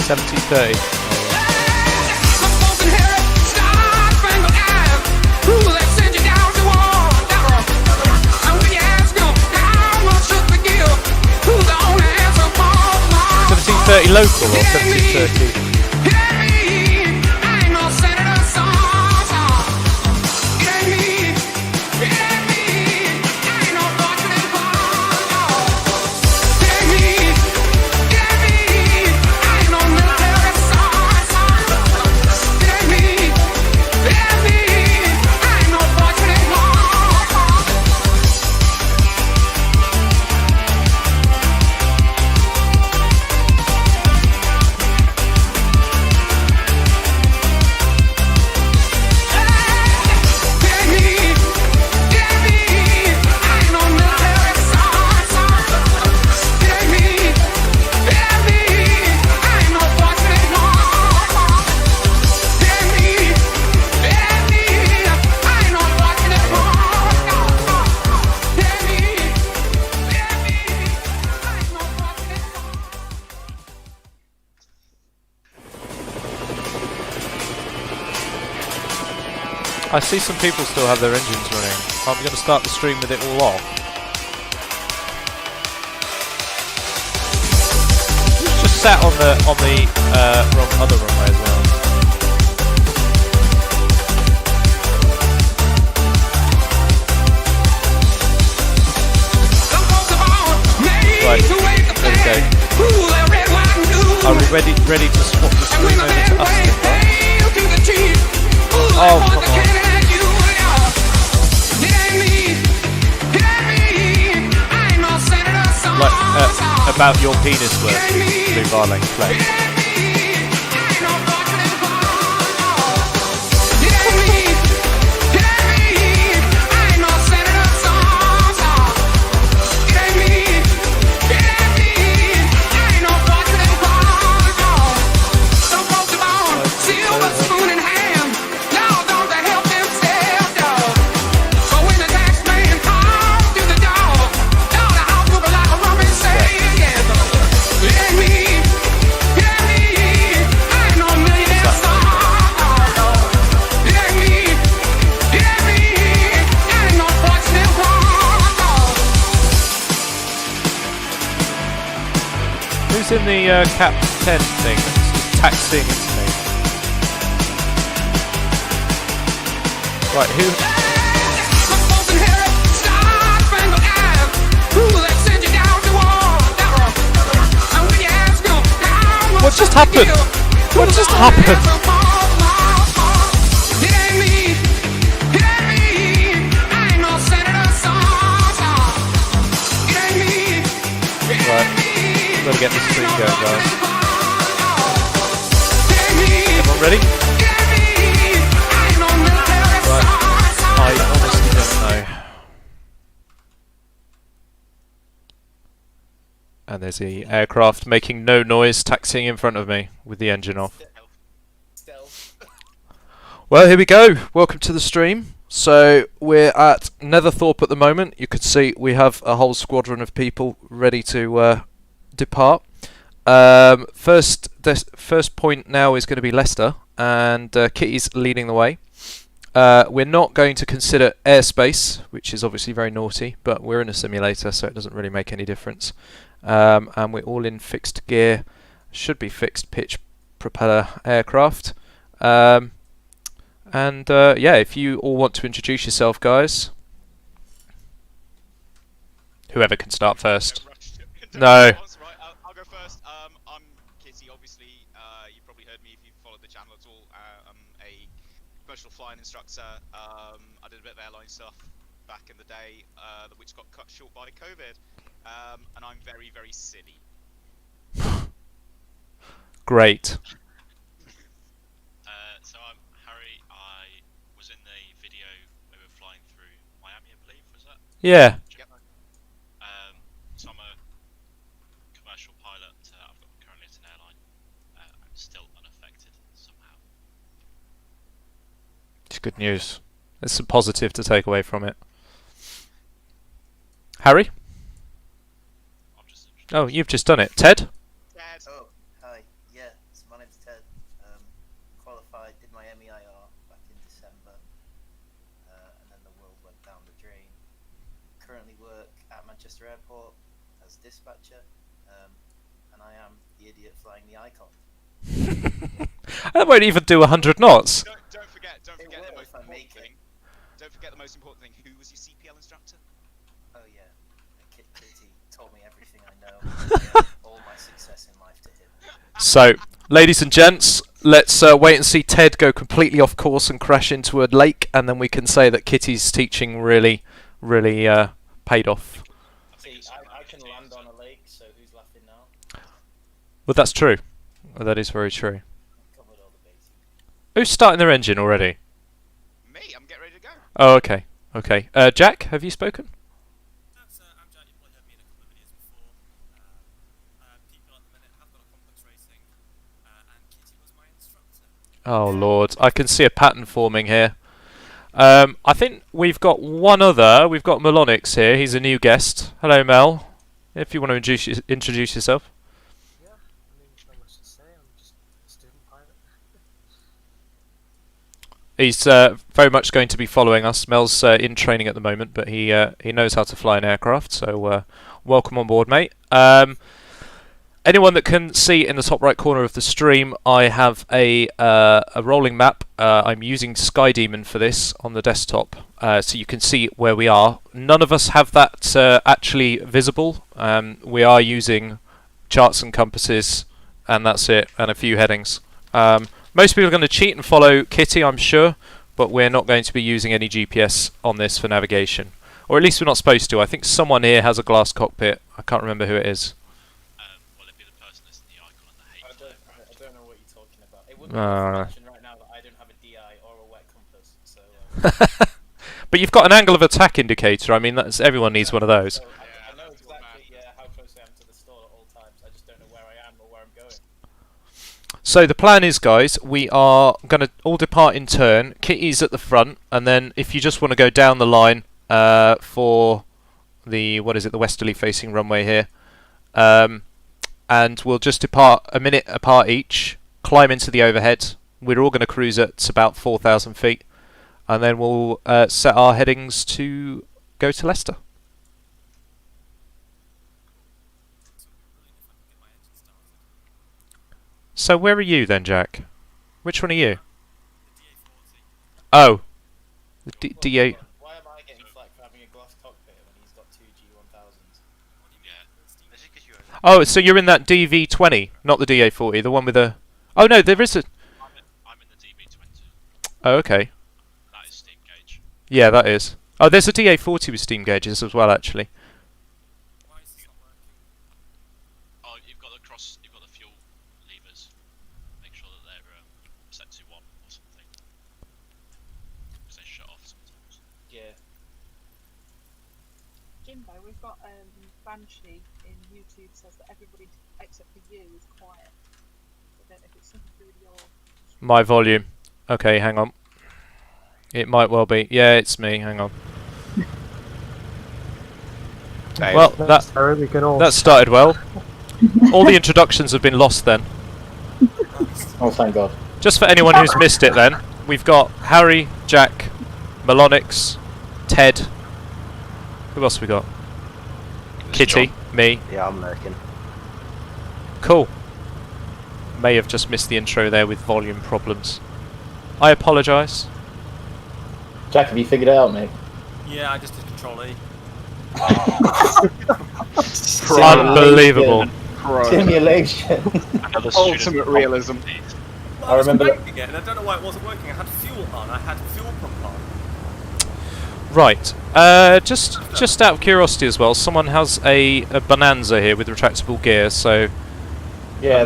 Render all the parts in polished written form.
1730. Local or 1730? I see some people still have their engines running. I'm going to start the stream with it all off. It's just sat on the other runway as well. Right, there we go. Are we ready to swap the screen over to us? Oh, come on. Like, about your penis work, Blue Barling play. In the Cap 10 thing that's just taxing into me. Right, who? What just happened? What just happened? Gotta get this stream going, guys. Everyone ready? Right. I honestly don't know. And there's the aircraft making no noise, taxiing in front of me with the engine off. Well, here we go. Welcome to the stream. So we're at Netherthorpe at the moment. You could see we have a whole squadron of people ready to depart. First point now is going to be Leicester, and Kitty's leading the way. We're not going to consider airspace, which is obviously very naughty, but we're in a simulator, so it doesn't really make any difference. And we're all in fixed gear, should be fixed pitch propeller aircraft. Yeah, if you all want to introduce yourself, guys. Whoever can start first. No. I'll go first. I'm Kitty, obviously. You probably heard me if you've followed the channel at all. I'm a commercial flying instructor. I did a bit of airline stuff back in the day, which got cut short by COVID. And I'm very, very silly. Great. So I'm Harry. I was in the video we were flying through Miami, I believe, was that? Yeah. So I'm a commercial pilot. I've got currently at an airline. I'm still unaffected somehow. It's good news. There's some positive to take away from it. Harry? I'm just Oh, you've just done it. Ted? Dad. Oh, hi. Yeah, it's Manchester Airport as dispatcher, and I am the idiot flying the Icon. That won't even do 100 knots. Don't forget the most if I make important thing. Don't forget the most important thing. Who was your CPL instructor? Oh yeah, Kitty told me everything I know. All my success in life to him. So, ladies and gents, let's wait and see Ted go completely off course and crash into a lake, and then we can say that Kitty's teaching really paid off. See, I can land on a lake, so who's laughing now? Well, that's true. Well, that is very true. Covered all the bases. Who's starting their engine already? Me. I'm getting ready to go. Oh, okay. Okay. Jack, have you spoken? I'm Jack, you've probably heard me in a couple of videos before. People at the minute have got a complex racing, and Kitty was my instructor. Oh, Lord. I can see a pattern forming here. I think we've got one other. We've got Melonix here. He's a new guest. Hello, Mel. If you want to introduce yourself. Yeah, I mean, not much to say. I'm just a student pilot. He's very much going to be following us. Mel's in training at the moment, but he knows how to fly an aircraft, so welcome on board, mate. Anyone that can see in the top right corner of the stream, I have a rolling map. I'm using Sky Demon for this on the desktop, so you can see where we are. None of us have that actually visible. We are using charts and compasses, and that's it, and a few headings. Most people are going to cheat and follow Kitty, I'm sure, but we're not going to be using any GPS on this for navigation. Or at least we're not supposed to. I think someone here has a glass cockpit. I can't remember who it is. Will it be the person that's the icon and the hate? I don't know what you're talking about. It would be a mention right now that I don't have a DI or a wet compass, so... But you've got an angle of attack indicator. I mean, that's everyone needs one of those. So I know exactly how close I am to the stall at all times. I just don't know where I am or where I'm going. So the plan is, guys, we are going to all depart in turn. Kitty's at the front, and then if you just want to go down the line for the, the westerly facing runway here, and we'll just depart a minute apart each, climb into the overhead. We're all going to cruise at about 4,000 feet, and then we'll set our headings to go to Leicester. So where are you then, Jack? Which one are you? Oh, the D8. Why am I getting flack for having a glass cockpit when he's got two G1000s? Yeah. Oh, so you're in that DV20, not the DA40, the one with the... Oh no, there is a... I'm in the DB20. Oh, okay. That is steam gauge. Yeah, that is. Oh, there's a DA40 with steam gauges as well, actually. Why is this not working? Oh, you've got the fuel levers. Make sure that they're set to 1 or something. Because they shut off sometimes. Yeah. Jimbo, we've got Banshee in YouTube says that everybody except for you is quiet. I don't know if it's something to do with your... My volume. Okay, hang on. It might well be. Yeah, it's me. Hang on. Well, that started well. All the introductions have been lost then. Oh, thank God. Just for anyone who's missed it then, we've got Harry, Jack, Melonix, Ted. Who else we got? Kitty, me. Yeah, I'm lurking. Cool. May have just missed the intro there with volume problems. I apologise. Jack, have you figured it out, mate? Yeah, I just did Control E. Unbelievable. Simulation. Ultimate realism. I was remember working it, and I don't know why it wasn't working. I had fuel on. I had fuel pump on. Right. Just out of curiosity as well, someone has a Bonanza here with retractable gear, so... Yeah,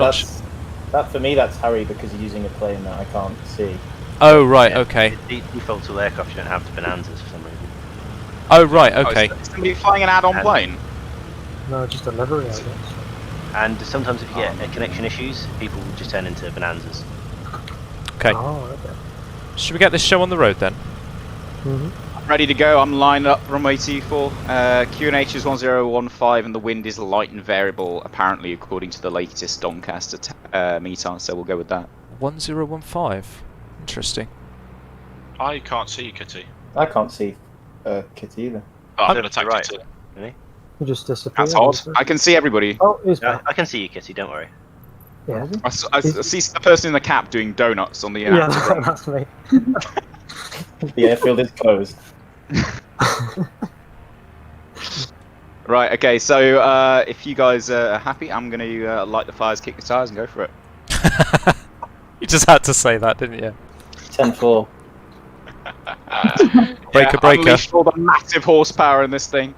that for me, that's Harry because he's using a plane that I can't see. Oh, right, Yeah, okay. Default to aircraft, you don't have the Bonanzas for some reason. Oh, right, okay. Is somebody flying an add-on And- plane? No, just a livery, I guess. And sometimes if you get connection issues, people will just turn into Bonanzas. Okay. Oh, okay. Should we get this show on the road then? Mm-hmm. Ready to go. I'm lined up runway T4. QNH is 1015 and the wind is light and variable, apparently according to the latest Doncaster meter, so we'll go with that. 1015. Interesting. I can't see you, Kitty. I can't see Kitty either. Oh, I'm I'm- going to attack right. Kitty. Really? He just disappeared. That's odd. I can see everybody. Oh, he's Yeah, back. I can see you, Kitty. Don't worry. Yeah, is he? I see a person in the cap doing donuts on the Yeah, active that's me. The airfield is closed. Right, okay, so if you guys are happy, I'm going to light the fires, kick the tires, and go for it. You just had to say that, didn't you? 10-4. Breaker, breaker. Unleash all the massive horsepower in this thing.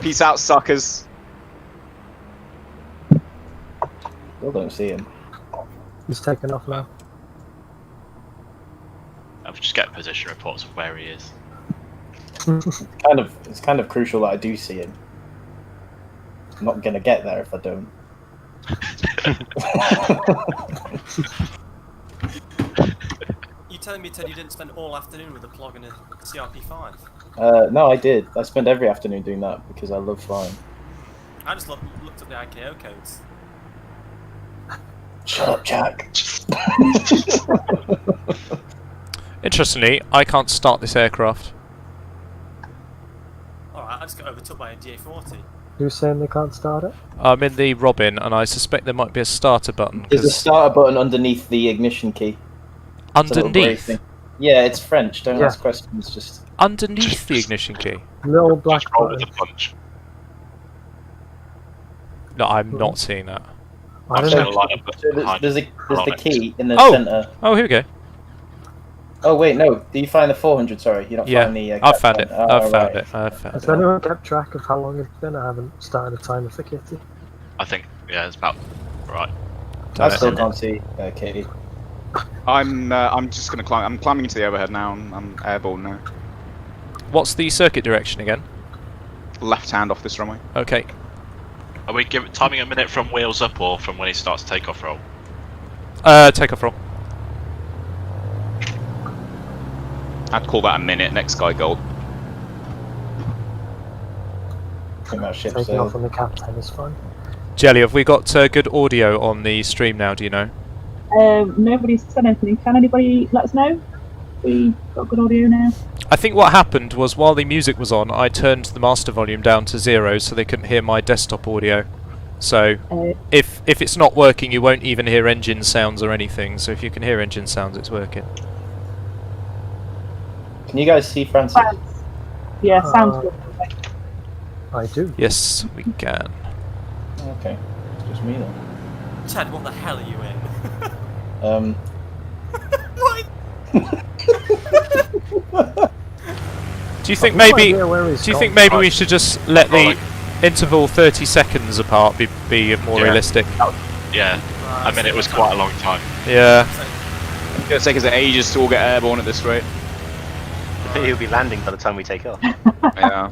Peace out, suckers. Still don't see him. He's taken off now. I'll just get position reports of where he is. It's kind of crucial that I do see him. I'm not gonna get there if I don't. You telling me, Ted, you didn't spend all afternoon with a plug and a CRP5? No, I did. I spend every afternoon doing that because I love flying. I just looked up the IKO codes. Shut up, Jack. Interestingly, I can't start this aircraft. Alright, I just got overtook by a DA-40. Who's saying they can't start it? I'm in the Robin, and I suspect there might be a starter button. There's a 'cause starter button underneath the ignition key. It's a little grey underneath? thing. Yeah, it's French. Don't Yeah. ask questions. Just Underneath the ignition key? Little black Just roll with button. the punch. No, I'm not seeing that. I I'm don't just know. gonna line up behind there's it. the key in the Oh! center. Oh, here we go. Oh wait, no. Do you find the 400? Sorry, you don't Yeah, find the. I've found it. Oh, I've found right. it. I've found Has it. anyone kept track of how long it's been? I haven't started a timer for Kitty. I think, yeah, it's about right. I Done it. still can't see Katie. I'm just going to climb. I'm climbing into the overhead now. I'm airborne now. What's the circuit direction again? Left hand off this runway. Okay. Are we timing a minute from wheels up or from when he starts takeoff roll? Take off roll. I'd call that a minute. Next guy gold. I think that ship's Taking off on the captain is fine. Jelly, have we got good audio on the stream now, do you know? Nobody's said anything. Can anybody let us know? We got good audio now. I think what happened was while the music was on, I turned the master volume down to 0 so they couldn't hear my desktop audio. So if it's not working, you won't even hear engine sounds or anything. So if you can hear engine sounds, it's working. Can you guys see Francis? Yeah, sounds good. I do. Yes, we can. Okay, it's just me then. Ted, what the hell are you in? What? Do you think I've no maybe? idea where he's Do you gone. think maybe we should just let the interval 30 seconds apart be more Yeah. realistic? Yeah, I mean it was quite a long time. Yeah. It's going to take us ages to all get airborne at this rate. He'll be landing by the time we take off. Yeah.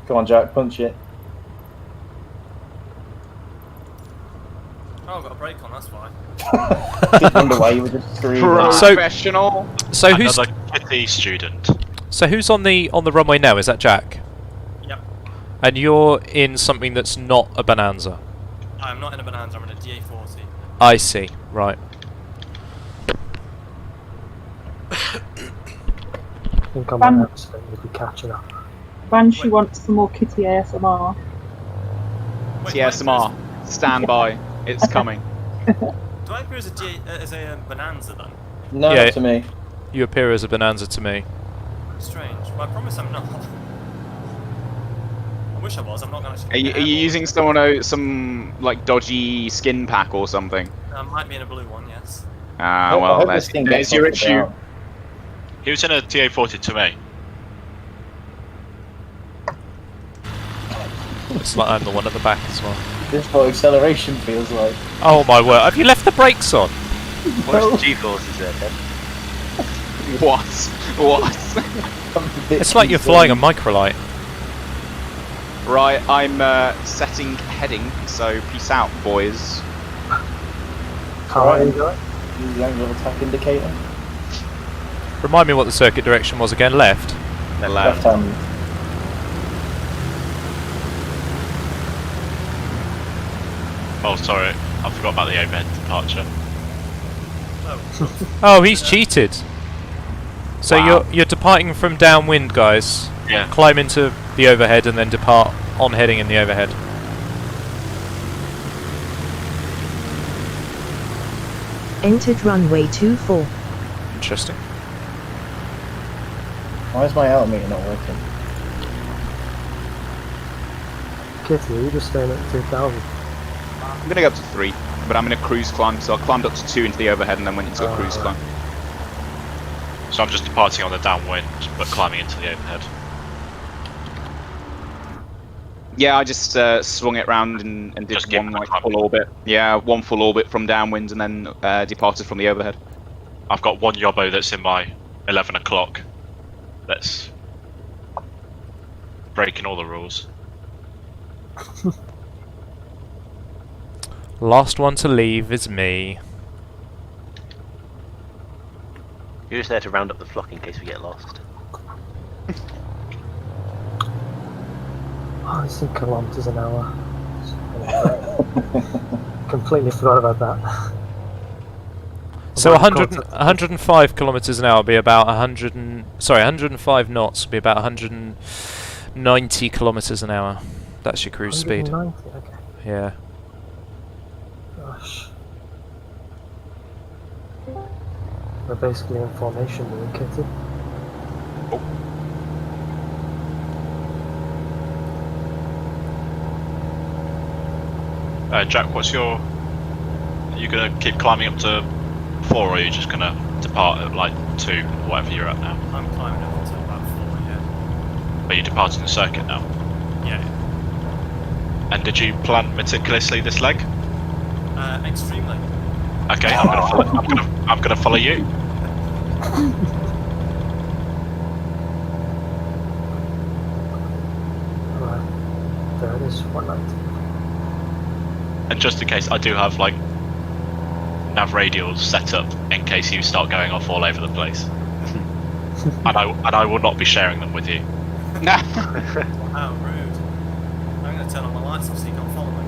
Come on, Jack, punch it. Oh, I've got a brake on, that's why. Didn't wonder why you were just screaming. So- Professional. So who's Another Kitty student. on the runway now? Is that Jack? Yep. And you're in something that's not a Bonanza. I'm not in a Bonanza, I'm in a DA-40. I see. Right. I think I'm Ban- absolutely be catching up. Banshee wants some more Kitty ASMR. Wait, TSMR. Stand by. It's coming. Do I appear as a Bonanza then? No, Yeah. to me. You appear as a Bonanza to me. Strange. Well, I promise I'm not. I wish I was, I'm not going to Are you using some like dodgy skin pack or something? I might be in a blue one, yes. Ah, I well, hope there's this thing gets your off the issue. ground. He was in a TA-40 to me. Looks like I'm the one at the back as well. This is what acceleration feels like. Oh my word! Have you left the brakes on? What's the G-forces there, Ted? What? What? It's like you're flying a microlight. Right, I'm setting heading, so peace out, boys. How are you going? Use the angle of attack indicator. Remind me what the circuit direction was again. Left. Left hand. Oh, sorry, I forgot about the overhead departure. Oh, he's cheated. So Wow. you're departing from downwind, guys. Yeah. climb into the overhead and then depart on heading in the overhead. Entered runway 24. Interesting. Why is my altimeter not working? Kitty, you just staying at 2,000. I'm going to go up to 3, but I'm in a cruise climb, so I climbed up to 2 into the overhead and then went into a cruise climb. So I'm just departing on the downwind, but climbing into the overhead. Yeah, I just swung it round and did Just keep one like climbing. full orbit. Yeah, one full orbit from downwind and then departed from the overhead. I've got one yobbo that's in my 11 o'clock. That's breaking all the rules. Last one to leave is me. You're just there to round up the flock in case we get lost. Oh, it's in kilometers an hour. Completely forgot about that. So 105 kilometers an hour would be about 105 knots would be about 190 kilometers an hour. That's your cruise speed. 190, okay. Yeah. Gosh. We're basically in formation, me and Kitty. Jack, what's your... Are you going to keep climbing up to 4, or are you just going to depart at like 2, or whatever you're at now? I'm climbing up until about 4, yeah. Are you departing the circuit now? Yeah. And did you plan meticulously this leg? Extremely. Okay, I'm gonna follow you. Right. There it is, 190. And just in case, I do have like nav radials set up in case you start going off all over the place. and I will not be sharing them with you. How rude. I'm going to turn on my lights off so you can't follow me.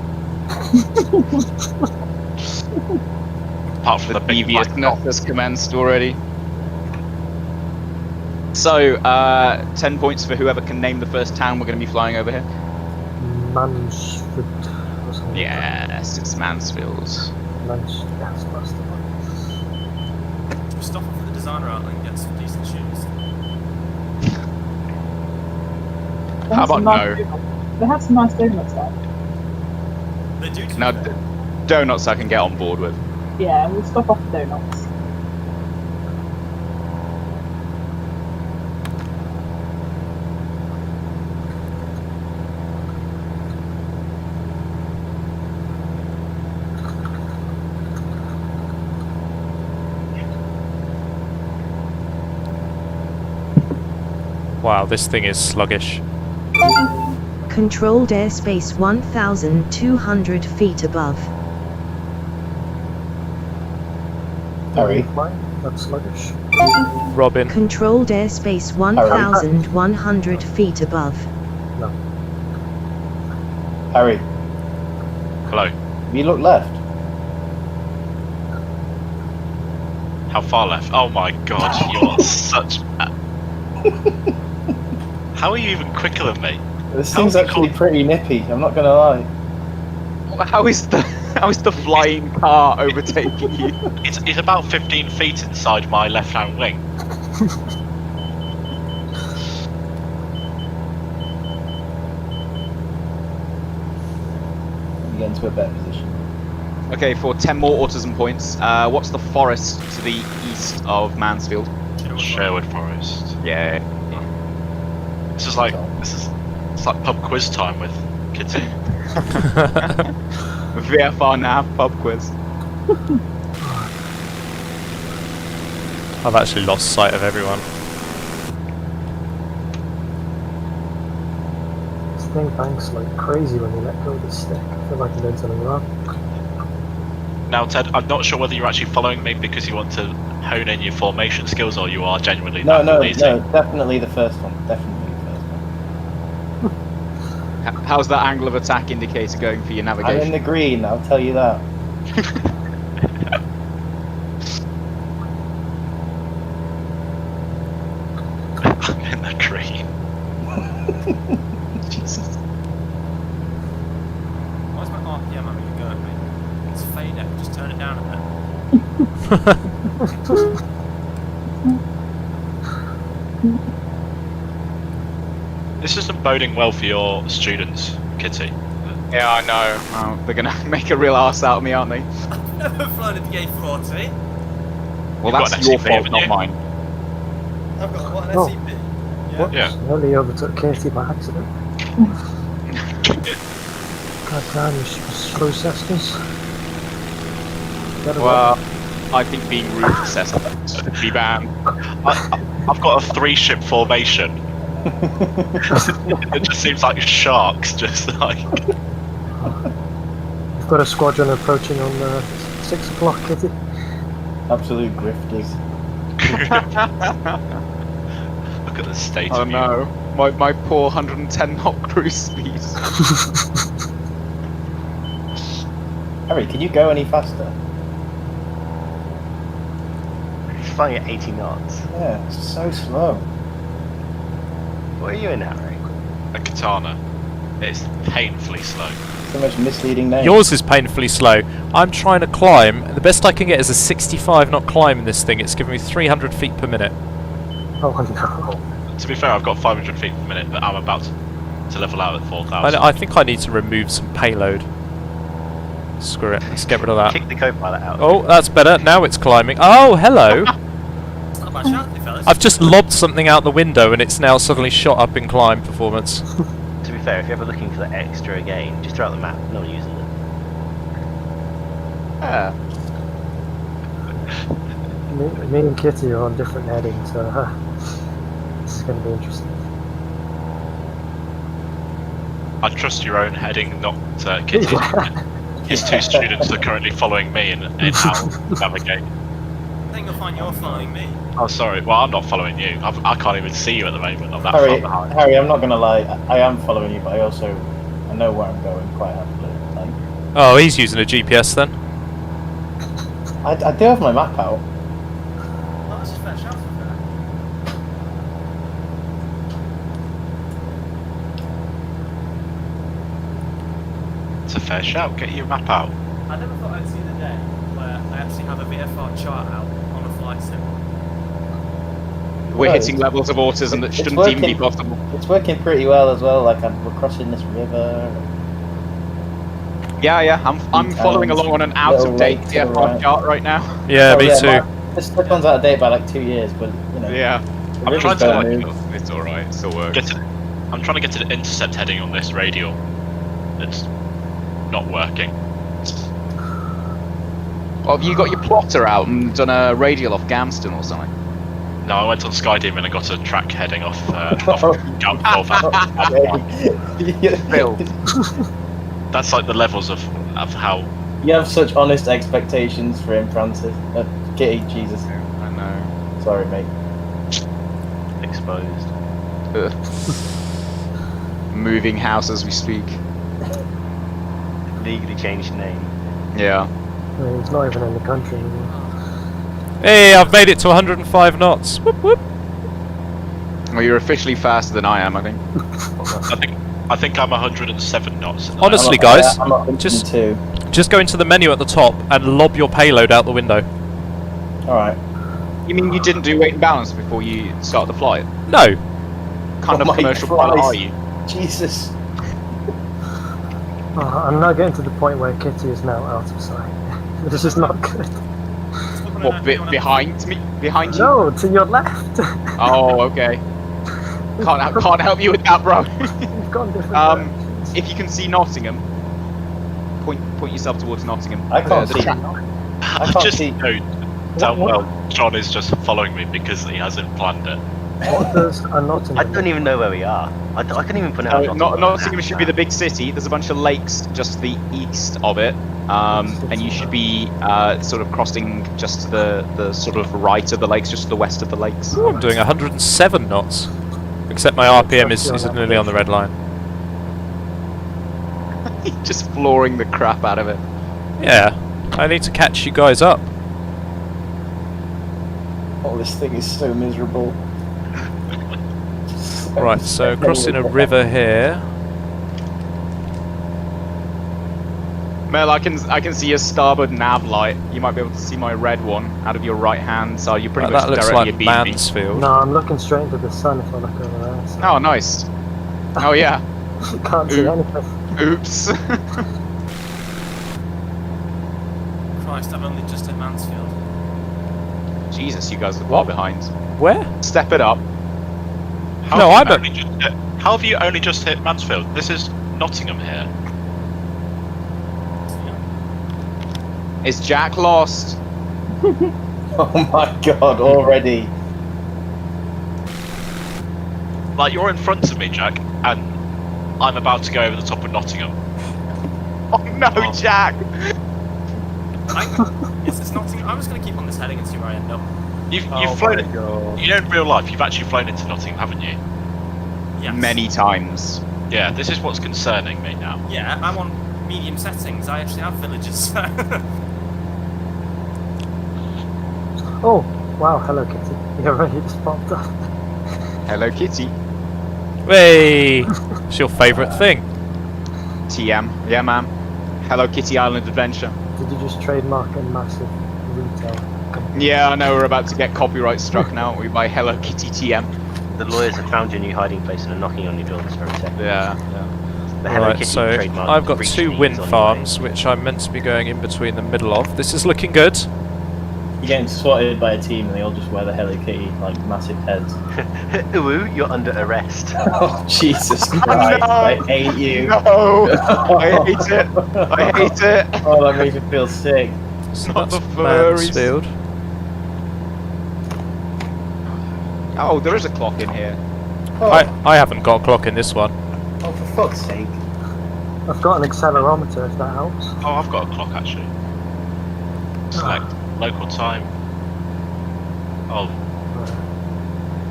Apart from the big black Deviousness has commenced already. So, 10 points for whoever can name the first town we're going to be flying over here. Mansfield or something. Yes, it's Mansfield. That's the one. Should we stop off at the designer outlet and get some decent shoes? How about no? They have some nice donuts there. They do. No, donuts I can get on board with. Yeah, we'll stop off the donuts. Wow, this thing is sluggish. Controlled airspace 1,200 feet above. Harry. That's sluggish. Robin. Controlled airspace 1,100 feet above. No. Harry, Hello. you look left. How far left? Oh my god, you're such... How are you even quicker than me? This How thing's have you actually called- pretty nippy, I'm not gonna lie. How is the flying car overtaking you? It's about 15 feet inside my left-hand wing. You get into a better position. Okay, for 10 more autism points, what's the forest to the east of Mansfield? Sherwood Forest. Yeah. It's like pub quiz time with Kitty. VFR nav pub quiz. I've actually lost sight of everyone. This thing banks like crazy when you let go of the stick. I feel like I'm doing something wrong. Now, Ted, I'm not sure whether you're actually following me because you want to hone in your formation skills, or you are genuinely No, that lazy. definitely the first one. Definitely the first one. How's that angle of attack indicator going for your I'm in navigation? the green, I'll tell you that. I'm in the green. This isn't boding well for your students, Kitty. Yeah, I know. Well, they're gonna make a real ass out of me, aren't they? I've never flown a DA-40. Well, You've got that's an your SCP, fault, haven't not you? mine. I've got what, an Oh. SCP? Yeah. Whoops, Yeah. nearly overtook Katie by accident. God damn, you slow cestas. Well, I think being rude to Cessna should be banned. I've got a 3-ship formation. It just seems like sharks, just like. You've got a squadron approaching on 6 o'clock, Kitty. Absolute grifters. Look at the state Oh of you. no, my poor 110 knot cruise speed. Harry, can you go any faster? He's flying at 80 knots. Yeah, it's so slow. What are you in, Harry? A katana. It's painfully slow. So much misleading name. Yours is painfully slow. I'm trying to climb. The best I can get is a 65 knot climb in this thing. It's giving me 300 feet per minute. Oh no. To be fair, I've got 500 feet per minute, but I'm about to level out at 4,000. I think I need to remove some payload. Screw it. Let's get rid of that. Kick the co-pilot out. Oh, that's better. Now it's climbing. Oh, hello. It's not a bad shot, fellas. I've just lobbed something out the window and it's now suddenly shot up in climb performance. To be fair, if you're ever looking for that extra again, just throw out the map. No one using it. Yeah. Me and Kitty are on different headings, so this is going to be interesting. I trust your own heading, not Kitty's. His 2 students are currently following me in how to navigate. I think you'll find you're following me. Oh, sorry. Well, I'm not following you. I can't even see you at the moment. I'm that Harry, far behind. Harry, I'm not gonna lie. I am following you, but I know where I'm going quite happily. Like, Oh, he's using a GPS then. I do have my map out. Oh, that's a fair shout, to be fair. It's a fair shout. Get your map out. I never thought I'd see the day where I actually have a VFR chart out on a flight sim. We're Well, hitting levels of autism that it's shouldn't even be working. possible. It's working pretty well as well. Like we're crossing this river. Yeah, I'm following along on an out-of-date lake to the VFR right. chart right now. Yeah, Oh, me too. This one's out of date by like 2 years, but you know. Yeah. the I'm river's trying to better like moved. It's alright, it still works. I'm trying to get to the intercept heading on this radial. It's not working. Well, have you got your plotter out and done a radial off Gamston or something? No, I went on Skydemon and got a track heading off Phil. That's like the levels of how. You have such honest expectations for him, Francis. Kitty, Jesus. I know. Sorry, mate. Exposed. Moving house as we speak. Legally changed name. Yeah. I mean, he's not even in the country anymore. Hey, I've made it to 105 knots. Whoop whoop. Well, you're officially faster than I am, I think. I think I'm 107 knots. At the Honestly, moment. guys, I'm up just- two. Just go into the menu at the top and lob your payload out the window. Alright. You mean you didn't do weight and balance before you started the flight? No. Kind Oh of my commercial Christ. pilot are you? Jesus. Oh, I'm now getting to the point where Kitty is now out of sight. This is not good. What, behind me? Behind you? No, to your left. Oh, okay. Can't help you with that, bro. You've gone different directions. If you can see Nottingham, point yourself towards Nottingham. I can't The see. track- I I can't just see. know damn well John is just following me because he hasn't planned it. What does a Nottingham? I don't even know where we are. I couldn't even put it out. Nottingham should be the big city. There's a bunch of lakes just to the east of it, and you should be sort of crossing just to the sort of right of the lakes, just to the west of the lakes. Ooh, I'm doing 107 knots. Except my RPM is nearly on the red line. Just flooring the crap out of it. Yeah. I need to catch you guys up. Oh, this thing is so miserable. Right, so crossing a river here. Mel, I can see your starboard nav light. You might be able to see my red one out of your right hand side. You're pretty much That looks directly like abeam me. Mansfield. No, I'm looking straight into the sun if I look over there. So Oh, nice. Oh yeah. you can't see anything. Oops. Christ, I've only just hit Mansfield. Jesus, you guys are far behind. Where? Step it up. No, I'm at... How have you only just hit Mansfield? This is Nottingham here. Is Jack lost? Oh my god, already. Like, you're in front of me, Jack, and I'm about to go over the top of Nottingham. Oh no, Jack! Is this Nottingham? I'm just going to keep on this heading and see where I end up. You've flown it. You know, in real life, you've actually flown into Nottingham, haven't you? Yes. Many times. Yeah, this is what's concerning me now. Yeah, I'm on medium settings. I actually have villages. Oh, wow, hello Kitty. You're right, you just popped up. Hello, Kitty. Hey! It's your favourite thing. TM. Yeah, ma'am. Hello, Kitty Island Adventure. Did you just trademark a massive retail company? Yeah, I know we're about to get copyright struck now, aren't we, by Hello Kitty TM. The lawyers have found your new hiding place and are knocking on your door this very second. Yeah. The Hello Right, Kitty so trademark I've got reached 2 me wind on farms, which I'm meant to be going in between the middle of. This is looking good. You're getting swatted by a team and they all just wear the Hello Kitty, like, massive heads. Ooh, you're under arrest. Oh, Jesus Christ, No. I hate you. No! I hate it! I hate it! Oh, that makes me feel sick. So Not that's the furries. Mansfield. Oh, there is a clock in here. Oh, I haven't got a clock in this one. oh, for fuck's sake. I've got an accelerometer if that helps. Oh, I've got a clock actually. Select local time. Oh,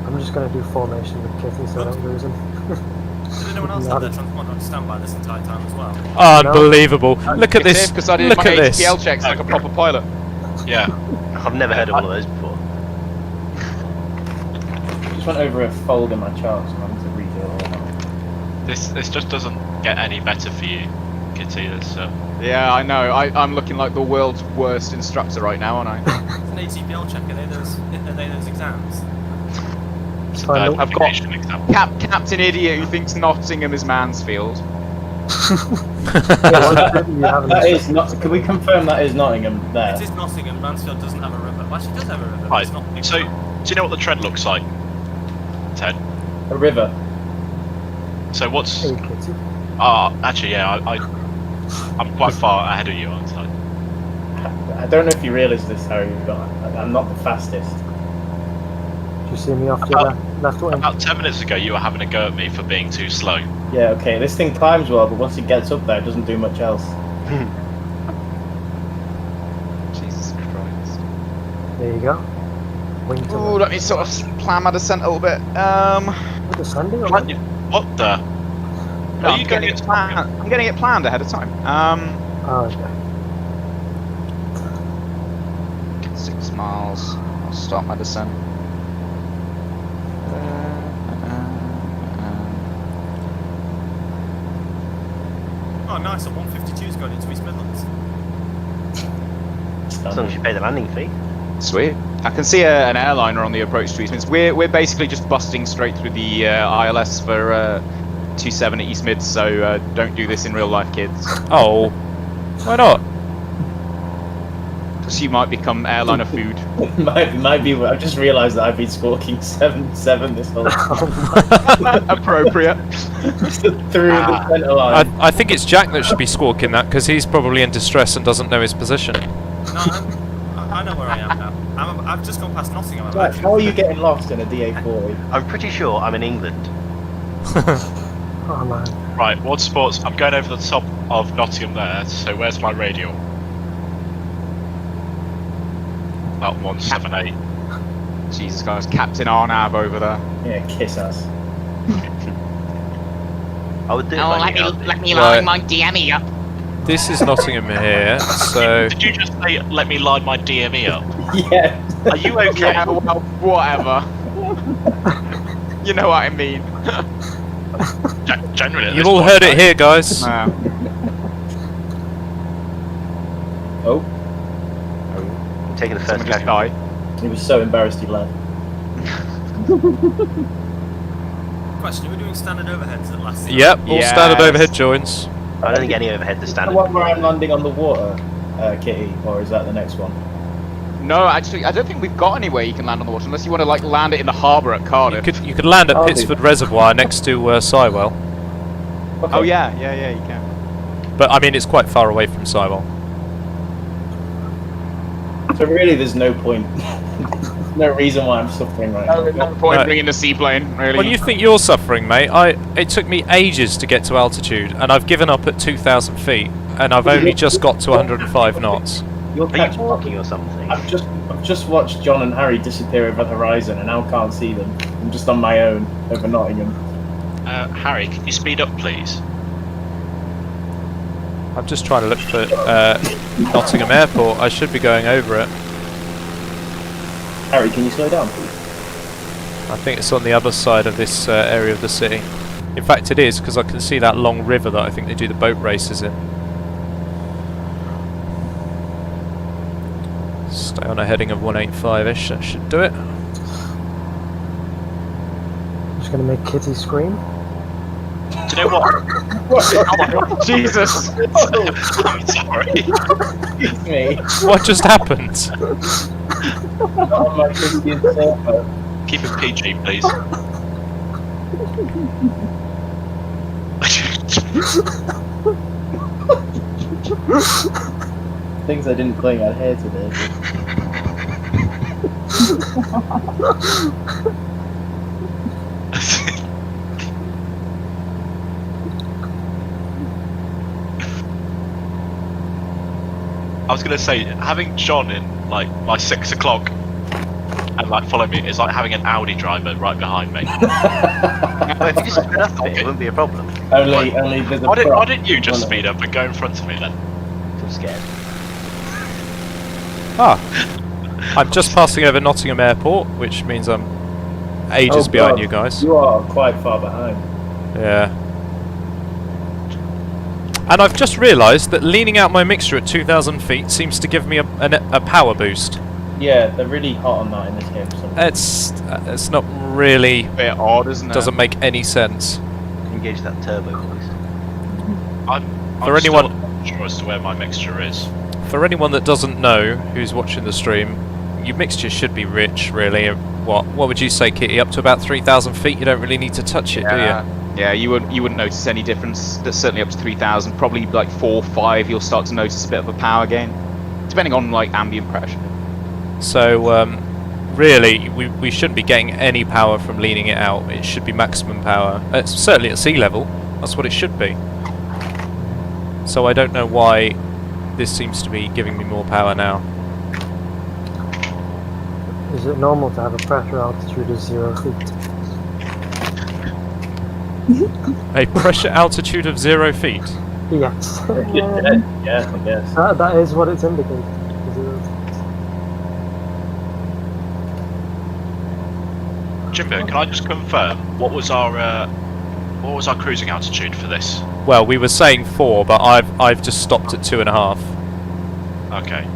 I'm just going to do formation with Kitty so I don't lose him. Did anyone else have their transponder on standby this entire time as well? Unbelievable! Look at this! Because I did Look my at this! HPL checks like a proper pilot. yeah. I've never heard of one of those before. Just went over a fold in my charts and I'm to redo it all now. This just doesn't get any better for you, Kitty. Yeah, I know. I'm looking like the world's worst instructor right now, aren't I? It's an ATPL check. Are they those exams? It's a Fine, bad I've got- navigation example. Captain Idiot who thinks Nottingham is Mansfield. That is not. Can we confirm that is Nottingham there? It is Nottingham. Mansfield doesn't have a river. Well, actually, it does have a river. but Right. It's not big So, enough. do you know what the trend looks like, Ted? A river. So what's? Hey Kitty. Actually, yeah, I'm quite far ahead of you, aren't I? I don't know if you realise this, Harry, but I'm not the fastest. Do you see me off your left wing? About 10 minutes ago, you were having a go at me for being too slow. Yeah, okay, this thing climbs well, but once it gets up there, it doesn't do much else. Jesus Christ. There you go. Wing to Oh, let me sort of plan my descent a little bit. We're descending or What the? No, Are I'm you getting going it to planned. I'm getting it planned ahead of time. Oh, okay. 6 miles. I'll start my descent. Oh, nice. A 152's going into East Midlands. As long as you pay the landing fee. Sweet. I can see an airliner on the approach to East Mids. We're basically just busting straight through the ILS for 27 at East Mids, so don't do this in real life, kids. Oh, why not? Because you might become airliner food. might be. I've just realised that I've been squawking 7-7 this whole time. Appropriate. Just through the centre line. I think it's Jack that should be squawking that because he's probably in distress and doesn't know his position. No, I know where I am now. I've just gone past Nottingham. Jack, how are you getting lost in a DA40? I'm pretty sure I'm in England. Oh man. Right, World Sports, I'm going over the top of Nottingham there, so where's my radial? About 178. Jesus Christ, Captain Arnav over there. Yeah, kiss us. I would do it. let me Right. line my DME up. This is Nottingham here, so Did you just say, let me line my DME up? Yeah. Are you okay? Yeah, well, whatever. You know what I mean. Generally, at you've this all point, heard it right? here, guys. Oh, I'm taking the first Someone just casualty. died. he was so embarrassed he left. Question, are we doing standard overheads at last? Yep, all standard Yes. overhead joins. I don't think any overheads are Is the standard. one where I'm landing on the water, Kitty, or is that the next one? No, actually, I don't think we've got anywhere you can land on the water unless you want to like land it in the harbour at Cardiff. You could land at I'll do Pittsford that. Reservoir next to Sywell. Okay. Oh yeah, you can. But I mean, it's quite far away from Sywell. So really, there's no point. No reason why I'm suffering right now. No point No. bringing the seaplane, really. Well, you think you're suffering, mate? It took me ages to get to altitude, and I've given up at 2,000 feet, and I've only just got to 105 knots. You're Are you catching up. blocking or something? I've just watched John and Harry disappear over the horizon, and now can't see them. I'm just on my own over Nottingham. Harry, can you speed up, please? I'm just trying to look for Nottingham Airport. I should be going over it. Harry, can you slow down, please? I think it's on the other side of this area of the city. In fact, it is, because I can see that long river that I think they do the boat races in. Stay on a heading of 185-ish, that should do it. I'm just going to make Kitty scream. Do you know what? Jesus! I'm sorry. Excuse me. What just happened? Not on my Christian server. Keep it PG, please. Things I didn't think I'd hear today. I was gonna say, having John in like my 6 o'clock and like follow me is like having an Audi driver right behind me. Well, if you just spin up a bit, it wouldn't be a problem. Only there's a Why prop. didn't you just Well, speed up and go in front of me then? I'm scared. I'm just passing over Nottingham Airport, which means I'm ages Oh, behind God. you guys. You are quite far behind. Yeah. And I've just realised that leaning out my mixture at 2,000 feet seems to give me a power boost. Yeah, they're really hot on that in this game. It's not really... A bit odd, isn't it? Doesn't make any sense. Engage that turbo voice. I'm For still anyone- not sure as to where my mixture is. For anyone that doesn't know, who's watching the stream, your mixture should be rich, really. What would you say, Kitty? Up to about 3,000 feet, you don't really need to touch it, do you? Yeah, you wouldn't notice any difference. That's certainly up to 3,000. Probably like 4 or 5, you'll start to notice a bit of a power gain, depending on like ambient pressure. So, really, we shouldn't be getting any power from leaning it out. It should be maximum power. It's certainly at sea level. That's what it should be. So I don't know why this seems to be giving me more power now. Is it normal to have a pressure altitude of 0 feet? A pressure altitude of 0 feet. Yes. Yeah, I guess. That is what it's indicating. 0 feet. Jimbo, can I just confirm what was our cruising altitude for this? Well, we were saying 4, but I've just stopped at 2.5. Okay.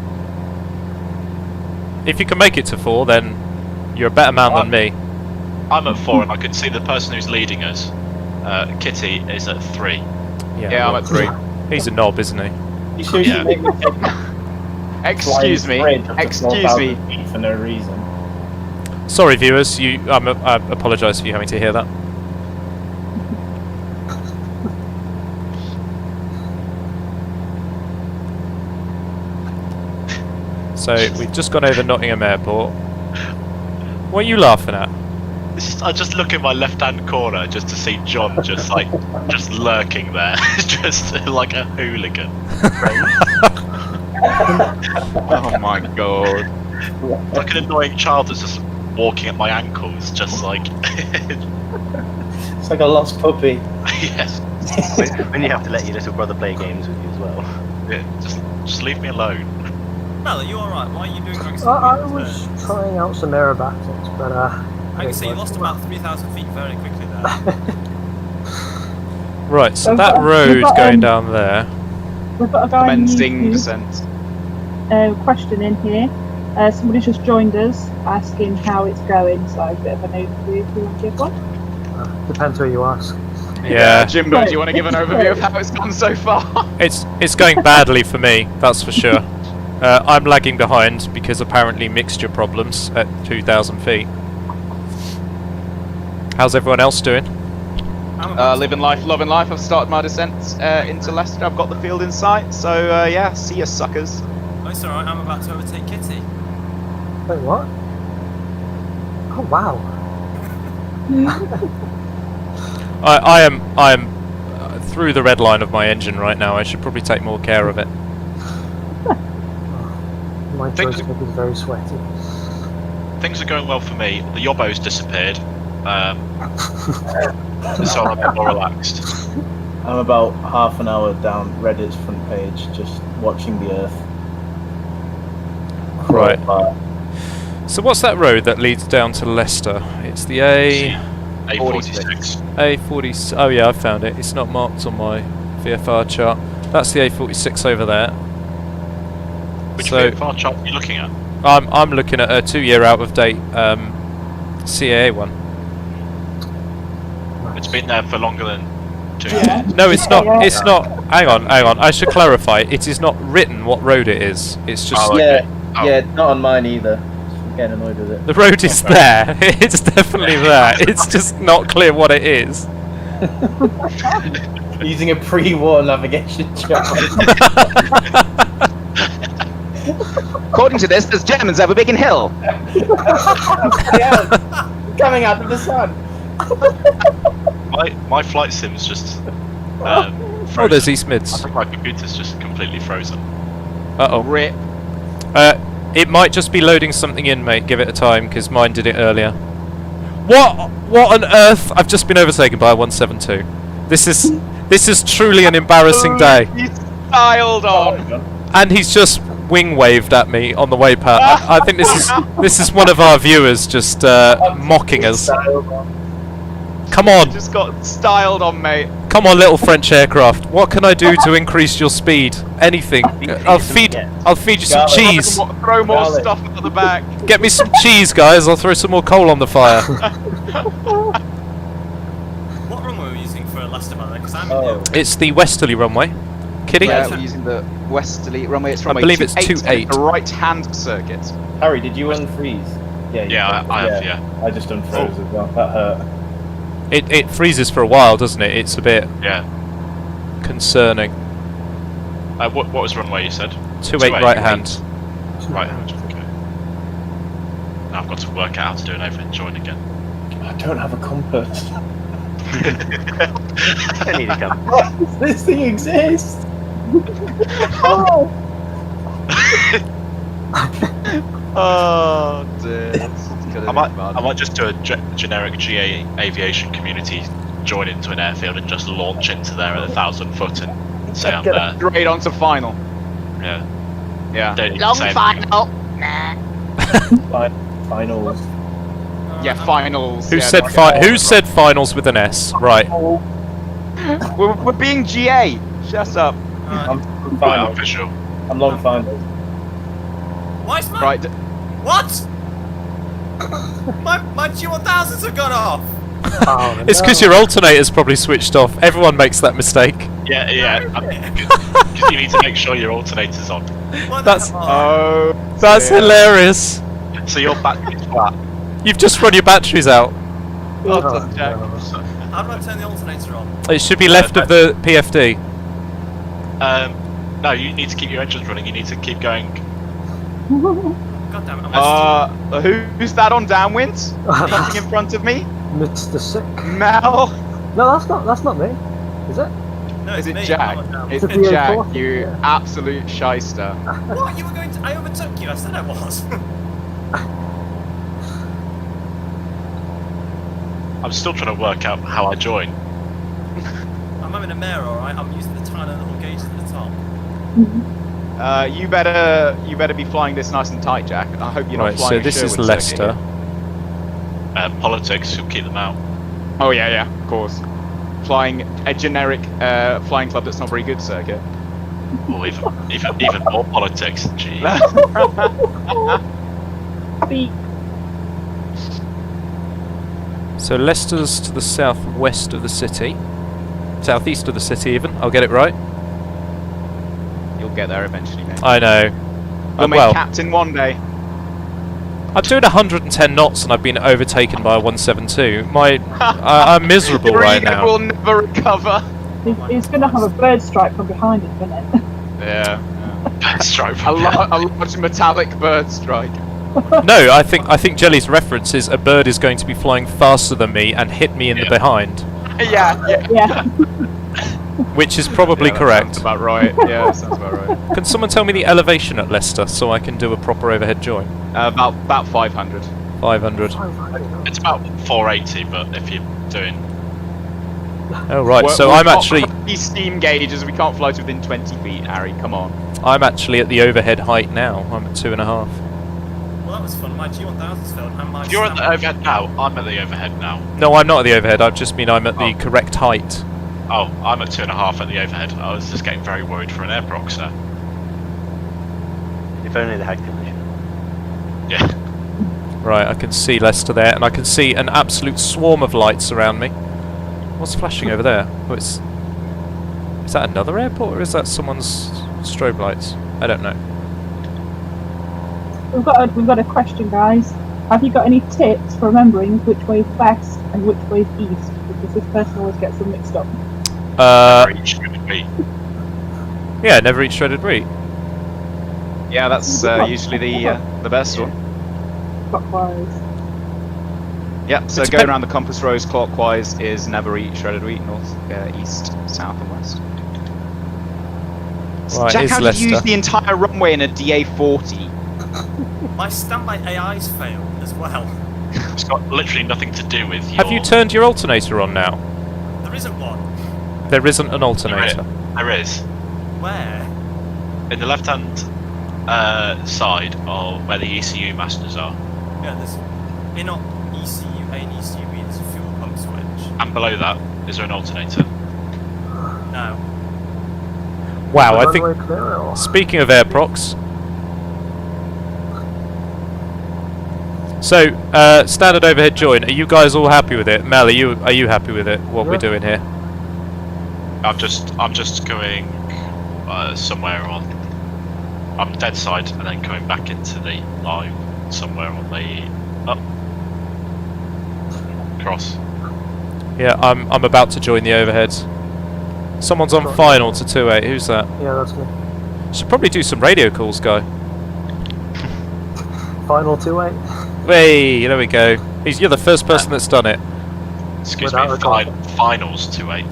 If you can make it to 4, then you're a better man than me. I'm at 4 and I can see the person who's leading us, Kitty, is at 3. Yeah, I'm at 3. He's a knob, isn't he? You sure Yeah. should make me take Excuse me. flying bridge up to Excuse 4,000 me. feet for no reason. Sorry, viewers. I apologise for you having to hear that. So we've just gone over Nottingham Airport. What are you laughing at? I just look in my left-hand corner just to see John just like just lurking there, just like a hooligan. Oh my god. Like an annoying child that's just walking at my ankles, just like It's like a lost puppy. yes. When you have to let your little brother play games with you as well. Yeah, just leave me alone. Mel, are you alright? Why are you doing drinks? I was trying out some aerobatics, but I can see you lost about 3,000 feet very quickly there. Right, so that road going down there. We've got a guy in Commencing YouTube. descent. question in here. Somebody just joined us asking how it's going, so a bit of an overview if you want to give one. Depends who you ask. Yeah. Jimbo, do you want to give an overview of how it's gone so far? It's going badly for me, that's for sure. I'm lagging behind because apparently mixture problems at 2,000 feet. How's everyone else doing? Living life, loving life. I've started my descent into Leicester. I've got the field in sight. So yeah, see ya, suckers. Oh, it's alright, I'm about to overtake Kitty. Wait, what? Oh wow. I am through the red line of my engine right now. I should probably take more care of it. My joystick is very sweaty. Things are going well for me. The yobbo's disappeared. So I'm a bit more relaxed. I'm about half an hour down Reddit's front page, just watching the Earth. Right. So what's that road that leads down to Leicester? It's the A46. A40. Oh yeah, I found it. It's not marked on my VFR chart. That's the A46 over there. Which So- VFR chart are you looking at? I'm looking at a 2-year out of date CAA one. It's been there for longer than 2 Yeah. years. No, it's not. It's not. Hang on. I should clarify. It is not written what road it is. It's just Oh, okay. Oh. Yeah, not on mine either. I'm getting annoyed with it. the road is there. It's definitely there. It's just not clear what it is. Using a pre-war navigation chart. According to this, there's Germans over Beacon Hill. Yeah, coming out of the sun. My flight sim's just Oh, frozen. there's East I Mids. think my computer's just completely frozen. Uh-oh. Rip. It might just be loading something in, mate. Give it a time, because mine did it earlier. What on earth? I've just been overtaken by a 172. This is truly an embarrassing day. He's styled on. And he's just wing waved at me on the way past. I think this is one of our viewers just mocking us. Come on, Just got styled on, mate. come on, little French aircraft. What can I do to increase your speed? Anything. I'll feed you some cheese. Throw more Garlic. stuff at the back. Get me some cheese, guys. I'll throw some more coal on the fire. What runway were we using for Leicester, by the way? Because I'm Oh. It's the westerly runway. Kitty? Yeah, we're using the westerly runway. It's runway believe it's 28, 28. the right-hand circuit. Harry, did you unfreeze? Yeah, you Yeah, did. I have, yeah. I just unfroze as well. That hurt. It freezes for a while, doesn't it? It's a bit Yeah. concerning. What was runway you said? 28 right hand. Right hand, okay. Now I've got to work out how to do an over and join again. I don't have a compass. Don't need to come. Does this thing exist? Oh. Oh, dear. I might just do a generic GA aviation community join into an airfield and just launch into there at 1,000 foot and say I'm there. Straight on to final. Yeah. Yeah. Don't even say final. Finals. Yeah, finals. Who yeah, said like- Who said finals with an S? Right. We're being GA. Shut up. I'm Right, final. official. I'm long finals. Why is my... Right. What? my G1000s have gone off! Oh, It's because your alternator's probably switched off. Everyone makes that mistake. Yeah. Because you need to make sure your alternator's on. What That's- the hell? Oh. That's dear. hilarious. So your battery's flat. You've just run your batteries out. Well done, Jack. How do I turn the alternator on? It should be left of the PFD. No, you need to keep your engines running. You need to keep going. God damn it, I'm Who's that on downwind? Anything in front of me? Mr. Sick. Mel? No, that's not me. Is it? No, Is it's it me. Jack? I'm down. It's It's a Jack, VFR, you yeah. absolute shyster. What? You were going to... I overtook you, I said I was. I'm still trying to work out how I join. I'm having a mare, alright? I'm using the tiny little gauges at the top. You better be flying this nice and tight, Jack. I hope you're not Right, so flying. this is Sherwood Leicester. circuit. Politics, you'll keep them out. Oh yeah, of course. Flying a generic flying club that's not very good circuit. Or even more politics. Gee. Beep. So Leicester's to the southwest of the city. Southeast of the city even, I'll get it right. You'll get there eventually, mate. I know. You'll make Well, captain one day. I'm doing 110 knots and I've been overtaken by a 172. I'm miserable Your right ego now. will never recover. It's going to have a bird strike from behind it, isn't it? Yeah. Strike A from large metallic bird strike. No, I think Jelly's reference is a bird is going to be flying faster than me and hit me in the behind, Yeah. Yeah. which is probably That correct. sounds about right. Yeah, that sounds about right. Can someone tell me the elevation at Leicester so I can do a proper overhead join? About 500. 500. It's about 480, but if you're doing... Oh right, so We've I'm got actually crappy steam gauges. We can't fly to within 20 feet, Harry. Come on. at the overhead height now. I'm at 2.5. Well, that was fun. My G1000's filled and my... You're at the overhead now. I'm at the overhead now. No, I'm not at the overhead. I just mean I'm at the correct height. Oh, I'm at 2.5 at the overhead. I was just getting very worried for an air prox there. If only they had collision. Yeah. Right, I can see Leicester there, and I can see an absolute swarm of lights around me. What's flashing over there? Oh, is that another airport, or is that someone's strobe lights? I don't know. We've got a question, guys. Have you got any tips for remembering which way is west and which way is east? Because this person always gets them mixed up. Yeah, never eat shredded wheat. Yeah, that's usually the best one. Clockwise. Yeah, so It's going pen- around the compass rose clockwise is never eat shredded wheat, north, east, south, and west. Right, Jack, is how do you use Leicester. the entire runway in a DA40? My standby AI's failed as well. It's got literally nothing to do with your... Have you turned your alternator on now? There isn't one. There isn't an alternator. There is. Where? In the left-hand side of where the ECU masters are. Yeah, there's... In ECU A and ECU B, there's a fuel pump switch. And below that, is there an alternator? No. Wow, I Runway think... clear or? Speaking of air procs... So, standard overhead join, are you guys all happy with it? Mel, are you happy with it, what we're doing here? I'm just going somewhere on... I'm dead side and then coming back into the line somewhere on the... up. Cross. Yeah, I'm about to join the overheads. Someone's on final to 2.8, who's that? Yeah, that's me. Should probably do some radio calls, guy. Final 2-8. Hey, there we go. You're the first person that's done it. Excuse Without me, recording. finals 2-8.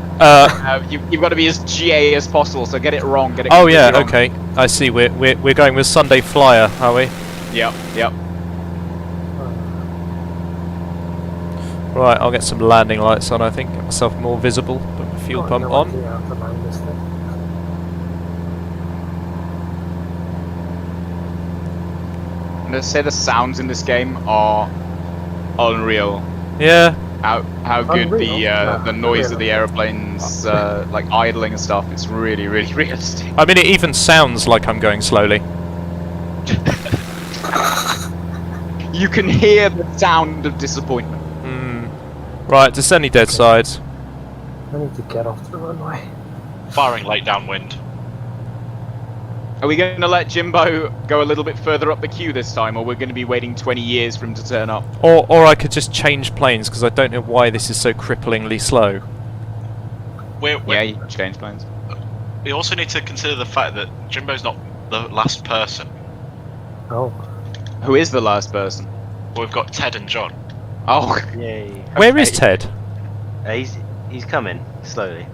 You've got to be as GA as possible, so get it wrong. Get it Oh yeah, completely okay. I see. We're going with Sunday Flyer, are we? wrong. Yep. Right, I'll get some landing lights on. I think get myself more visible. Put my fuel Got pump no on. idea how to land this thing. I'm gonna say the sounds in this game are unreal. Yeah. How good Unreal? the noise Unreal. of the airplanes like idling and stuff. It's really realistic. I mean, it even sounds like I'm going slowly. You can hear the sound of disappointment. Right, descending dead sides. I need to get off the runway. Firing late downwind. Are we going to let Jimbo go a little bit further up the queue this time, or we're going to be waiting 20 years for him to turn up? Or I could just change planes because I don't know why this is so cripplingly slow. Yeah, you can change planes. We also need to consider the fact that Jimbo's not the last person. Oh. Who is the last person? We've got Ted and John. Oh. Yay. Where is Ted? He's coming slowly.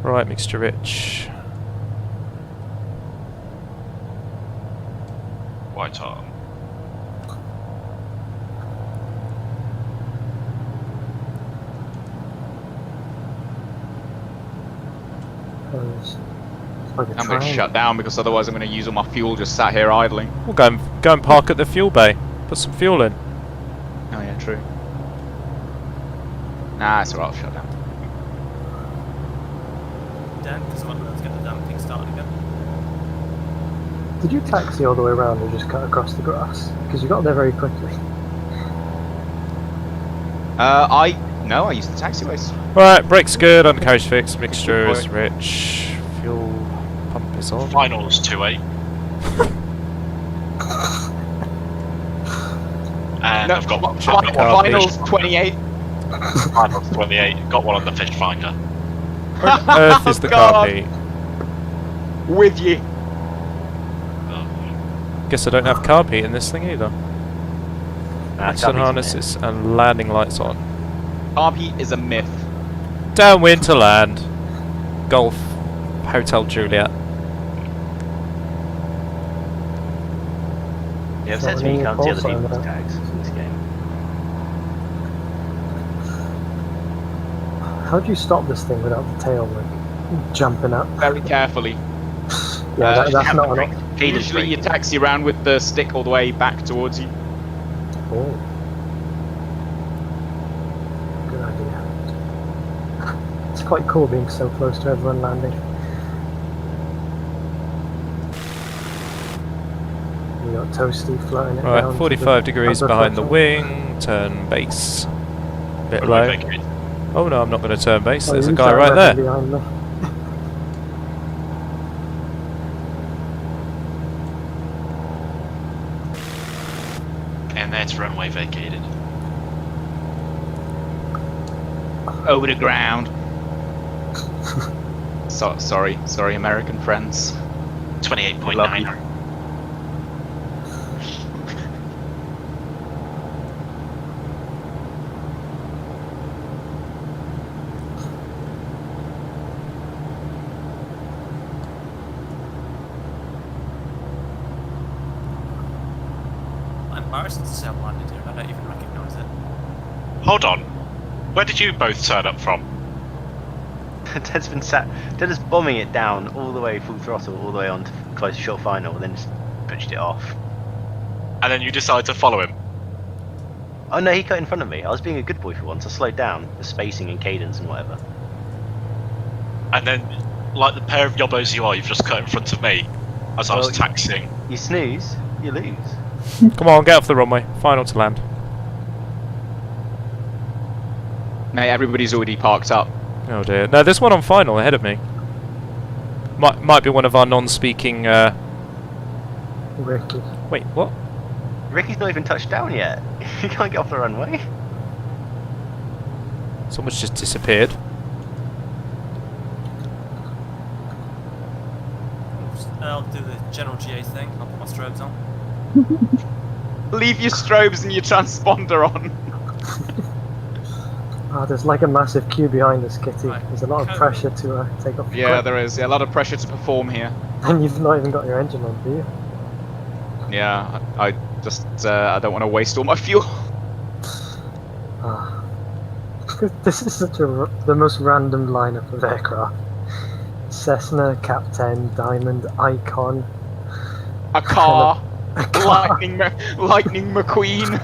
Right, mixture rich. White Arm. It's like a I'm going to train. shut down because otherwise I'm going to use all my fuel just sat here idling. We'll go and park at the fuel bay. Put some fuel in. Oh yeah, true. Nah, it's alright, I'll shut down. indent because I want to get the damn thing started again. Did you taxi all the way around or just cut across the grass? Because you got there very quickly. No, I used the taxiways. Right, brakes good, undercarriage fixed, mixture is rich, fuel pump is on. Finals 2-8. And No, I've got one. Finals 28. Finals 28. Got one on the fish finder. Where on earth is the God. carpet? With you. Guess I don't have carpet in this thing either. Axon harnesses and landing lights on. RP is a myth. Downwind to land. Golf. Hotel Juliet. Yeah, it says me you can't see other people's tags in this game. How do you stop this thing without the tail like jumping up? Very carefully. Yeah, that's not an option. Usually you taxi around with the stick all the way back towards you. Oh. Good idea. It's quite cool being so close to everyone landing. We got Toasty floating it down. Right, 45 degrees behind the wing. Turn base. Bit low. Oh no, I'm not going to turn base. There's a guy right there. Behind me. And that's runway vacated. Over the ground. Sorry, American friends. 28.9. I'm embarrassed to say I'm landed here. I don't even recognise it. Hold on. Where did you both turn up from? Ted's been Ted is bombing it down all the way full throttle, all the way on to close shot final, and then just pushed it off. And then you decided to follow him? Oh no, he cut in front of me. I was being a good boy for once. I slowed down the spacing and cadence and whatever. And then, like the pair of yobbos you are, you've just cut in front of me as I was taxiing. You snooze, you lose. Come on, get off the runway. Final to land. Mate, everybody's already parked up. Oh dear. No, there's one on final ahead of me. Might be one of our non-speaking. Ricky. Wait, what? Ricky's not even touched down yet. He can't get off the runway. Someone's just disappeared. I'll do the general GA thing. I'll put my strobes on. Leave your strobes and your transponder on. Oh, there's like a massive queue behind us, Kitty. Right. There's a lot of pressure to take off. Yeah, there is. Yeah, a lot of pressure to perform here. And you've not even got your engine on, do you? Yeah, I just I don't want to waste all my fuel. Ah. This is such the most random lineup of aircraft. Cessna, Cap 10, Diamond, Icon. A car. A car. Lightning McQueen.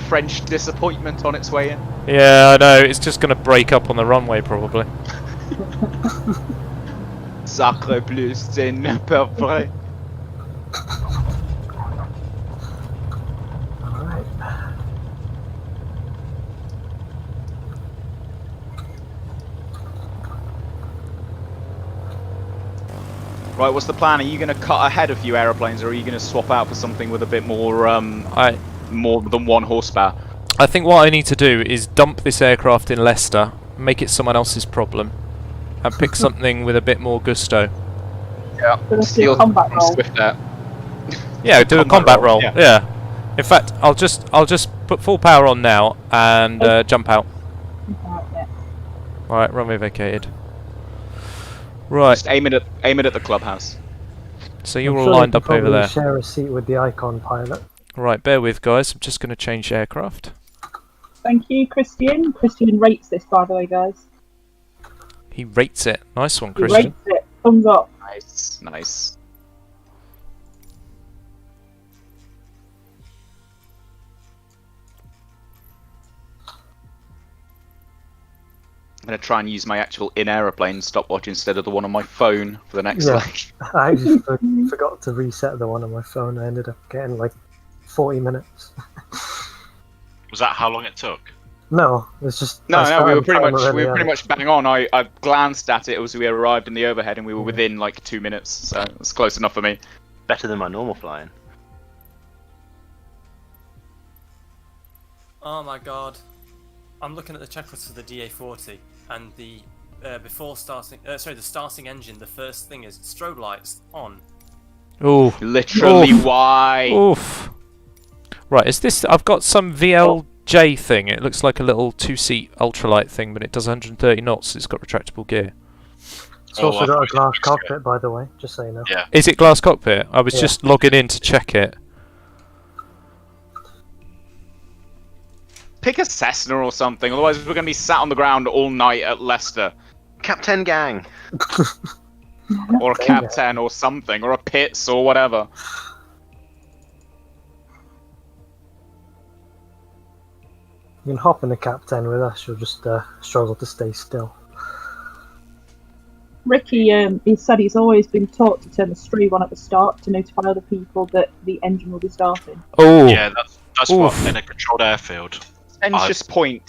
French disappointment on its way in. Yeah, I know. It's just going to break up on the runway probably. Sacre bleu, c'est ne pas vrai. Alright. Right, what's the plan? Are you going to cut ahead a few aeroplanes, or are you going to swap out for something with a bit more, more than 1 horsepower? I think what I need to do is dump this aircraft in Leicester, make it someone else's problem, and pick something with a bit more gusto. Yeah, steal combat roll. Swift Air. Yeah, do a combat roll. Yeah. Yeah. In fact, I'll just put full power on now and jump out. All right, runway vacated. Right. Just aim it at the clubhouse. So you're all lined up over there. Share a seat with the Icon pilot. Right, bear with, guys. I'm just going to change aircraft. Thank you, Christian. Christian rates this, by the way, guys. He rates it. Nice one, He Christian. rates it. Thumbs up. Nice, nice. going to try and use my actual in-aeroplane stopwatch instead of the one on my phone for the next Yeah. leg. I forgot to reset the one on my phone. I ended up getting like 40 minutes. Was that how long it took? No, it's just No, we were pretty early. much bang on. I glanced at it as we arrived in the overhead, and we were within like 2 minutes, so it's close enough for me. Better than my normal flying. Oh my god. I'm looking at the checklist for the DA40 and the the starting engine, the first thing is strobe lights on. Ooh. Literally, Oof. why? Oof. Right, is this... I've got some VLJ thing. It looks like a little 2-seat ultralight thing, but it does 130 knots. It's got retractable gear. It's also got a glass cockpit, by the way, just so you know. Yeah. Is it glass cockpit? I was just logging in to check it. Pick a Cessna or something, otherwise we're going to be sat on the ground all night at Leicester. Captain Gang. Or a Cab 10 or something, or a Pitts or whatever. You can hop in the Cap 10 with us, you'll just struggle to stay still. Ricky, he said he's always been taught to turn the strobe on at the start to notify other people that the engine will be starting. Oh. Yeah, that's what in a controlled airfield. Contentious point.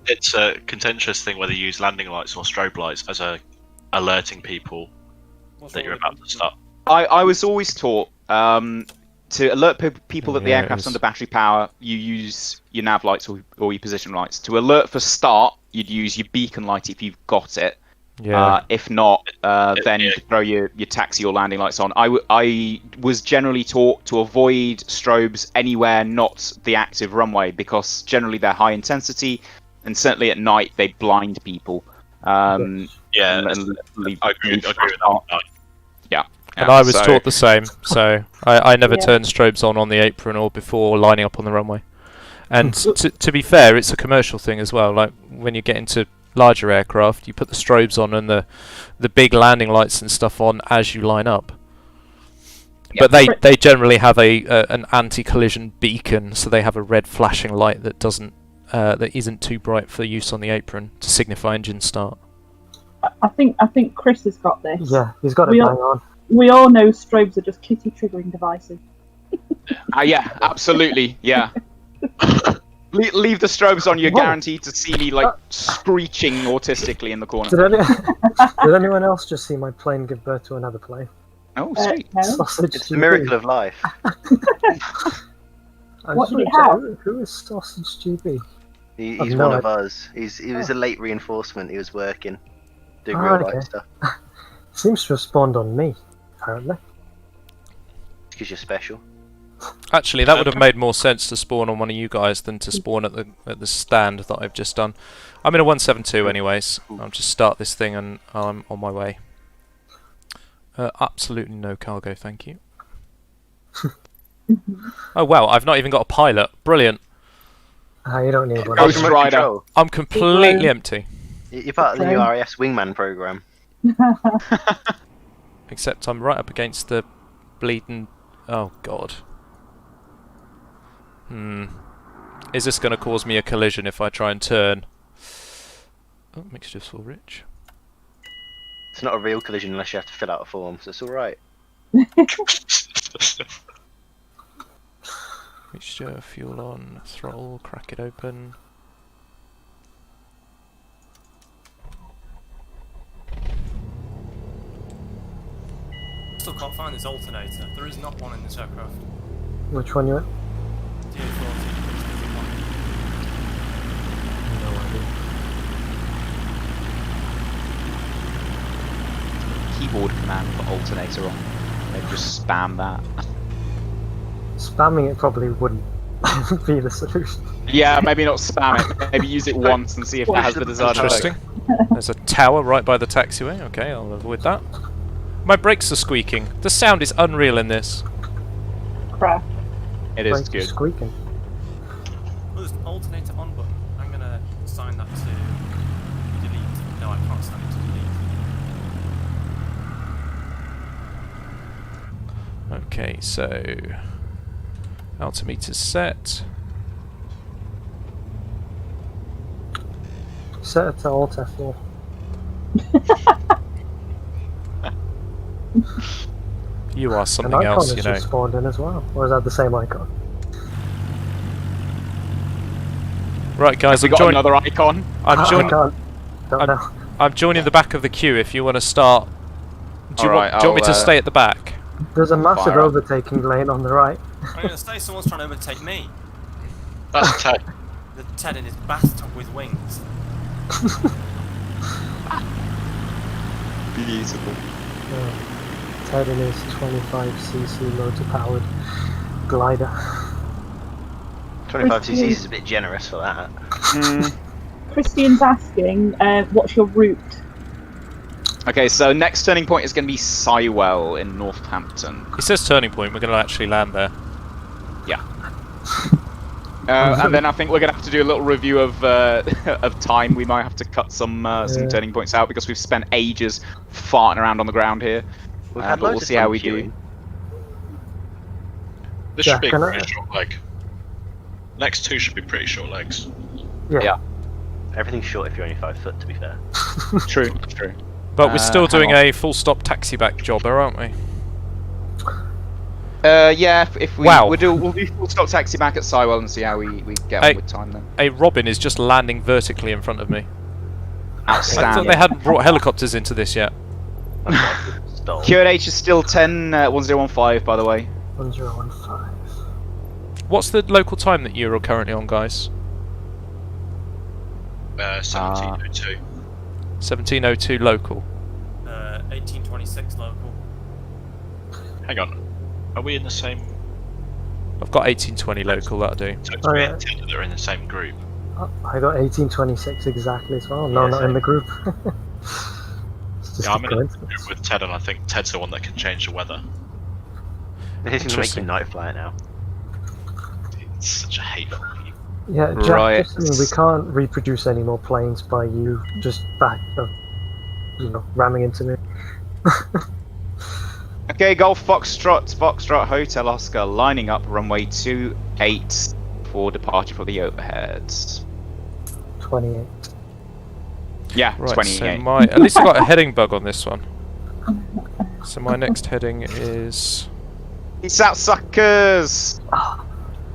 It's a contentious thing whether you use landing lights or strobe lights as alerting people that you're about to start. I was always taught to alert people that the aircraft's under battery power, you use your nav lights or your position lights. To alert for start, you'd use your beacon light if you've got it. Yeah. If not, then you throw your taxi or landing lights on. I was generally taught to avoid strobes anywhere not the active runway, because generally they're high intensity, and certainly at night they blind people. I agree with that. Yeah. And I was taught the same, so I never turned strobes on the apron or before lining up on the runway. And to be fair, it's a commercial thing as well. Like when you get into larger aircraft, you put the strobes on and the big landing lights and stuff on as you line up. But they generally have an anti-collision beacon, so they have a red flashing light that isn't too bright for use on the apron to signify engine start. I think Chris has got this. Yeah, he's got it bang on. We all know strobes are just kitty triggering devices. Yeah, absolutely. Yeah. Leave the strobes on. You're guaranteed to see me like screeching autistically in the corner. Did anyone else just see my plane give birth to another plane? Oh, sweet! It's the miracle of life. What did it have? Who is Sausage GB? He's one of us. He was a late reinforcement. He was working, doing real life stuff. Seems to have spawned on me, apparently. Because you're special. Actually, that would have made more sense to spawn on one of you guys than to spawn at the stand that I've just done. I'm in a 172 anyways. I'll just start this thing and I'm on my way. Absolutely no cargo, thank you. Oh wow, I've not even got a pilot. Brilliant. You don't need one. Ghost Rider. I'm completely empty. You're part of the new RAS Wingman program. Except I'm right up against the bleeding... Oh god. Is this going to cause me a collision if I try and turn? Oh, mixture's full rich. It's not a real collision unless you have to fill out a form, so it's alright. Mixture, fuel on, throttle, crack it open. Still can't find this alternator. There is not one in this aircraft. Which one you at? DA40. No idea. Keyboard command for alternator on. Maybe just spam that. Spamming it probably wouldn't be the solution. Yeah, maybe not spam it. Maybe use it once and see if that has the desired effect. Interesting. There's a tower right by the taxiway. Okay, I'll avoid that. My brakes are squeaking. The sound is unreal in this. Crap. It is Brakes good. Squeaking. Oh, there's an alternator on button. I'm gonna assign that to delete. No, I can't assign it to delete. Okay, so altimeter's set. Set it to alt F4. You are An something icon else, has you know. just spawned in as well. Or is that the same icon? Right, guys, We I'm got joining. another icon. I'm I joining. can't. Don't I'm- know. I'm joining the back of the queue. If you want to start, do you Alright, want me to I'll, stay at the back? There's a massive Fire up. overtaking lane on the right. I'm going to say someone's trying to overtake me. That's Ted. The Ted in his bathtub with wings. Beautiful. Ted in his 25cc motor-powered glider. 25cc is a bit generous for that. Christian's asking, what's your route? Okay, so next turning point is going to be Sywell in Northampton. It says turning point. We're going to actually land there. Yeah. And then I think we're going to have to do a little review of of time. We might have to cut some turning points out because we've spent ages farting around on the ground here. We've had but we'll loads of see how fun we do. queuing. This Yeah, should be a can I- pretty short leg. Next two should be pretty short legs. Yeah. Everything's short if you're only 5 foot, to be fair. True. But we're still hang doing on. a full stop taxi back job there, aren't we? Yeah, if we Wow. we'll do full stop taxi back at Sywell and see how we get Hey. on with time then. A Robin is just landing vertically in front of me. I thought Outstanding. they hadn't brought helicopters into this yet. Stole. QNH is still 10-1015 by the way. 1015. What's the local time that you're currently on, guys? 1702. 1702 local. 1826 local. Hang on. Are we in the same... I've got 1820 local, that'll do. So it's Oh, me yeah. and Ted that are in the same group. I got 1826 exactly as well. No, Yeah, not in same. the group. It's just Yeah, a I'm in a group coincidence. with Ted, and I think Ted's the one that can change the weather. This is going to make you Interesting. night fly now. It's such a hateful game. Yeah, Jack, Right. just saying, we can't reproduce any more planes by you just ramming into me. Okay, Golf Foxtrot Hotel Oscar lining up runway 28 for departure for the overheads. 28. Yeah, Right, 28. so at least I got a heading bug on this one. So my next heading is Peace out, suckers!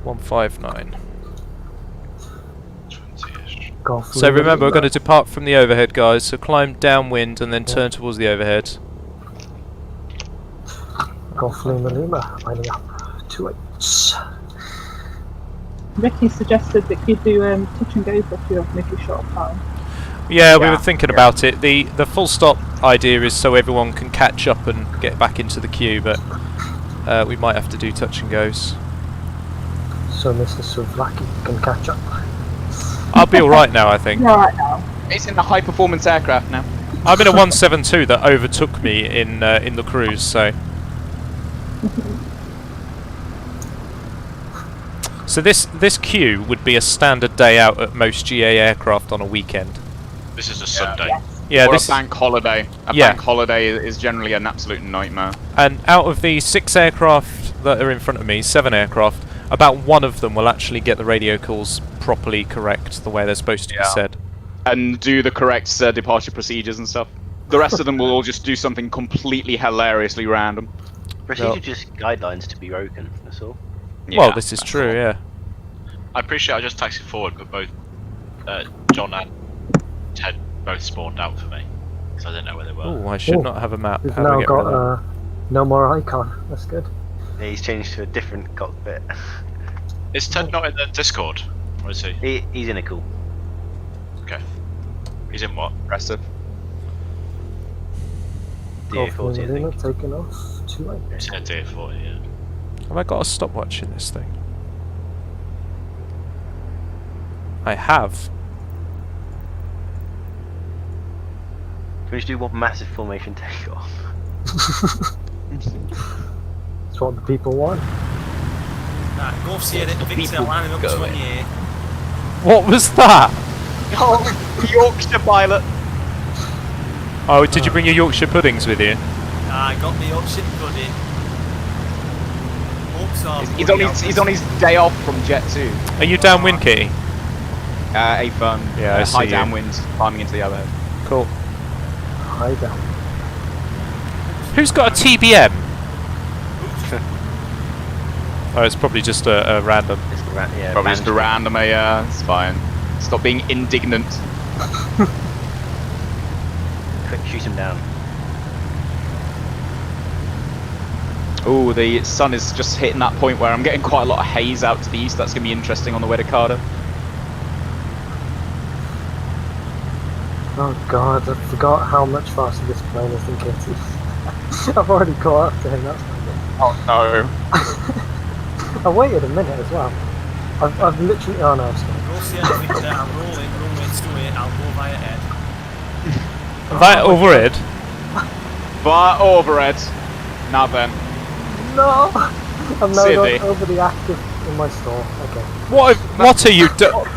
159. 20-ish. Golf So remember, we're Lima. going to depart from the overhead, guys. So climb downwind and then turn towards the overhead. Golf Lima, lining up. 28s. Ricky suggested that you do touch and go for a few of them if you're short of time. Yeah, we Yeah, were thinking about it. The full stop idea is so everyone can catch up and get back into the queue, but we might have to do touch and goes. So Mr. Suvlaki can catch up. I'll be alright now, I think. You're alright now. It's in a high performance aircraft now. I'm in a 172 that overtook me in the cruise, so... So this queue would be a standard day out at most GA aircraft on a weekend. This is a Sunday. Yeah, Or this a bank holiday. A Yeah. bank holiday is generally an absolute nightmare. and out of the 6 aircraft that are in front of me, 7 aircraft, about one of them will actually get the radio calls properly correct, the way they're supposed to be said. And do the correct departure procedures and stuff. The rest of them will all just do something completely hilariously random. Procedure just guidelines to be broken, that's all. Well, Yeah, this is that's true, all. yeah. I appreciate I just taxied forward, but both John and Ted both spawned out for me. Because I didn't know where they were. Oh, I should Oh, not have a map. We've How do I now get rid of that? got no more icon. That's good. Yeah, he's changed to a different cockpit. Is Ted not in the Discord? Or is he? He's in a cool. Okay. He's in what? Impressive. Golf DA40, I Lima think. taking off. 28. He's in a DA40, yeah. Have I got a stopwatch in this thing? I have. Can we just do one massive formation takeoff? That's what the people want. Right, Golf Sierra Victor people lining up go to in. a year. What was that? Oh, Yorkshire pilot! Oh, did you bring your Yorkshire puddings with you? I got the Yorkshire pudding. Oops, He's on his day off from Jet 2. Are you downwind, Kitty? A firm, Yeah, I see high you. downwind, climbing into the overhead. Cool. High down. Who's got a TBM? Oh, it's probably just a random. Yeah, Probably just a random, it's fine. Stop being indignant. Quick, shoot him down. Oh, the sun is just hitting that point where I'm getting quite a lot of haze out to the east. That's going to be interesting on the way to Cardiff. Oh god, I forgot how much faster this plane is than Kitty. I've already caught up to him, that's not good. Oh no. I waited a minute as well. I've literally... Oh no, I'm sorry. Go see anything there. I'm rolling, straight. I'll go via Ed. Via overhead? Via overhead. Now then. No! I'm now Silly. going over the active in my store. Okay. What are you doing? What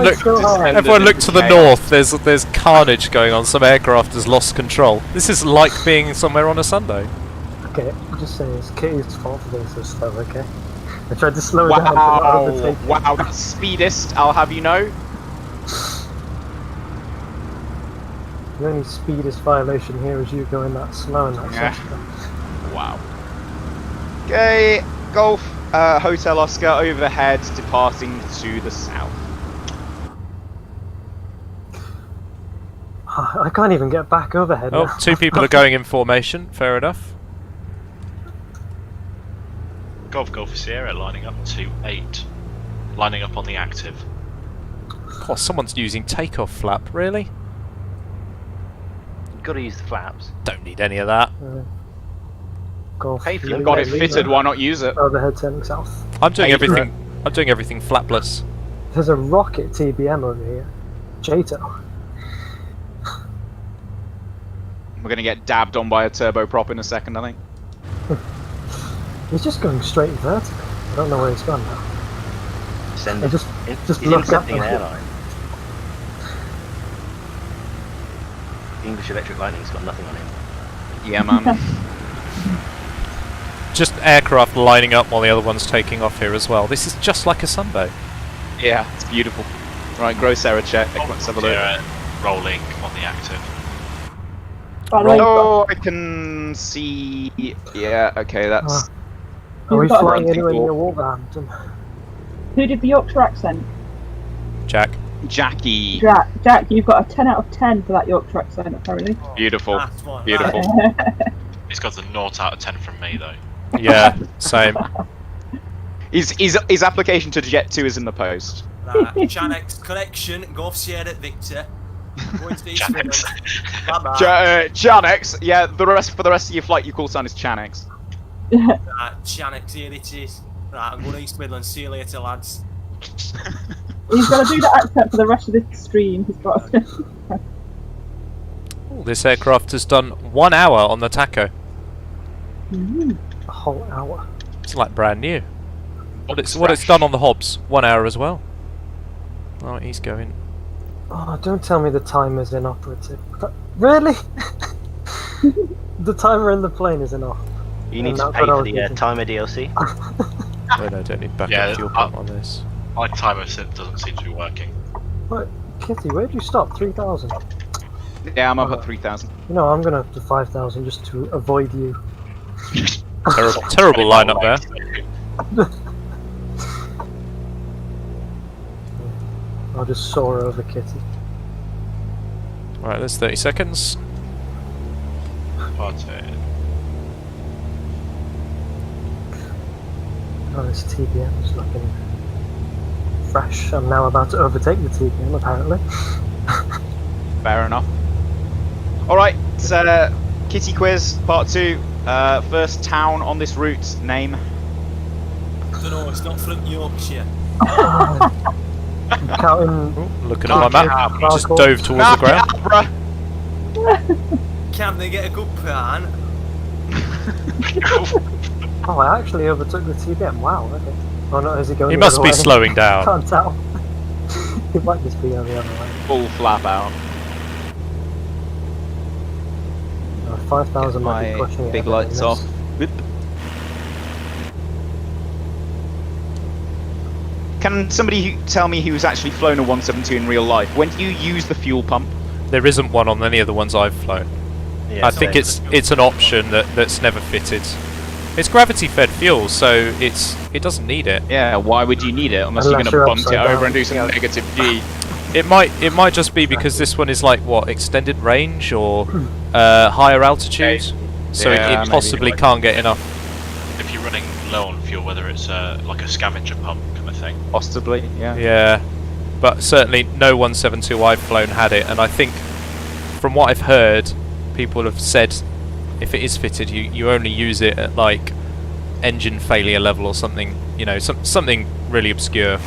is going on? Everyone look to the chaos. north. There's carnage going on. Some aircraft has lost control. This is like being somewhere on a Sunday. Okay, I'm just saying it's Kitty's fault for being so slow, okay? I tried to slow down to not overtake him. Wow, that's speedest, I'll have you know. The only speedest violation here is you going that slow in that Yeah. section. Wow. Okay, Golf, Hotel Oscar overhead, departing to the south. I can't even get back overhead Oh, now. 2 people are going in formation. Fair enough. Golf Sierra lining up to 8. Lining up on the active. Oh, someone's using takeoff flap. Really? You've got to use the flaps. Don't need any of that. Golf. Pay for You've them. got it fitted, why not use it? Overhead turning south. I'm doing Hey, everything. I'm doing everything flapless. There's a rocket TBM over here. Jato. We're gonna get dabbed on by a turboprop in a second, I think. He's just going straight vertical. I don't know where he's gone now. Send I it. just He's look up intercepting an and- airline. The English Electric Lightning's got nothing on him. Yeah, man. Just aircraft lining up while the other one's taking off here as well. This is just like a Sunday. Yeah, it's beautiful. Right, gross error check. Let's have a look. Sierra rolling on the active. Oh, I can see. Yeah, okay, that's. Are we You've got a flying ranking anywhere near ball. Wolverhampton? Who did the Yorkshire accent? Jack. Jackie. Jack, you've got a 10 out of 10 for that Yorkshire accent, apparently. Beautiful. That's one. Beautiful. He's got a 0 out of 10 from me though. Yeah, same. His application to Jet 2 is in the post. Right, Janex connection, Golf Sierra Victor. Going to the East Midlands. Bye-bye. Chanex. Yeah, for the rest of your flight, your call sign is Chanex. Right, Janex, here it is. Right, I'm going to East Midlands. See you later, lads. He's got to do that accent for the rest of this stream. He's got to. Ooh, this aircraft has done 1 hour on the tacho. A whole hour. It's like brand new. What it's done on the Hobbs, 1 hour as well. Oh, he's going. Oh, don't tell me the timer's inoperative. Really? The timer in the plane is enough. You need And to that's pay what I for was the using. timer DLC. Wait, I don't need backup Yeah, fuel pump on this. My timer doesn't seem to be working. What? Kitty, where'd you stop? 3,000? Yeah, I'm up at 3,000. You know, I'm gonna up to 5,000 just to avoid you. Terrible lineup there. I'll just soar over Kitty. Right, there's 30 seconds. Oh, this TBM is looking fresh. I'm now about to overtake the TBM, apparently. Fair enough. Alright, Kitty Quiz, part 2. First town on this route, name. Don't know, it's not from Yorkshire. Counting. Looking at my map, just dove towards the ground. Can they get a good plan? Oh, I actually overtook the TBM. Wow, okay. Oh no, is he going He the must other be way? slowing down. Can't tell. He might just be on the other way. Full flap out. 5,000 might be pushing it. Big a bit, lights I off. guess. Whoop. Can somebody tell me who's actually flown a 172 in real life? When do you use the fuel pump? There isn't one on any of the ones I've flown. Yeah, I think it's an option that's never fitted. It's gravity-fed fuel, so it doesn't need it. Yeah, why would you need it unless you're Unless going to you're bump it upside over down. and do some negative G? It might just be because this one is like what, extended range or higher altitude, so Yeah, it possibly maybe. can't get enough. If you're running low on fuel, whether it's like a scavenger pump kind of thing. Possibly, yeah. Yeah, but certainly no 172 I've flown had it, and I think from what I've heard, people have said if it is fitted, you only use it at like engine failure level or something, you know, something really obscure.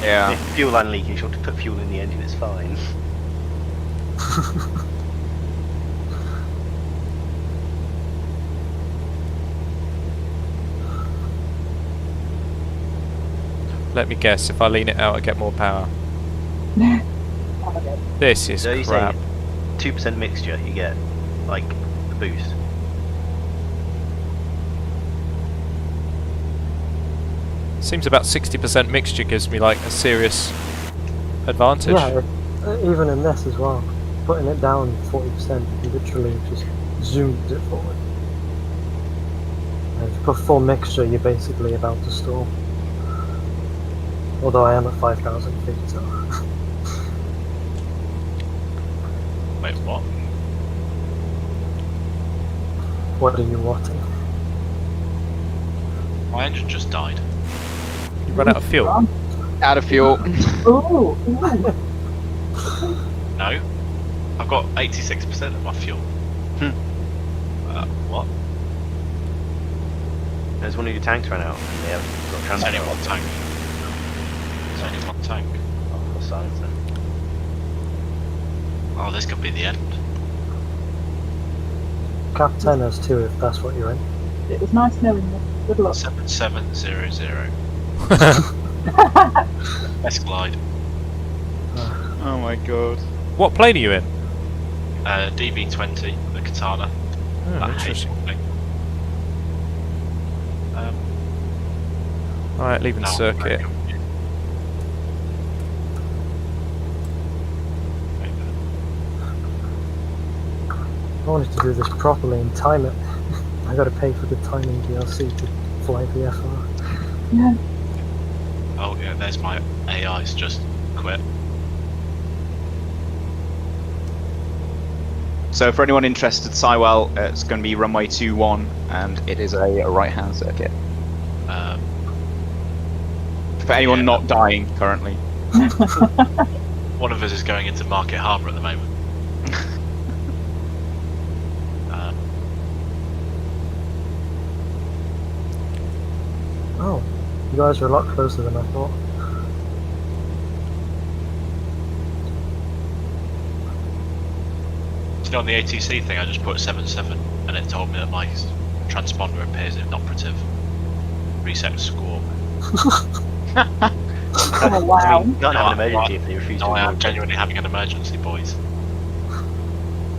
Yeah. If fuel line leaking, you have to put fuel in the engine, it's fine. Let me guess, if I lean it out I get more power. This is So you crap. say 2% mixture, you get like a boost. Seems about 60% mixture gives me like a serious advantage. Yeah, even in this as well. Putting it down 40% literally just zooms it forward. And if you put full mixture, you're basically about to stall. Although I am at 5,000 feet, so. Wait, what? What are you watting? My engine just died. You run out of fuel. Out of fuel. No, I've got 86% of my fuel. What? There's one of your tanks ran out. And they haven't got It's transfer. only one tank. It's only one tank. Oh, for silence then. Oh, this could be the end. Cap 10 has 2 if that's what you're in. It was nice knowing you. Good luck. 7700. Best glide. Oh my god. What plane are you in? DB20, the Katana. Oh, That interesting. hateful thing. Alright, leaving No, circuit. I wanted to do this properly and time it. I gotta pay for the timing DLC to fly VFR. Yeah. Oh yeah, there's my AI's just quit. So for anyone interested, Sywell, it's going to be runway 21, and it is a right-hand circuit. For anyone Yeah. not dying currently. One of us is going into Market Harbour at the moment. Oh, you guys are a lot closer than I thought. You know, on the ATC thing, I just put 77, and it told me that my transponder appears inoperative. Reset score. Oh, wow. I mean, not have an emergency if they refuse to. No, I am remove it. genuinely having an emergency, boys.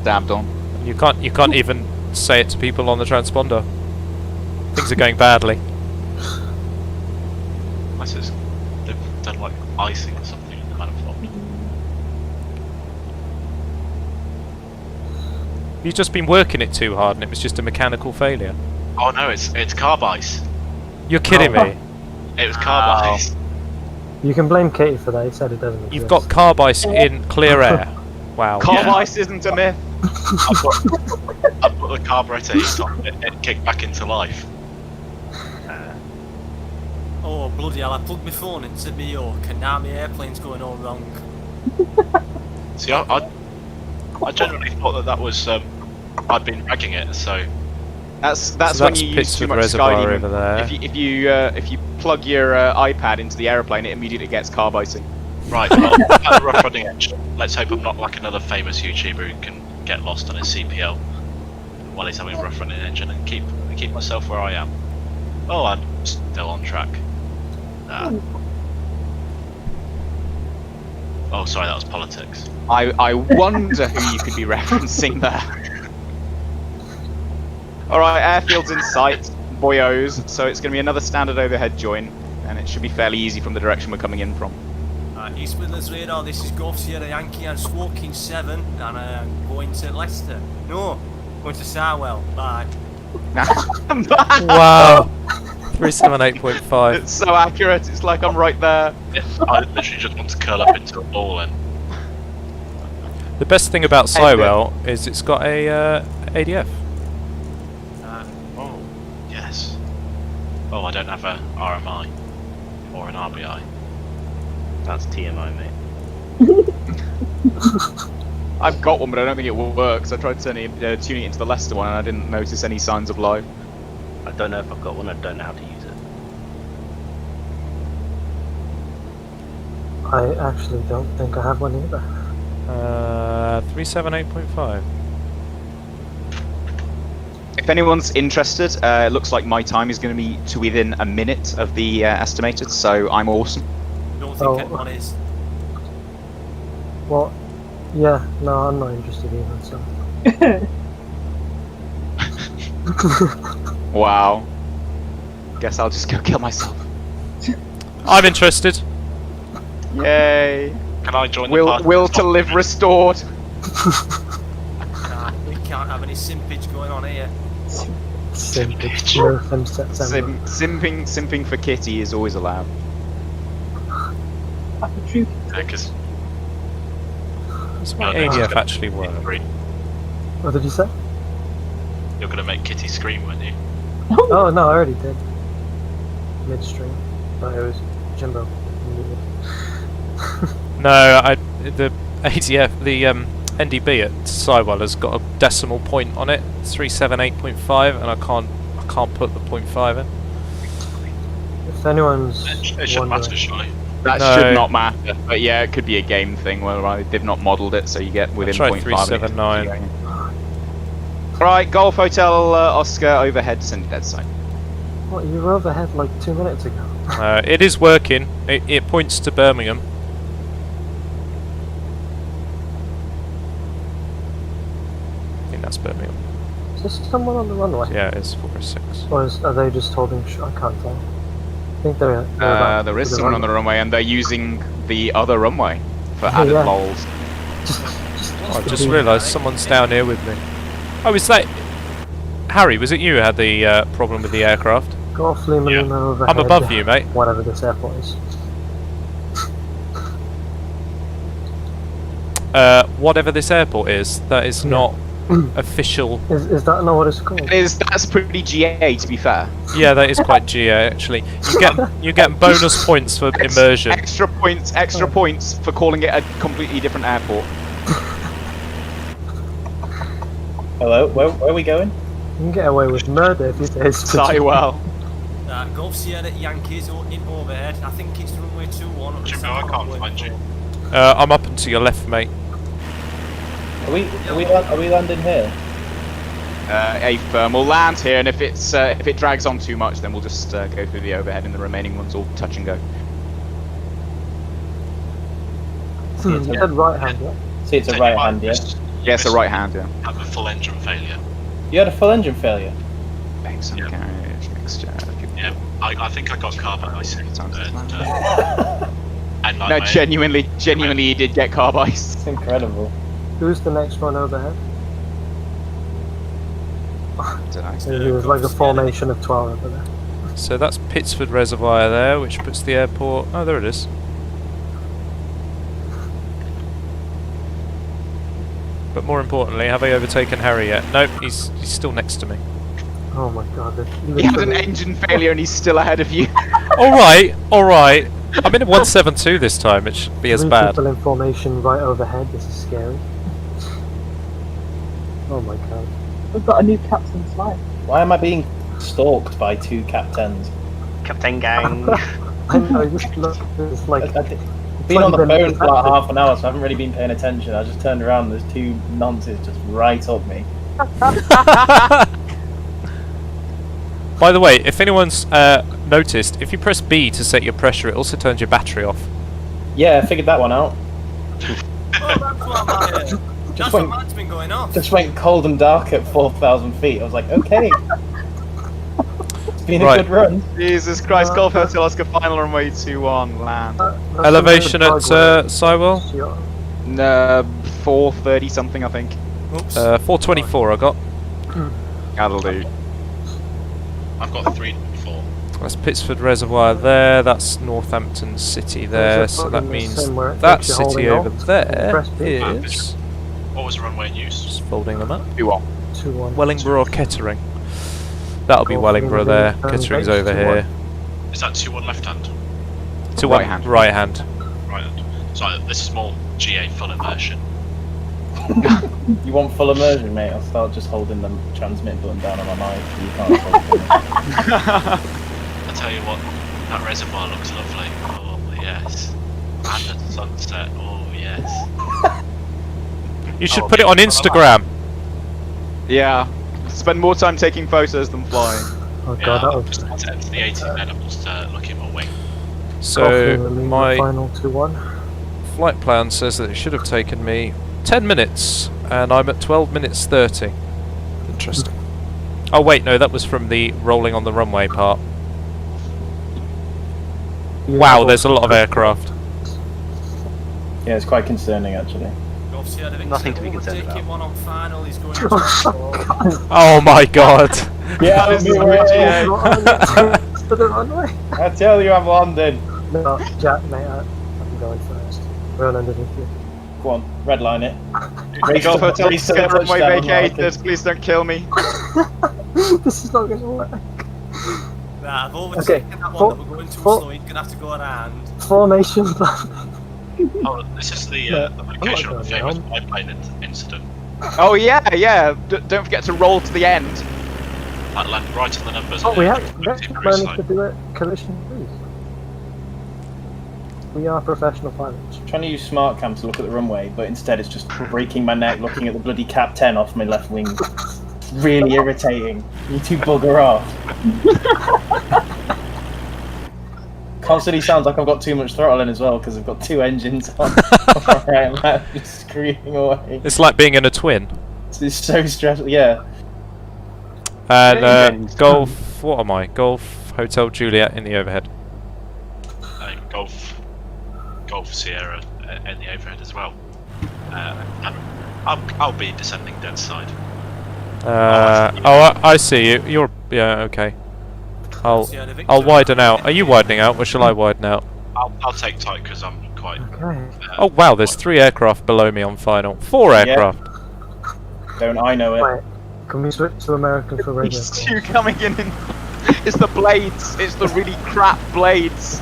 Dabbed on. You can't even say it to people on the transponder. Things are going badly. Unless it's, they've done like icing or something in the manifold. You've just been working it too hard and it was just a mechanical failure. Oh no, it's carb ice. You're kidding me. It was carb ice. You can blame Katie for that, he said it doesn't You've exist. got carb ice in clear air. Wow. Carb Yeah. ice isn't a myth. I put the carburetor heat on, it kicked back into life. Oh bloody hell, I plugged my phone into my yoke and now my airplane's going all wrong. See, I generally thought that was, I'd been ragging it, so... That's So when that's you use Pittsford too much Reservoir Skydemon. over there. If you plug your iPad into the aeroplane, it immediately gets carb icing. Right, well, at the rough running edge, let's hope I'm not like another famous YouTuber who can get lost on his CPL while he's having a rough running engine and keep myself where I am. Oh, I'm still on track. Oh, sorry, that was politics. I wonder who you could be referencing there. Alright, airfield's in sight, boyos, so it's going to be another standard overhead join. and it should be fairly easy from the direction we're coming in from. East Midlands radar, this is Golf Sierra Yankee and Squawking 7, and I'm going to Leicester. No, going to Sarwell. Bye. Wow. 378.5. It's so accurate, it's like I'm right there. I literally just want to curl up into a ball and... The best thing about Sywell is it's got a ADF. Oh, yes. Oh, I don't have a RMI or an RBI. That's TMI, mate. I've got one, but I don't think it works. I tried tuning it into the Leicester one, and I didn't notice any signs of life. I don't know if I've got one. I don't know how to use it. I actually don't think I have one either. 378.5. If anyone's interested, it looks like my time is going to be to within a minute of the estimated, so I'm awesome. Don't think anyone is. Well, yeah, no, I'm not interested either, so. Wow. Guess I'll just go kill myself. I'm interested. Yay. Can I join the party? Will to live restored. We can't have any simpage going on here. Simping for Kitty is always allowed. Because Does my ADF actually work? What did you say? You're going to make Kitty scream, weren't you? Oh no, I already did. Midstream. But it was Jimbo. No, the ADF, the NDB at Sywell has got a decimal point on it, 378.5, and I can't put the 0.5 in. If anyone's It shouldn't matter, surely. That should not matter, but yeah, it could be a game thing where they've not modelled it, so you get within 0.5. 379. Right, Golf Hotel Oscar overhead, send dead side. What, you were overhead like 2 minutes ago? It is working. It points to Birmingham. I think that's Birmingham. Is there someone on the runway? Yeah, it is 406. Or are they just holding I can't tell. I think they're about there is to the someone on the runway, and they're using the other runway for added yeah. lols. I just realised someone's down here with me. Oh, is that... Harry, was it you who had the problem with the aircraft? Golf Lima Lima overhead. I'm above you, mate. Whatever this airport is. Whatever this airport is, that is not official. Is that not what it's called? That's pretty GA, to be fair. Yeah, that is quite GA actually. You get bonus points for immersion. Extra points for calling it a completely different airport. Hello, where are we going? You can get away with murder if you say it's Sywell. Golf Sierra Yankees in overhead. I think it's runway 21. Jimbo, I can't find you. I'm up and to your left, mate. Are we landing here? A firm will land here, and if it drags on too much, then we'll just go through the overhead, and the remaining ones all touch and go. You said right hand, yeah? See, it's a right hand, yeah? Yes, a right hand, yeah. Have a full engine failure. You had a full engine failure? Excellent carriage, mixture. Yeah, I think I got carb ice. And like No, genuinely, he did get carb ice. It's incredible. Who's the next one overhead? Don't It was like a formation of 12 over there. So that's Pittsford Reservoir there, which puts the airport... Oh, there it is. But more importantly, have I overtaken Harry yet? Nope, he's still next to me. Oh my god. He had an engine failure and he's still ahead of you. Alright. I'm in 172 this time, it shouldn't be as bad. People in formation right overhead, this is scary. Oh my god. We've got a new captain's life. Why am I being stalked by 2 captains? Captain gang. I know, just look, it's like... I've been on the phone for like half an hour, so I haven't really been paying attention. I just turned around and there's 2 nonces just right up me. By the way, if anyone's noticed, if you press B to set your pressure, it also turns your battery off. Yeah, I figured that one out. That's what mine's been going off. Just went cold and dark at 4,000 feet. I was like, okay. been Right. a good run. Jesus Christ, Golf Hotel Oscar final runway 21, land. Elevation at Sywell? 430 something, I think. Oops. 424 I got. That'll do. I've got 3.4. That's Pittsford Reservoir there, that's Northampton City there, so that means that city over there is... What was the runway in use? Just folding them up. 2-1. 2-1. Wellingborough or Kettering? That'll be Wellingborough there, Kettering's over here. Is that 2-1 left hand? 2-1 Right hand. right hand. Right hand. So this is more GA full immersion. You want full immersion, mate? I'll start just holding the transmit button down on my mic. You can't hold it. I tell you what, that reservoir looks lovely. Oh yes. And the sunset. Oh yes. You should put it on Instagram. Yeah. Spend more time taking photos than flying. Oh Yeah, god, that I'm was just at the 18 men. I'm just looking at my wing. So my final 2-1. flight plan says that it should have taken me 10 minutes, and I'm at 12 minutes 30. Interesting. Oh wait, no, that was from the rolling on the runway part. Wow, there's a lot of aircraft. Yeah, it's quite concerning actually. Golf Sierra Victor Nothing to be concerned overtaking about. one on final. He's going Oh my god. Yeah, That is me the right. To the runway? I tell you, I'm landing. No, Jack, mate, I'm going first. Run underneath you. Go on, redline it. Golf Hotel race to the Oscar runway touchdown vacated, please don't kill me. This is not going to work. Nah, I've overtaken that one that we're going too slow. He's going to have to go around. Formation plan. Oh, this is the location of the famous biplane incident. Oh yeah, yeah. Don't forget to roll to the end. That land right on the numbers. Oh, we and actually then managed to do it collision free. We are professional pilots. Trying to use smart cam to look at the runway, but instead it's just breaking my neck looking at the bloody Cap 10 off my left wing. It's really irritating. You two bugger off. Constantly sounds like I've got too much throttle in as well because I've got two engines on. Right, I'm just screaming away. It's like being in a twin. It's so stressful. Yeah. And Golf, what am I? Golf Hotel Juliet in the overhead. Golf Sierra in the overhead as well. And I'll be descending dead side. I see you. You're okay. I'll widen out. Are you widening out, or shall I widen out? I'll take tight because I'm quite. Okay. Oh wow, there's 3 aircraft below me on final. 4 aircraft. Don't I know it? Wait, can we switch to American for radio? These two coming in. It's the blades. It's the really crap blades.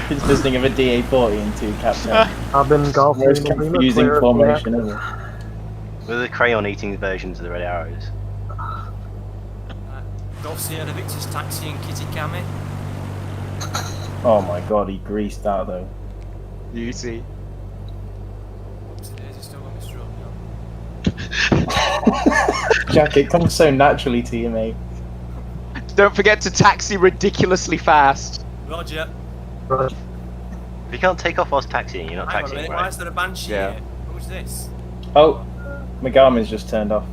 He's visiting of a DA-40 and 2 Cap 10. I've been golfing. Most confusing formation ever. With the crayon eating versions of the red arrows. Golf Sierra Victor's taxiing Kitty Cammy. Oh my god, he greased that though. You see. What's it is? He's still got me stroke. Jack, it comes so naturally to you, mate. Don't forget to taxi ridiculously fast. Roger. Right. If you can't take off whilst taxiing, you're not Hang on a taxiing, minute, why right? is there a Banshee Yeah. here? Who's this? Oh, my Garmin's just turned off.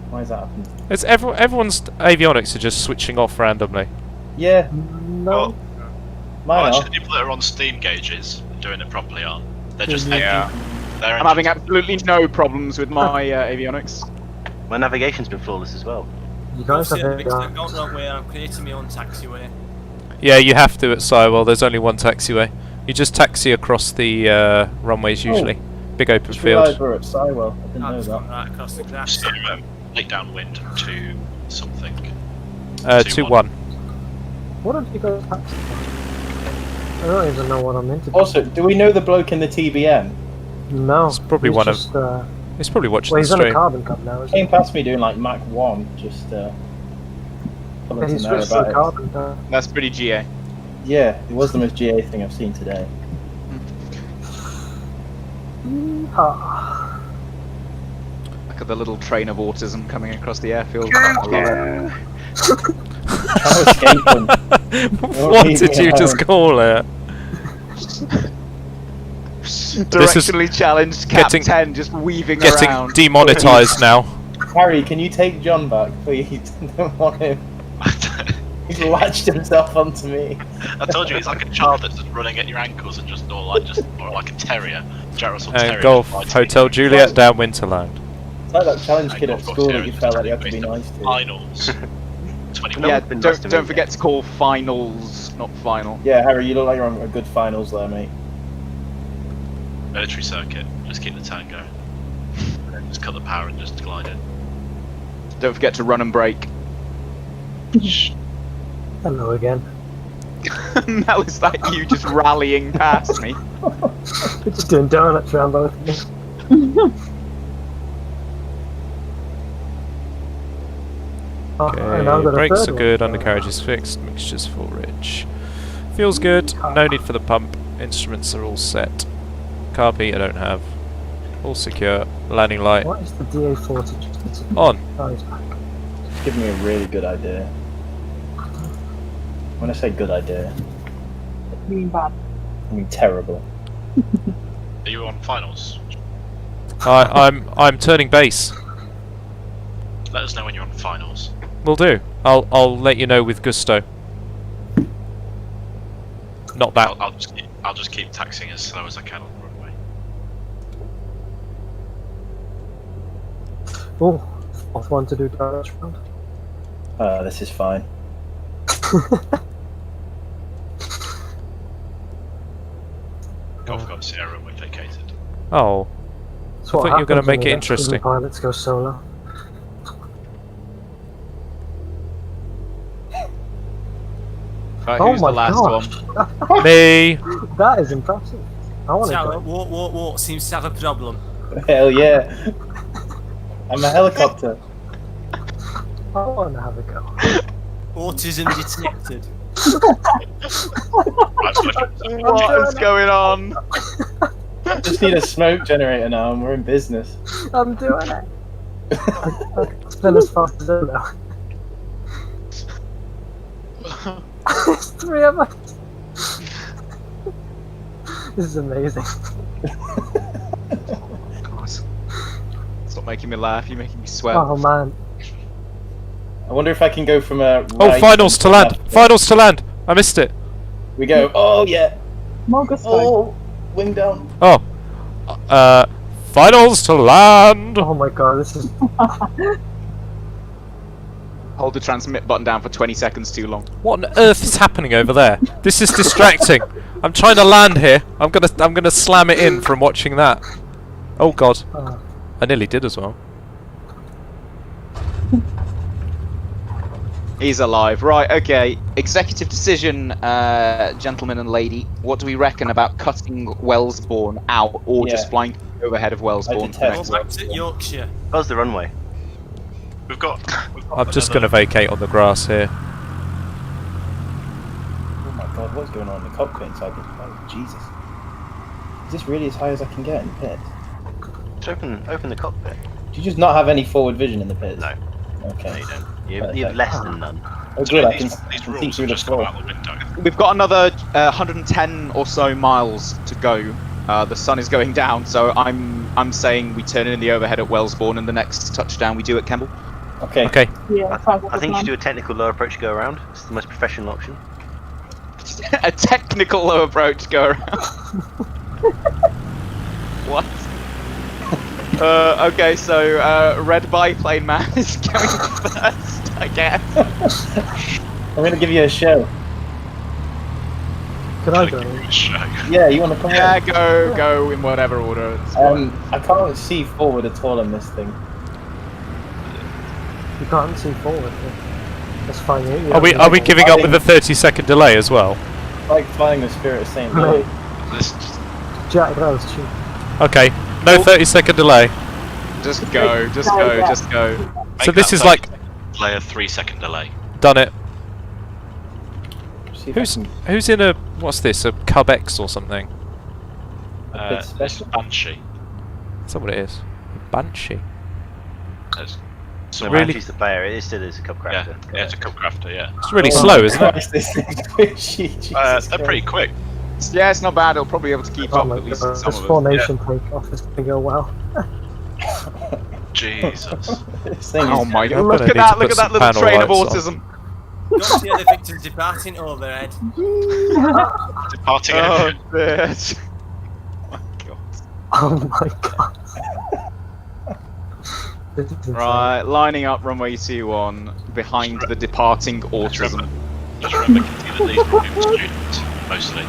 Why has that happened? It's everyone's avionics are just switching off randomly. Yeah, No. Well, mine are. actually, people that are on steam gauges doing it properly aren't. They're just Yeah. They're I'm having absolutely no problems with my avionics. My navigation's been flawless as well. You Golf guys have Sierra it. Victor, I've gone wrong way. I'm creating my own taxiway. Yeah, you have to at Sywell. There's only one taxiway. You just taxi across the runways usually. Big open Just field. realised we're at Sywell. I didn't I've know just that. gone right across the grass. So, late downwind to something. 2-1. What have you guys taxi? I don't even know what I'm into. Also, do we know the bloke in the TBM? No. It's probably he's one of- just, He's probably watching well, the he's on a stream. carbon cup now, isn't Came he? past me doing like Mach 1, just Yeah, commenting he's there switched to a about it. carbon cup. That's pretty GA. Yeah, it was the most GA thing I've seen today. Ah. Look at the little train of autism coming across the airfield. I love it. Trying to escape them. What did you just call it? Directionally challenged Cap getting- 10 just weaving Getting around. demonetized now. Harry, can you take John back, please? I don't want him. He's latched himself onto me. I told you, he's like a child that's just running at your ankles and just or like a terrier. Jack Russell And Terrier. Golf just Hotel Juliet down Winterland. It's like that challenge kid at Golf school that Terrier you just felt like you turning had to be into nice to. Finals. 21. Yeah, been nice to don't me forget yet. to call finals, not final. Yeah, Harry, you look like you're on a good finals there, mate. Military circuit. Just keep the tank going. And then just cut the power and just glide in. Don't forget to run and brake. Hello again. Mel, is that you just rallying past me? We're just doing donuts around both of us. Oh, and I've got Okay, a brakes third are one. good, undercarriage is fixed, mixture's full rich. Feels good, no need for the pump, instruments are all set. Carby I don't have. All secure, landing light What is the DA40? on. Oh, he's back. It's giving me a really good idea. When I say good idea, You mean bad? I mean terrible. Are you on finals? I'm turning base. Let us know when you're on finals. Will do. I'll let you know with gusto. Not that. I'll just keep taxiing as slow as I can on the runway. Oh, fourth one to do donuts round. This is fine. Golf got Sierra runway vacated. Oh, That's I what thought you were going to happens when make it let interesting. Pilots go solo. Right, Oh who's my the last gosh. one? Me. That is impressive. I want to So, go. what seems to have a problem? Hell yeah! I'm a helicopter. I want to have a go. Autism detected. What is going on? I just need a smoke generator now, and we're in business. I'm doing it. I can spin as fast as I know. There's three of us. This is amazing. God. Stop making me laugh, you're making me sweat. Oh man. I wonder if I can go from a. Oh, right finals to land. left. Finals to land. I missed it. We go. Oh yeah. Marcus, Oh, wing down. Oh. Finals to land. Oh my god, this is. Hold the transmit button down for 20 seconds too long. What on earth is happening over there? This is distracting. I'm trying to land here. I'm gonna slam it in from watching that. Oh god. I nearly did as well. He's alive. Right, okay. Executive decision, gentleman and lady. What do we reckon about cutting Wellesbourne out or just flying overhead of Wellesbourne? Go back to Yorkshire. How's the runway? We've got I'm just gonna vacate on the grass here. Oh my god, what's going on in the cockpit inside this plane? Jesus. Is this really as high as I can get in the pits? Just open the cockpit. Do you just not have any forward vision in the pits? No. Okay. No, you don't. You have less than none. Oh good, I can these see rules through have the just come floor. out the window. We've got another 110 or so miles to go. The sun is going down, so I'm saying we turn in the overhead at Wellesbourne and the next touchdown we do at Kemble. Okay. Okay. Yeah, sounds like I a think you plan. should do a technical low approach go around. It's the most professional option. A technical low approach go around. What? Okay, so red biplane man is going first, I guess. I'm gonna give you a show. Can I go? Yeah, you wanna come Yeah, on? go in whatever order. It's fine. I can't see forward at all on this thing. You can't see forward. That's fine. You Are we giving up with a 30-second delay as well? Like flying the Spirit of St. Mate, Louis. Jack, that was cheap. Okay. No 30-second delay. Just go, just go, just go. So this is like Play a 3-second delay. done it. See if I can- Who's in a what's this? A Cub X or something? It's special. Banshee. Is that what it is? A Banshee. So Really? Banshee's the player. It still is a Cub Yeah, Crafter. yeah, it's a Cub Crafter, yeah. It's really Oh slow, my isn't it? Christ, this thing's squishy, Jesus They're pretty Christ. quick. Yeah, it's not bad. It'll probably be able to keep Oh up my at least god, some this of us. formation takeoff is gonna go well. Jesus. This thing Oh is- my I'm god! gonna Look need at that! to Look put at that some little panel train of lights on. autism. Don't hear the Victor's departing overhead. Departing Oh, over. bitch. Oh my god. This is insane. Right, lining up runway 21 behind the departing autism. Just remember, consider these people students, mostly.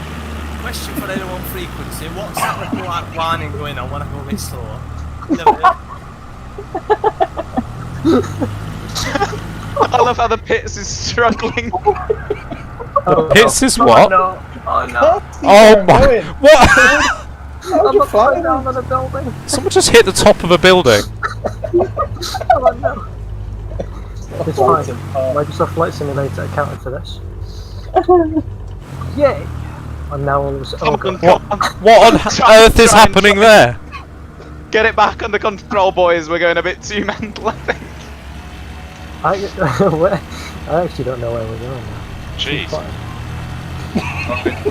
Question for anyone on frequency: what's that little like whining going on when I go a bit slow? Never heard. I love how the Pits is struggling. Oh, Pits is no. what? Oh no! Oh no! Oh my! What? I'm upside down on a building! Someone just hit the top of a building. Oh no! It's fine. Microsoft Flight Simulator accounted for this. Yay! And now all of a sudden. Oh god. What on earth is happening there? Get it back under control, boys. We're going a bit too mental, I think. I actually don't know where we're going now. Jeez.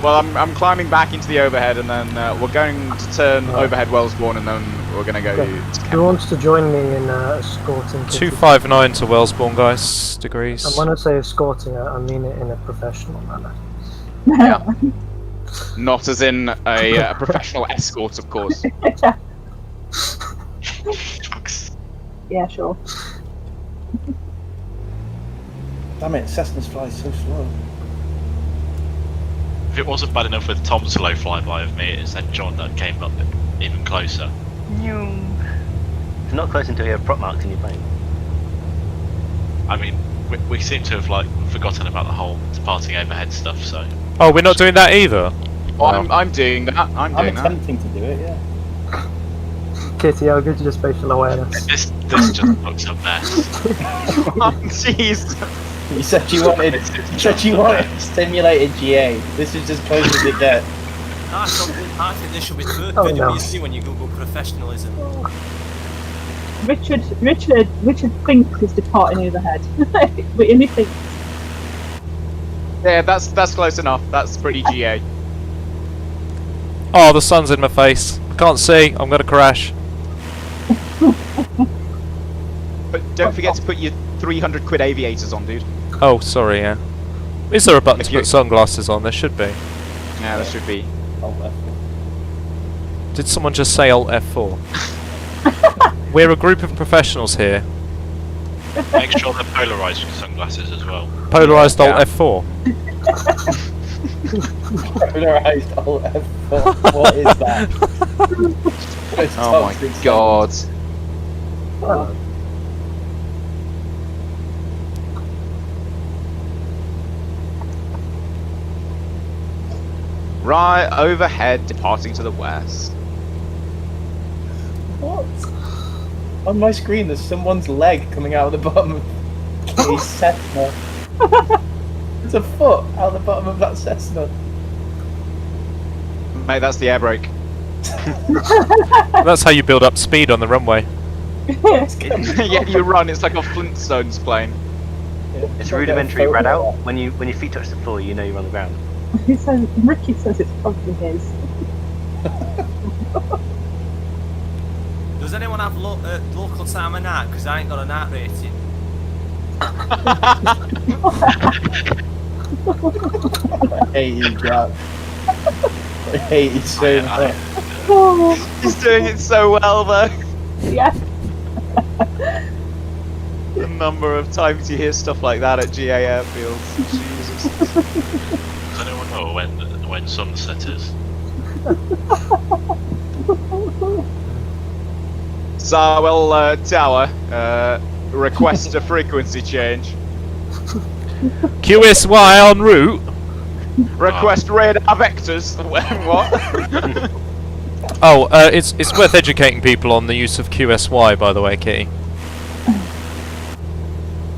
Well, I'm climbing back into the overhead, and then we're going to turn overhead Wellsbourne, and then we're going to go Okay. to Who wants to join me in escorting? 259 to Wellsbourne, guys. Degrees. And when I say escorting, I mean it in a professional manner. Yeah. Not as in a professional escort, of course. Yeah, sure. Damn it, Cessna's fly so slow. If it wasn't bad enough with Tom's slow flyby of me, it's then John that came up even closer. It's not close until you have prop marks in your plane. I mean, we seem to have like forgotten about the whole departing overhead stuff. So. Oh, we're not doing that either. Well, I'm doing that. I'm doing that. attempting to do it, yeah. Kitty, how good is your spatial awareness? This just looks a mess. Oh, jeez. You said you wanted stimulated GA. This is as close as it gets. I think this should be third Oh, video no. you see when you Google professionalism. Richard thinks he's departing overhead. But only thinks. Yeah, that's close enough. That's pretty GA. Oh, the sun's in my face. I can't see. I'm gonna crash. But don't forget to put your 300 quid aviators on, dude. Oh, sorry. Yeah. Is there a button If to you- put sunglasses on? There should be. Yeah, there should be. Oh, left. Did someone just say Alt F4? We're a group of professionals here. Make sure they're polarized with sunglasses as well. Polarized Yeah. Alt F4. Polarized F4. What is that? It's Oh my toxic god. Oh, Right overhead, departing to the west. What? On my screen, there's someone's leg coming out of the bottom of a Cessna. There's a foot out the bottom of that Cessna. Mate, that's the air brake. That's how you build up speed on the runway. Yeah, you run. It's like a Flintstones plane. It's rudimentary red out. When your feet touch the floor, you know you're on the ground. Ricky says it's probably his. Does anyone have local time of night? Because I ain't got a night rating. I hate you, Jack. I hate you so much. He's doing it so well, though. Yeah. The number of times you hear stuff like that at GA airfields. Jesus. Does anyone know when sunset is? Sarwell Tower, request a frequency change. QSY en route. Request radar vectors. What? Oh, it's worth educating people on the use of QSY, by the way, Kitty.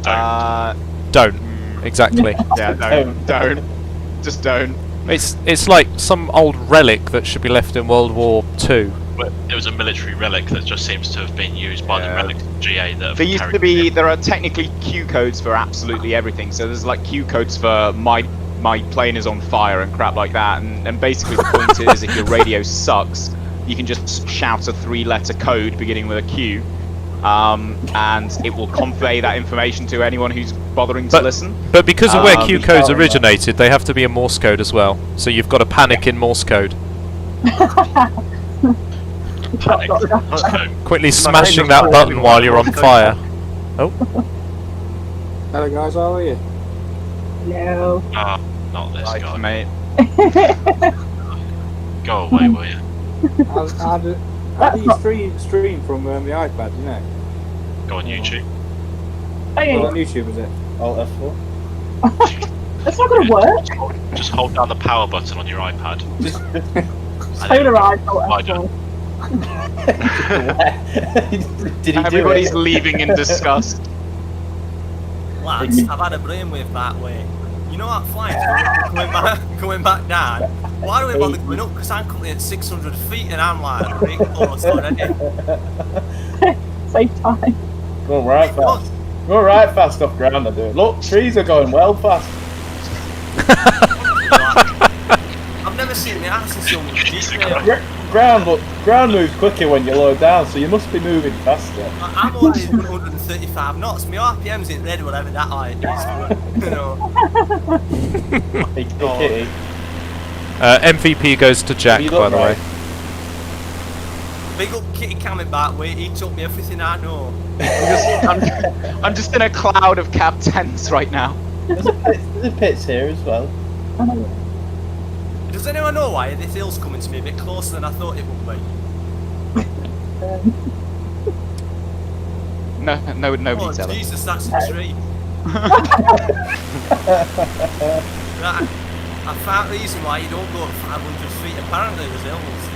Don't. Exactly. Yeah, don't. Just don't. It's like some old relic that should be left in World War II. But it was a military relic that just seems to have been used by the relics of GA that have There used carried to be. There are technically Q codes for absolutely everything. So there's like Q codes for my plane is on fire and crap like that. And basically the point is, if your radio sucks, you can just shout a 3-letter code beginning with a Q, and it will convey that information to anyone who's bothering to listen. But because of where Q codes Oh, originated, they have to be in Morse code as well. So you've got to panic in Morse code. Panic. Quickly smashing that button while you're on fire. Oh. Hello guys, how are you? No. Ah, not this Right, guy. mate. Go away, will you? How do you stream from the iPad, you know? Go on YouTube. Hey, Well, on YouTube, is it? Alt F4. that's not going to work. Just hold down the power button on your iPad. Polarised. Did he Everybody's do it? leaving in disgust. Lads, I've had a brainwave that way. You know that flight coming back down? Why do we bother going up? Because I'm currently at 600 feet and I'm like really close already. Save time. Going right fast. Going right fast off ground, I do. Look, trees are going well fast. I've never seen the ass in so much detail. Ground moves quicker when you low down, so you must be moving faster. I'm only 135 knots. My RPM's in red, whatever that height is. You know. Hey, Kitty. MVP goes to Jack, You by look the way. right. Big up Kitty coming back way. He took me everything I know. I'm just in a cloud of Cap 10s right now. There's a pits here as well. Does anyone know why this hill's coming to me a bit closer than I thought it would be? No, nobody Oh tell him. Jesus, that's a tree. Right, I found a reason why you don't go up 500 feet. Apparently there's hills.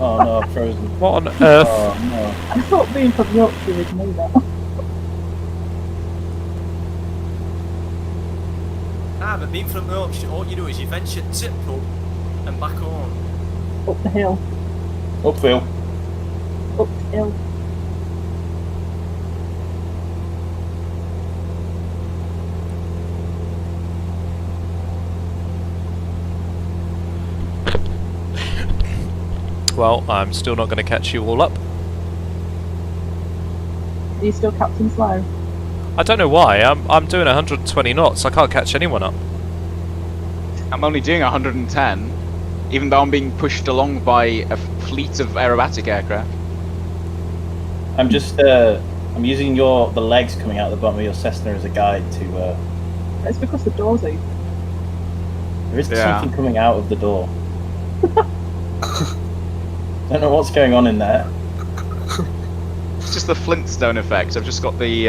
Oh no, I'm frozen. What on earth? Oh no. I thought being from Yorkshire would know that. Ah, but being from Yorkshire, all you do is you venture tip pub and back home. Up the hill. Uphill. Up the hill. Well, I'm still not going to catch you all up. Are you still Captain Slow? I don't know why. I'm doing 120 knots. I can't catch anyone up. I'm only doing 110, even though I'm being pushed along by a fleet of aerobatic aircraft. I'm just I'm using the legs coming out the bottom of your Cessna as a guide to It's because the door's open. there is Yeah. something coming out of the door. Don't know what's going on in there. It's just the Flintstone effect. I've just got the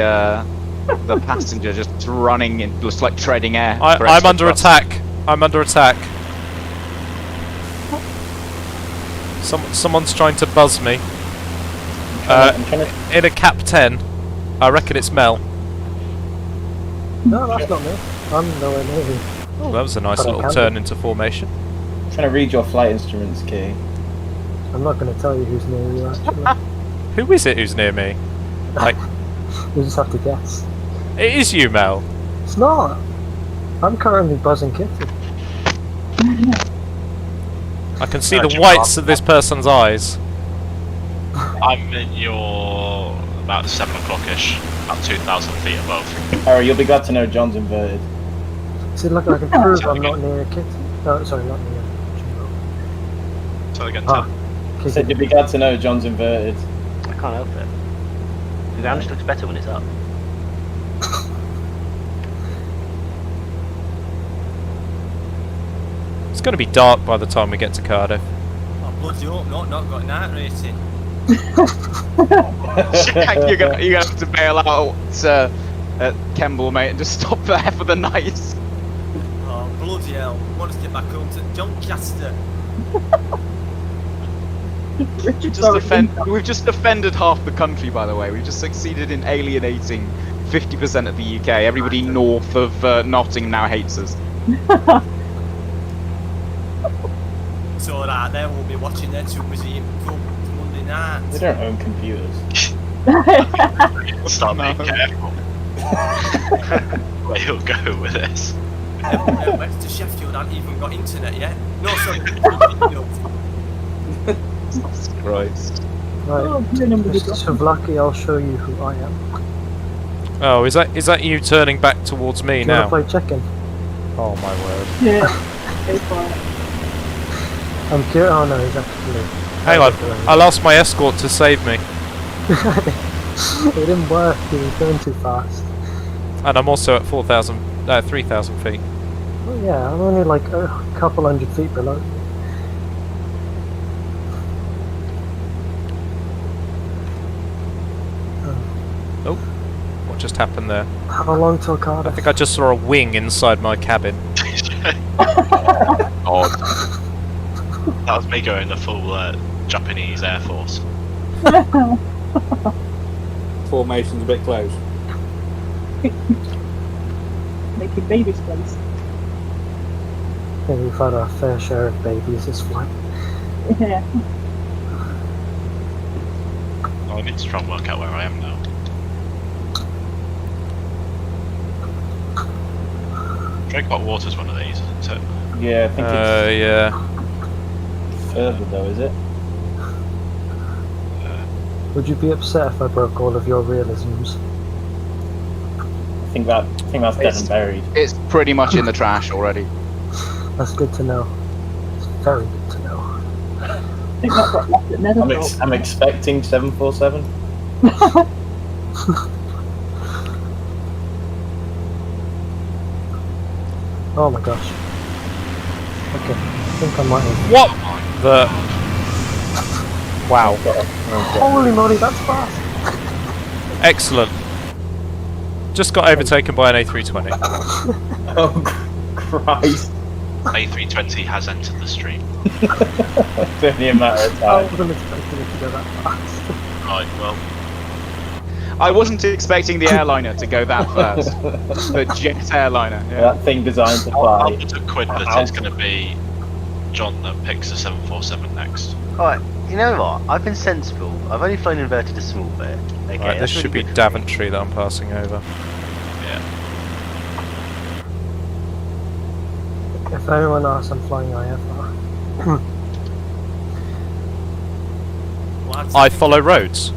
passenger just running in, just like treading air. for I'm extra under thrust. attack. I'm under attack. Someone's trying to buzz me. I'm trying to In a Cap 10. I reckon it's Mel. No, that's not me. I'm nowhere near you. Oh, that was a nice But I little can turn do. into formation. read your flight instruments, Key. I'm not going to tell you who's near you, actually. Who is it who's near me? Like, You just have to guess. it is you, Mel. It's not. I'm currently buzzing Kitty. I can see the Jimbo, whites of this person's eyes. I'm in your about 7 o'clock-ish, about 2,000 feet above. Harry, you'll be glad to know John's inverted. See, look, I can prove I'm not near Kitty. No, sorry, not near Jimbo. So again, Ah, I Kitty. said you'll be glad to know John's inverted. I can't help it. The ground just looks better when it's up. It's going to be dark by the time we get to Cardiff. Oh, bloody hope not got night rating. Jack, you're gonna have to bail out at Kemble, mate, and just stop there for the night. Oh, bloody hell. Want us to get back home to Doncaster. We've just offended half the country, by the way. We've just succeeded in alienating 50% of the UK. Everybody north of Nottingham now hates us. So that they will be watching their two museum pub Monday night. They don't own computers. start being careful. Where you'll go with this. West to Sheffield haven't even got internet yet. No, sorry. Jesus Christ. Right, Oh, your number is Mr. Savlaki, I'll show you who I am. Oh, is that you turning back towards me Do you now? want to play chicken? Oh my word. Yeah. Go for it. I'm curious. Oh no, he's actually. Hang on, I lost my escort to save me. It didn't work. He was going too fast. And I'm also at 3,000 feet. Oh yeah, I'm only like a couple hundred feet below. Oh, what just happened there? How long till I Cardiff? think I just saw a wing inside my cabin. Odd. That was me going the full Japanese Air Force. Formation's a bit close. Making babies place. I think we've had our fair share of babies this flight. Yeah. Oh, I need to try and work out where I am now. Drakewatch Water's one of these, isn't it? Yeah, I think Yeah. it's further though, is it? Would you be upset if I broke all of your realisms? I think that's dead and buried. It's pretty much in the trash already. That's good to know. It's very good to know. I think that's what left at Netherthorpe. I'm expecting 747. Oh my gosh. Okay, I think I might have. What the? Wow. Holy moly, that's fast! Excellent. Just got overtaken by an A320. Oh Christ! A320 has entered the stream. It's only a matter of I time. wasn't expecting it to go that fast. Right, well, I wasn't expecting the airliner to go that fast. The jet airliner. Yeah. That thing designed to I'll fly. put a quid that it's going to be John that picks the 747 next. Alright, you know what? I've been sensible. I've only flown inverted a small bit. Okay, Right, this that's should really be good. Daventry that I'm passing over. Yeah. If anyone asks, I'm flying IFR. I follow roads.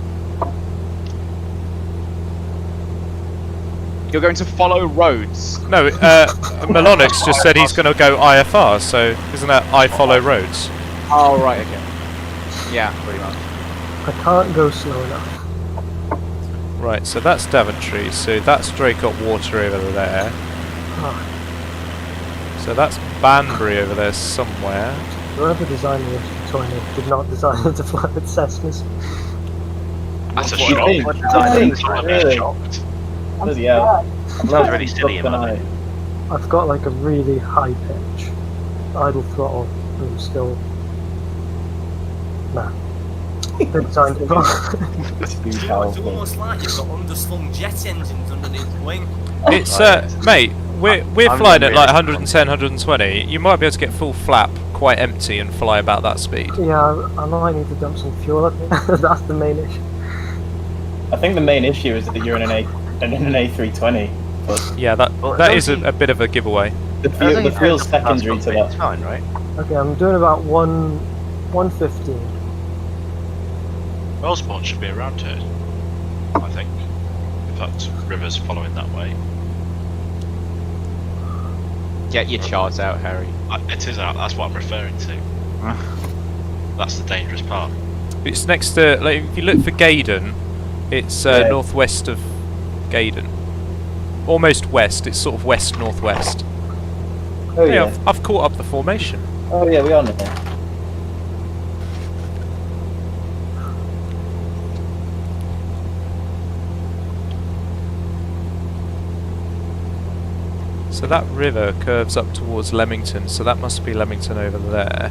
You're going to follow roads. No, Melonix just said he's going to go IFR, so isn't that I follow roads? Oh, right, okay. Yeah, pretty much. I can't go slow enough. Right, so that's Daventry, so that's Draycott Water over there. Ah, So that's Banbury over there somewhere. whoever designed the FS20 did not design it to fly with Cessnas. That's a What shock. do you What think? design Really? is right? Really? Shocked. Bloody hell. Sounds really silly, man. I've got like a really high pitch. Idle throttle, and still. Nah. They designed it wrong. It's too It's powerful. almost like you've got underslung jet engines underneath the wing. It's, Right. mate, we're I'm flying at really like 110, 120. You might be able to get full flap quite empty and fly about that speed. Yeah, I might need to dump some fuel. I think that's the main issue. I think the main issue is that you're in an A320, but Yeah, that Well, that as is long a bit of a giveaway. the fuel's secondary to It's that. fine, right? Okay, I'm doing about 115. Wellspawn should be around here, I think. If that river's following that way. Get your charts out, Harry. It is out, that's what I'm referring to. That's the dangerous part. It's next to, like, if you look for Gaydon, it's Yeah. northwest of Gaydon. Almost west, it's sort of west-northwest. Oh Hey, yeah. I've caught up the formation. Oh yeah, we are now. So that river curves up towards Leamington, so that must be Leamington over there.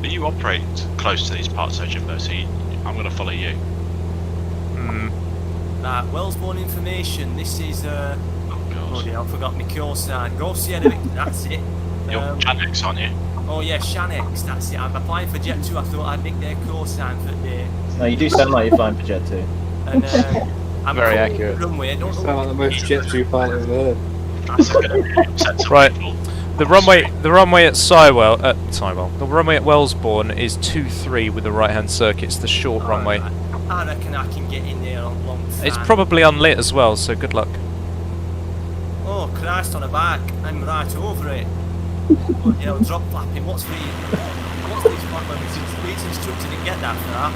But you operate close to these parts, though, Jimbo, so I'm going to follow you. Hmm. Right, Wellsbourne information. This is Oh, bloody God. hell, I forgot my call sign. Go Sierra Victor, that's it. You're Janix, aren't you? Oh yeah, Shanix, that's it. I'm applying for Jet 2. I thought I'd nick their call sign for the day. No, you do sound like you're flying for Jet 2. And I'm Very calling accurate. the runway. I don't Sound know like the most jet 2 pilot I've ever heard. That's going to upset some Right. people. The runway at the runway at Wellesbourne is 23 with the right-hand circuit. It's the short runway. I reckon I can get in there on long time. It's probably unlit as well, so good luck. Oh Christ, on the back, I'm right over it. Oh, you know, drop flapping. What's these black ones? It's instructed to get that far.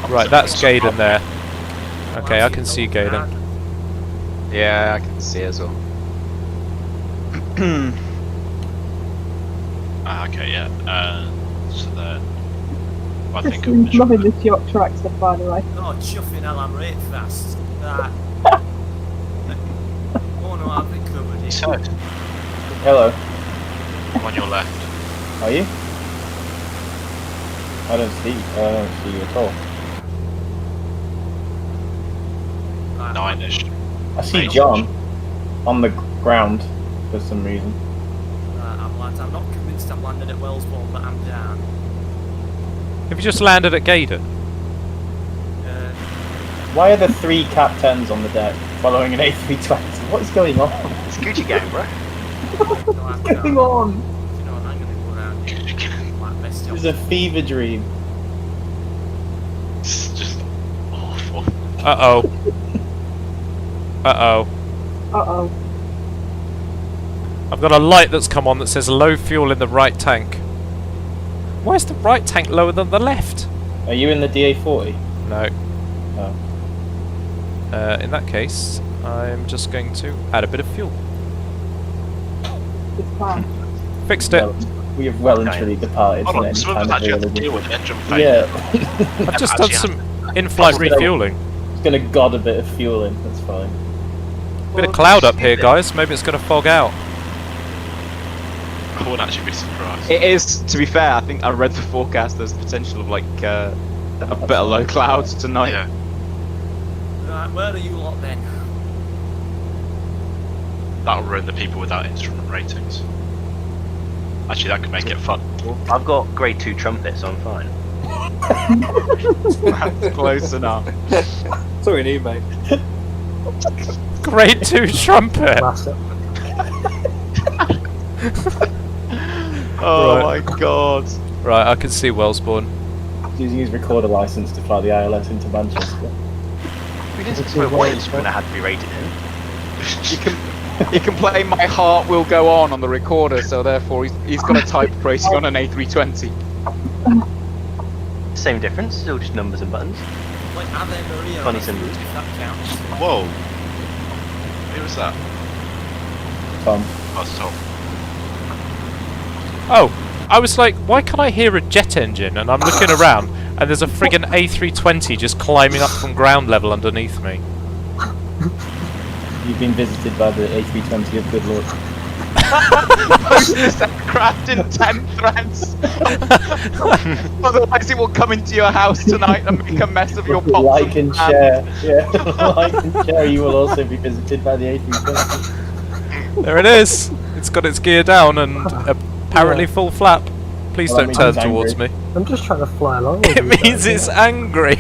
Right, that's Gaydon there. Okay, I can see Gaydon. Yeah, I can see as well. Okay, yeah. So there. I Just think loving this Yorkshire accent, by the way. Oh, chuffing hell, I'm right fast. Right. Oh no, I've recovered it. So, Hello. I'm on your left. Are you? I don't see you at all. Right. 9ish. I see 8ish. John on the ground for some reason. I'm not convinced I'm landed at Wellesbourne, but I'm down. Have you just landed at Gaydon? Why are there 3 captains on the deck following an A320? What is going on? It's Gucci gang, bro. What's going on? You know what, I'm gonna go around here. Like, best It's a fever dream. It's just awful. Uh-oh. Uh-oh. Uh-oh. I've got a light that's come on that says low fuel in the right tank. Why is the right tank lower than the left? Are you in the DA40? No. Oh. In that case, I'm just going to add a bit of fuel. It's fine. Fixed it. Well, we have well and truly departed Hold from on, any some of kind us of actually have to realism. deal with engine failure. Yeah. I've just done some in-flight refueling. It's gonna god a bit of fuel in, that's fine. Bit of cloud up here, guys. Maybe it's going to fog out. I wouldn't actually be surprised. It is, to be fair, I think I read the forecast, there's potential of like a bit of low clouds tonight. Yeah. Right, where are you lot then? That'll ruin the people without instrument ratings. Actually, that could make it fun. I've got grade 2 trumpet, so I'm fine. That's close enough. Sorry, you, mate. Grade 2 trumpet. Classic. Oh Right. my god. Right, I can see Wellesbourne. He's using his recorder license to fly the ILS into Manchester. We didn't explain what instrument I had to be rated in. You can play My Heart Will Go On the recorder, so therefore he's got a type rating on an A320. Same difference, still just numbers and buttons. Like Ave Maria. Funny if symbols. that counts. Whoa. Who was that? Tom. Oh, it's Tom. Oh, I was like, why can't I hear a jet engine? And I'm looking around, and there's a friggin' A320 just climbing up from ground level underneath me. You've been visited by the A320 of good luck. Post this aircraft in 10 threads. Otherwise it will come into your house tonight and make a mess of your pots. Like and share. Yeah, like and share. You will also be visited by the A320. There it is. It's got its gear down and apparently full flap. Please Well, don't that turn means towards angry. me. I'm just trying to fly along. with It you means guys, it's yeah. angry.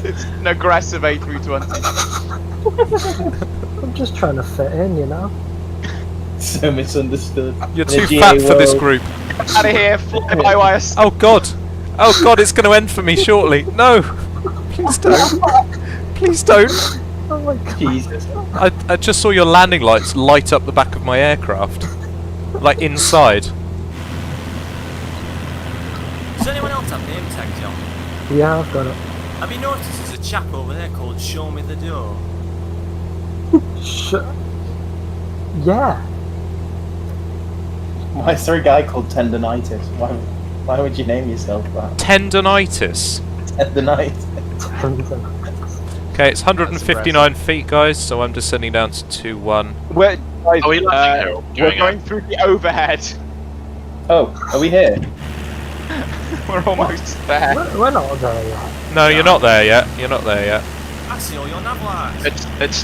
It's an aggressive A320. I'm just trying to fit in, you know. So misunderstood. You're In a too GA fat for this world. group. Out of here, fly by wire. Oh god. Oh god, it's going to end for me shortly. No. Please don't. Please don't. Oh my god. Jesus. I just saw your landing lights light up the back of my aircraft. Like inside. Does anyone else have name tags on? Yeah, I've got it. Have you noticed there's a chap over there called Show Me the Door? Yeah. Why is there a guy called Tendonitis? Why would you name yourself that? Tendonitis. Tendonitis. Okay, it's 159 feet, guys, so I'm descending down to 2-1. We're, guys, Are we landing here or we're going going through the overhead. Oh, are we here? We're almost there. We're not there yet. No, you're not there yet. You're not there yet. I see all your nav lights. It's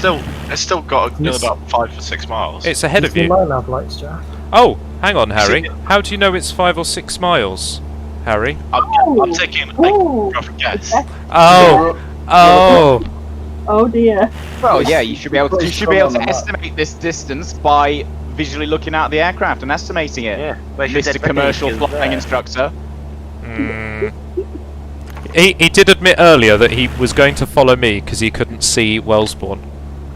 still got Yes. about 5 or 6 miles. It's ahead You of see you. my nav lights, Jack? Oh, hang on, Harry. See- How do you know it's 5 or 6 miles, Harry? I'm taking a rough guess. Oh, oh. Oh dear. Well, yeah, you should be able to estimate this distance by visually looking at the aircraft and estimating it. Yeah, where's your Mr. dead Commercial reckoning skills Flying there? Instructor. He did admit earlier that he was going to follow me because he couldn't see Wellsbourne.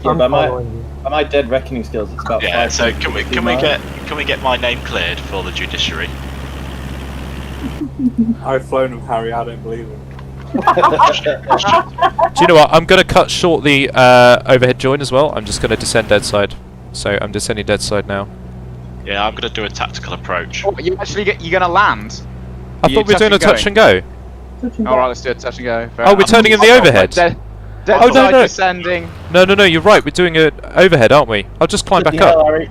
Yeah, I'm by following you. my dead reckoning skills, it's about Yeah. 5 So can we get my name cleared for the judiciary? I've flown with Harry, I don't believe it. Do you know what? I'm going to cut short the overhead join as well. I'm just going to descend dead side. So I'm descending dead side now. Yeah, I'm gonna do a tactical approach. Oh, you're going to land? I thought we were doing a touch and go. Alright, let's do a touch and go. Fair Oh, we're enough. turning in the overhead. Dead Oh, side no. descending. No, you're right. We're doing an overhead, aren't we? I'll just climb back Yeah, up. Larry.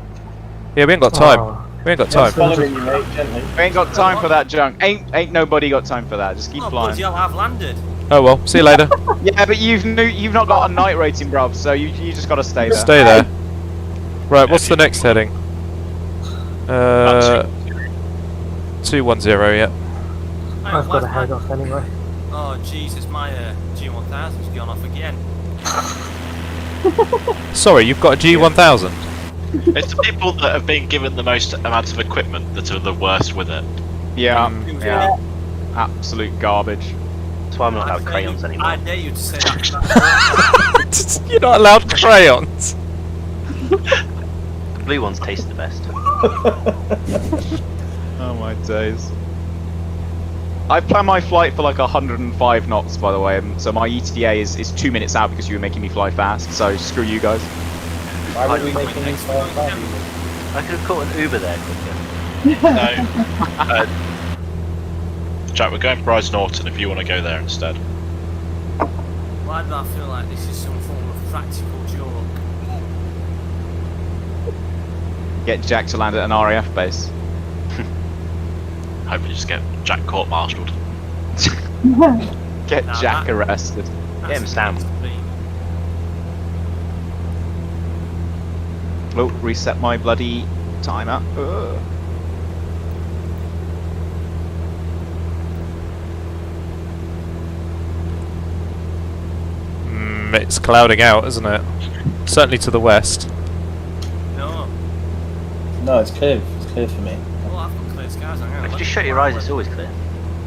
Yeah, we ain't got time. Oh. We ain't got I'm time. following you, mate, gently. We ain't got time for that junk. Ain't nobody got time for that. Just keep Oh, flying. bloody hell, I've landed. Oh well, see you later. Yeah, but you've not got a night rating, bruv, so you just gotta stay there. Stay there. Right, what's the next heading? 210, yeah. I've got to head off anyway. Oh Jesus, my G1000's gone off again. Sorry, you've got a G1000. It's the people that have been given the most amount of equipment that are the worst with it. Yeah, yeah. Absolute garbage. That's why I'm not allowed crayons anymore. I dare you to say that. You're not allowed crayons. The blue ones taste the best. Oh my days. I planned my flight for like 105 knots, by the way, so my ETA is 2 minutes out because you were making me fly fast, so screw you guys. Why were we making these flying bad? I could have caught an Uber there quicker. No. Jack, we're going Bryce Norton if you want to go there instead. Why do I feel like this is some form of practical joke? Get Jack to land at an RAF base. Hopefully just get Jack court-martialed. Get Now Jack that- arrested. Get him Sam. Oh, reset my bloody timer. Ugh. It's clouding out, isn't it? Certainly to the west. No. No, it's clear. It's clear for me. Well, I've got clear skies. I'm If gonna you just shut your eyes, it's always clear.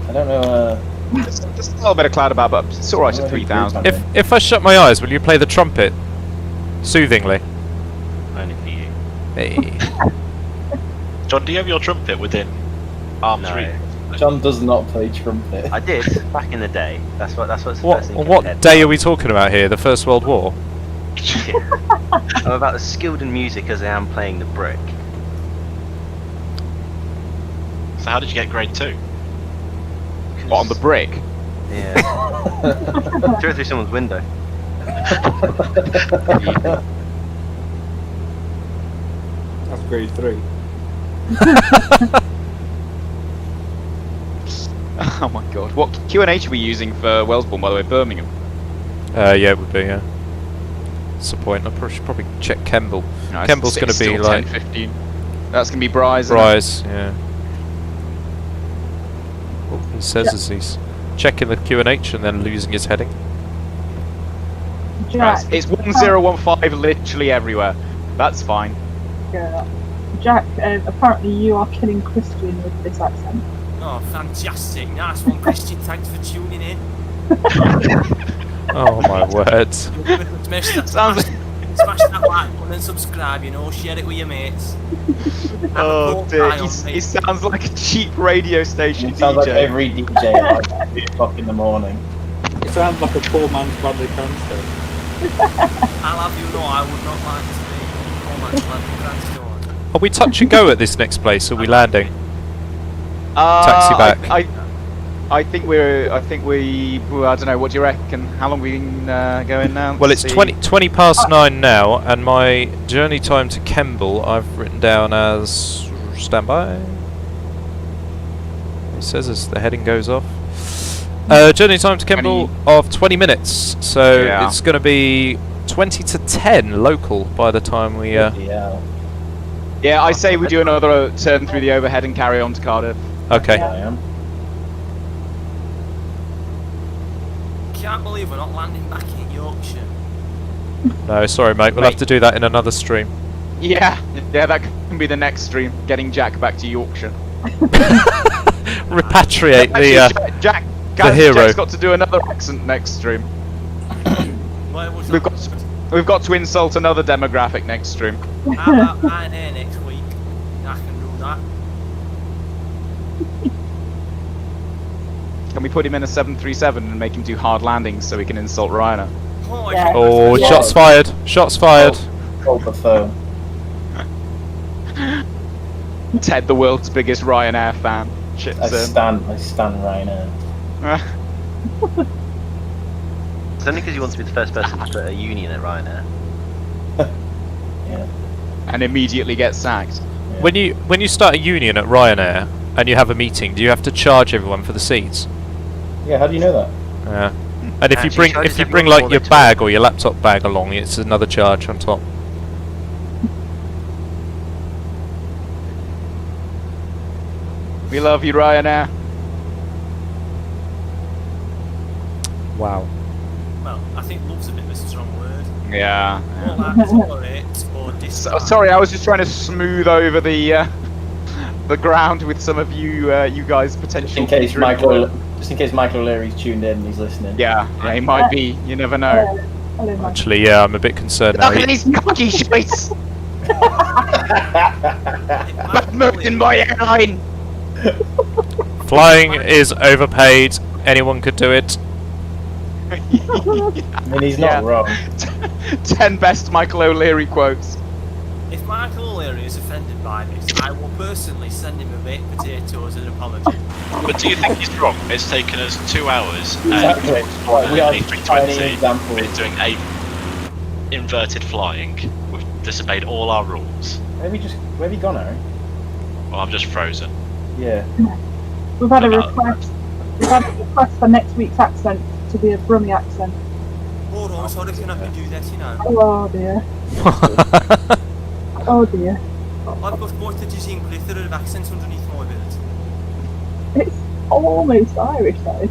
I don't know. Just a little bit of cloud about, but it's alright at 3,000. If I shut my eyes, will you play the trumpet soothingly? Only for you. Hey. John, do you have your trumpet within arm's No. reach? John does not play trumpet. I did back in the day. That's what's the What first thing came to what head. day are we talking about here? The First World War? I'm about as skilled in music as I am playing the brick. So how did you get grade 2? What, on the brick? Yeah. Threw it through someone's window. That's grade 3. Oh my god. What QNH are we using for Wellsbourne, by the way? Birmingham? Yeah, it would be, yeah. That's the point. I should probably check Kemble. No, Kemble's going to be still like 10, 15. That's going to be Bryce. isn't it? Bryce, yeah. Oh, he says as he's checking the QNH and then losing his heading. Jack. It's 1015 literally everywhere. That's fine. Yeah. Jack, apparently you are killing Christian with this accent. Oh, fantastic. Nice one, Christian. Thanks for tuning in. Oh my word. Smash that, Sounds smash that like button and subscribe, you know, share it with your mates. Have a Oh cold dear, eye on me. he sounds like a cheap radio station It sounds like DJ. every DJ at like 8 o'clock in the morning. It sounds like a poor man's Bradley Cranston. I'll have you know I would not like to be poor man's Bradley Cranston. Are we touch and go at this next place? Or are we landing? Taxi back. I think we. I don't know. What do you reckon? How long have we been going now? Well, it's Let's 20 past 9 now, and my journey time to Kemble I've written down as standby. It says as the heading goes off. Journey time to Kemble of 20 minutes, so Yeah. it's going to be 20 to 10 local by the time we. Yeah. Yeah, I say we do another turn through the overhead and carry on to Cardiff. Okay. I am. Can't believe we're not landing back in Yorkshire. No, sorry, mate. We'll have to do that in another stream. Yeah, that can be the next stream. Getting Jack back to Yorkshire. Repatriate Actually, the Jack. the hero. Jack's got to do another accent next stream. We've got to insult another demographic next stream. How about Ryanair next week? I can do that. Can we put him in a 737 and make him do hard landings so we can insult Ryanair? Oh, shots fired! Shots fired! Hold the phone. Ted, the world's biggest Ryanair fan. Chips I in. stand Ryanair. It's only because you want to be the first person to put a union at Ryanair. Yeah. And immediately get sacked. When you start a union at Ryanair and you have a meeting, do you have to charge everyone for the seats? Yeah, how do you know that? Yeah. And if Actually, you charges bring everyone like more your than bag or your laptop bag along, it's another charge on top. We love you, Ryanair. Wow. Well, I think love's a bit of a strong word. Yeah. Or tolerate or dislike. Sorry, I was just trying to smooth over the ground with some of you you guys potentially. Just in case Michael O'Leary's tuned in and he's listening. Yeah, he might be. You never know. Hello, Mike. Actually, yeah, I'm a bit concerned now. Look at these cocky shits! Bad mood in my airline! Flying is overpaid. Anyone could do it. I mean, he's not wrong. 10 best Michael O'Leary quotes. If Michael O'Leary is offended by this, I will personally send him a baked potato as an apology. But do you think he's wrong? It's taken us 2 hours Exactly. and We are A320 tiny examples. we're doing a inverted flying. We've disobeyed all our rules. Where have you gone, Harry? Well, I'm just frozen. Yeah. We've had a request. We've had a request for next week's accent to be a Brummie accent. Hold on, so I reckon I can do that, you know. Oh dear. Oh dear. I've got quite a dizzying plethora of accents underneath my belt. It's almost Irish, though.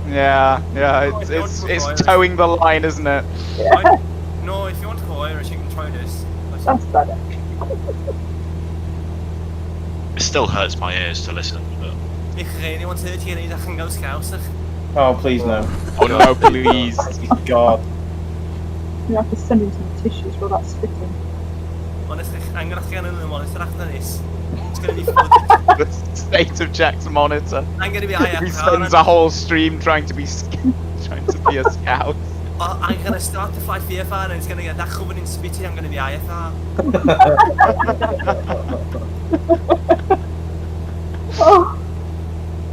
Yeah, it's towing the line, isn't it? Yeah. No, if you want to go Irish, you can try this. That's better. It still hurts my ears to listen, but Ik really want to hear you, I can go Scouser. Oh, please no. Oh no, please. God. You have to send him some tissues for that spitting. Honestly, I'm gonna get on the monitor after this. It's gonna be fun. The state of Jack's monitor. I'm gonna be He spends a whole stream trying to be a scout. I'm gonna start to fly VFR and it's gonna get that covered in spitty. I'm gonna be IFR.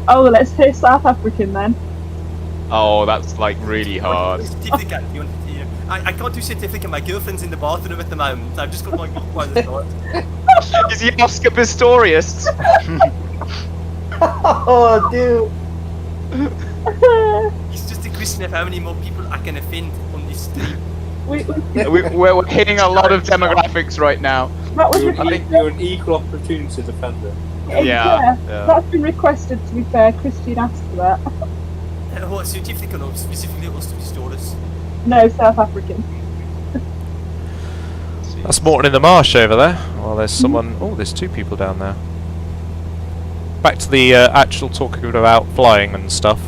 Oh, let's hear South African then. Oh, that's like really hard. Certificate. You want to hear? I can't do certificate. My girlfriend's in the bathroom at the moment. I've just got my book by the door. Is he Oscar Pistorius? Oh, dude. It's just a question of how many more people I can offend on this stream. We're hitting a lot of demographics right now. You're an equal opportunity defender. Yeah. That's been requested, to be fair. Christine asked for that. What certificate or specifically it was to be Pistorius? No, South African. That's Morton in the marsh over there. Well, there's someone. Oh, there's 2 people down there. Back to the actual talking about flying and stuff.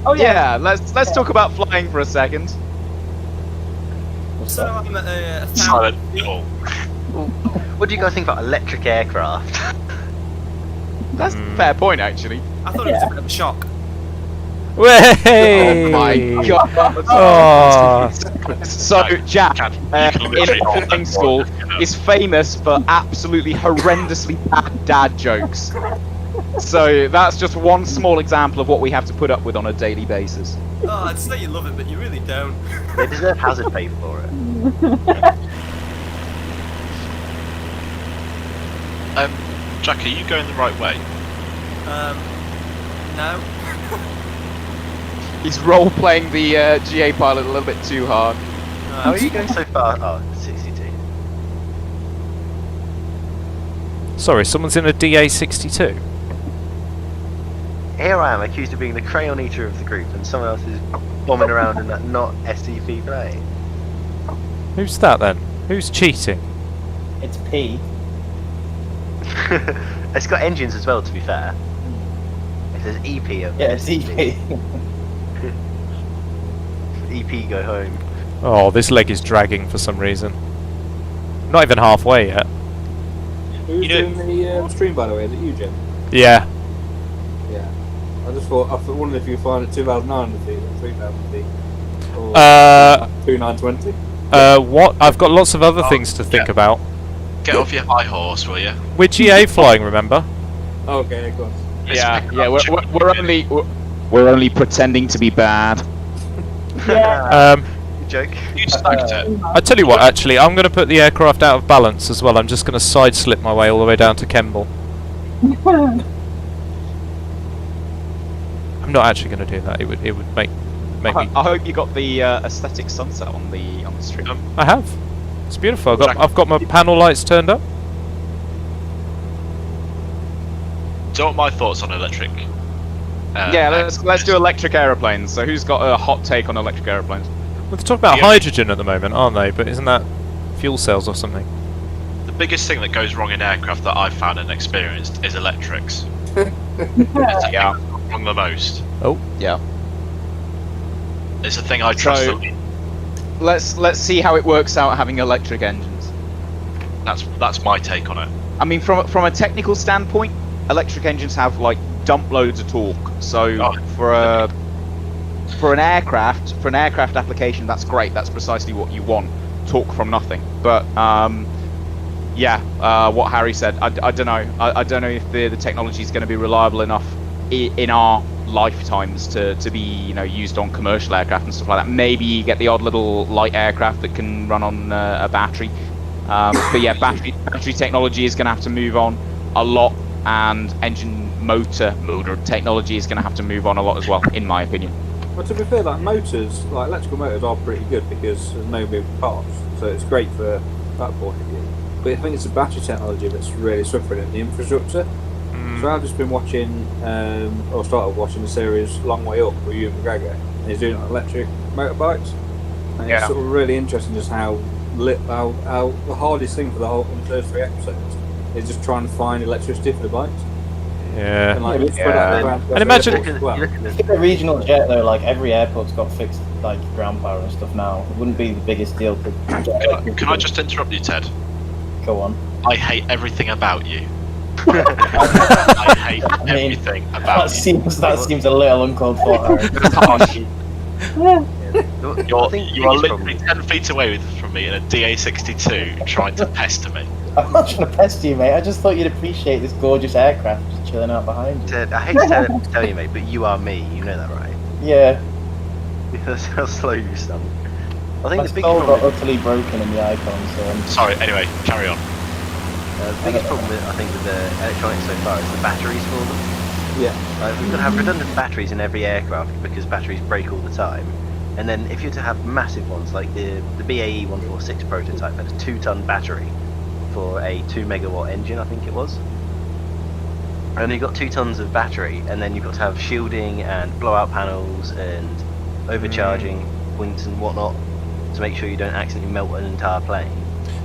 Oh yeah. Let's talk about flying for a second. So I'm at a silent. What do you guys think about electric aircraft? That's a fair point, actually. I thought it was a bit of a shock. Way! Oh my god! Oh. So Jack, in flying school, is famous for absolutely horrendously bad dad jokes. So that's just one small example of what we have to put up with on a daily basis. Oh, I'd say you love it, but you really don't. They deserve hazard pay for it. Jack, are you going the right way? No. He's role-playing the GA pilot a little bit too hard. How are you going so far? Oh, 62. Sorry, someone's in a DA62. Here I am, accused of being the crayon eater of the group, and someone else is bombing around in that not SCP plane. Who's that then? Who's cheating? It's P. It's got engines as well, to be fair. It says EP over Yeah, it's EP. EP go home. Oh, this leg is dragging for some reason. Not even halfway yet. Who's doing the stream, by the way? Is it you, Jim? Yeah. Yeah. I wondered if you could find it 2,900 feet or 3,000 feet. Or 2,920. What? I've got lots of other things to think about. Get off your high horse, will you? We're GA flying, remember? Okay, of course. Yeah, we're only pretending to be bad. Good joke. You snagged it. I tell you what, actually, I'm going to put the aircraft out of balance as well. I'm just going to side slip my way all the way down to Kemble. I'm not actually going to do that. It would make me. I hope you got the aesthetic sunset on the stream. I have. It's beautiful. I've got my panel lights turned up. Do you know what my thoughts on electric? Yeah, let's do electric aeroplanes. So who's got a hot take on electric aeroplanes? Well, they're talking about hydrogen at the moment, aren't they? But isn't that fuel cells or something? The biggest thing that goes wrong in aircraft that I've found and experienced is electrics. Yeah. Wrong the most. Oh. Yeah. It's a thing I trust. Let's see how it works out having electric engines. That's my take on it. I mean, from a technical standpoint, electric engines have like dump loads of torque. So for an aircraft application, that's great. That's precisely what you want. Torque from nothing. But what Harry said, I don't know. I don't know if the technology is going to be reliable enough in our lifetimes to be used on commercial aircraft and stuff like that. Maybe you get the odd little light aircraft that can run on a battery. But yeah, battery technology is going to have to move on a lot, and engine motor technology is going to have to move on a lot as well, in my opinion. Well, to be fair, like electrical motors are pretty good because there's no moving parts, so it's great for that point of view. But I think it's the battery technology that's really suffering in the infrastructure. So I've just been watching, or started watching the series Long Way Up with Ewan McGregor, and he's doing electric motorbikes. And it's sort of really interesting just how the hardest thing for the first 3 episodes is just trying to fiund electricity for the bikes. Yeah. And imagine a regional jet though, like every airport's got fixed like ground power and stuff now. It wouldn't be the biggest deal to. Can I just interrupt you, Ted? Go on. I hate everything about you. I hate everything about you. That seems a little uncalled for. You are literally 10 feet away from me in a DA62 trying to pester me. I'm not trying to pester you, mate. I just thought you'd appreciate this gorgeous aircraft just chilling out behind you. Ted, I hate to tell you, mate, but you are me. You know that, right? Yeah. That's how slow you stand. I think the biggest got problem utterly broken in the icon, so... Sorry, anyway, carry on. The biggest problem, I think, with the electronics so far is the batteries for them. Yeah. We've got to have redundant batteries in every aircraft because batteries break all the time. And then if you're to have massive ones, like the BAE 146 prototype had a 2-ton battery for a 2 megawatt engine, I think it was. And you've got 2 tons of battery, and then you've got to have shielding and blowout panels and overcharging points and whatnot to make sure you don't accidentally melt an entire plane.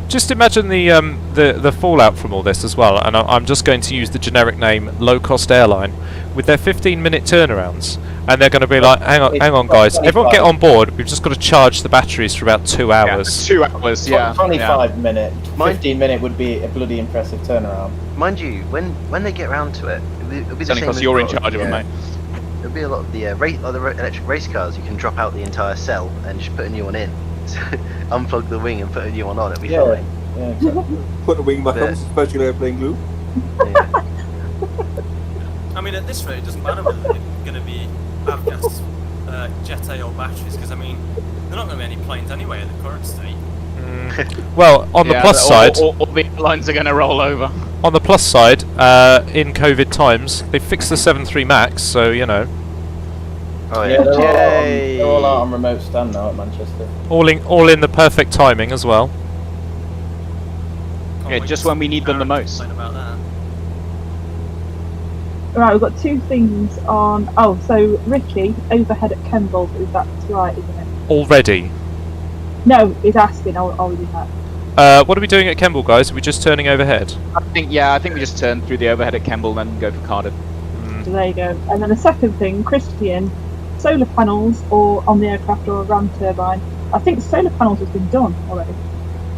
Just imagine the fallout from all this as well, and I'm just going to use the generic name low-cost airline with their 15-minute turnarounds, and they're going to be like, hang on guys, everyone get on board, we've just got to charge the batteries for about 2 hours. 2 hours, yeah. 25 minute, 15 minute would be a bloody impressive turnaround. Mind you, when they get round to it, it'll be the same because you're in charge of it, mate. There'll be a lot of the electric race cars. You can drop out the entire cell and just put a new one in. Unplug the wing and put a new one on. It'll be fine. Yeah, exactly. Put the wing back on, especially airplane glue. Yeah. I mean, at this rate, it doesn't matter whether they're going to be avgas, Jet A or batteries, because I mean, they're not going to be any planes anyway at the current state. Well, on the plus side, all the airlines are going to roll over. On the plus side, in COVID times, they fixed the 737 MAX, so you know. Oh Yeah, yeah. they're all out on remote stand now at Manchester. All in the perfect timing as well. Can't Yeah, wait just to when we see need them the Aaron most. complain about that. Right, we've got 2 things on. Oh, so Ricky, overhead at Kemble, is that right, isn't it? Already. No, he's asking. I'll do that. What are we doing at Kemble, guys? Are we just turning overhead? I think we just turn through the overhead at Kemble and then go for Cardiff. So there you go. And then the second thing, Christian, solar panels or on the aircraft or a ram turbine. I think solar panels has been done already.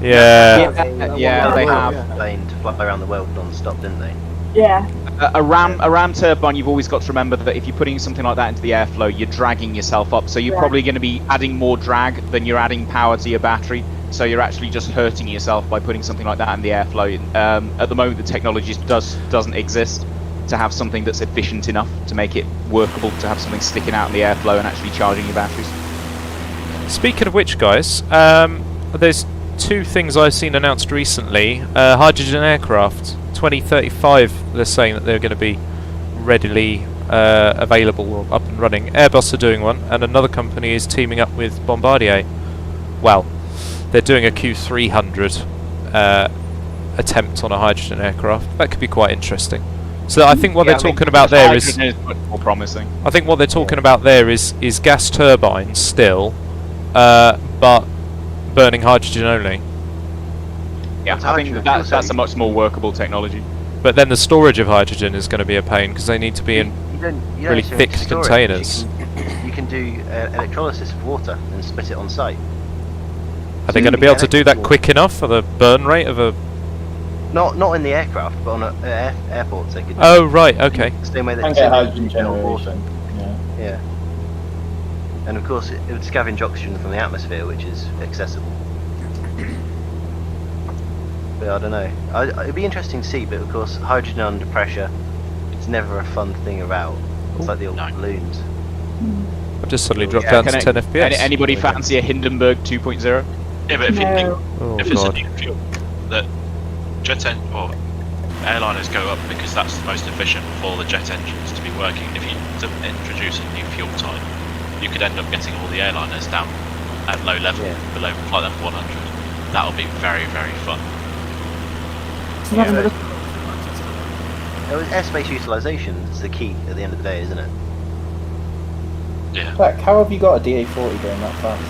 Yeah. They have. Plane to fly around the world non-stop, didn't they? Yeah. A ram turbine, you've always got to remember that if you're putting something like that into the airflow, you're dragging yourself up. So you're probably going to be adding more drag than you're adding power to your battery. So you're actually just hurting yourself by putting something like that in the airflow. At the moment, the technology doesn't exist to have something that's efficient enough to make it workable, to have something sticking out in the airflow and actually charging your batteries. Speaking of which, guys, there's two things I've seen announced recently. Hydrogen aircraft, 2035, they're saying that they're going to be readily available or up and running. Airbus are doing one, and another company is teaming up with Bombardier. Well, they're doing a Q300 attempt on a hydrogen aircraft. That could be quite interesting. So I think what they're talking about there is much more promising. I think what they're talking about there is gas turbines still, but burning hydrogen only. Yeah, I think that's a much more workable technology. But then the storage of hydrogen is going to be a pain because they need to be in you really don't thick store it. containers. You can do electrolysis of water and split it on site. Are they going to be able to do that quick enough for the burn rate of a... Not in the aircraft, but on airports they could. Oh right, okay. Same way And that get hydrogen generation. Yeah. And of course, it would scavenge oxygen from the atmosphere, which is accessible. But I don't know. It'd be interesting to see, but of course, hydrogen under pressure, it's never a fun thing about. It's like the old balloons. I've just suddenly dropped down to 10 FPS. Anybody fancy a Hindenburg 2.0? Yeah, but if you think if it's a God. new fuel, that or airliners go up because that's the most efficient for the jet engines to be working. If you introduce a new fuel type, you could end up getting all the airliners down at low level, below flight level 100. That would be very, very fun. Airspace utilisation is the key at the end of the day, isn't it? Yeah. Jack, how have you got a DA40 going that fast?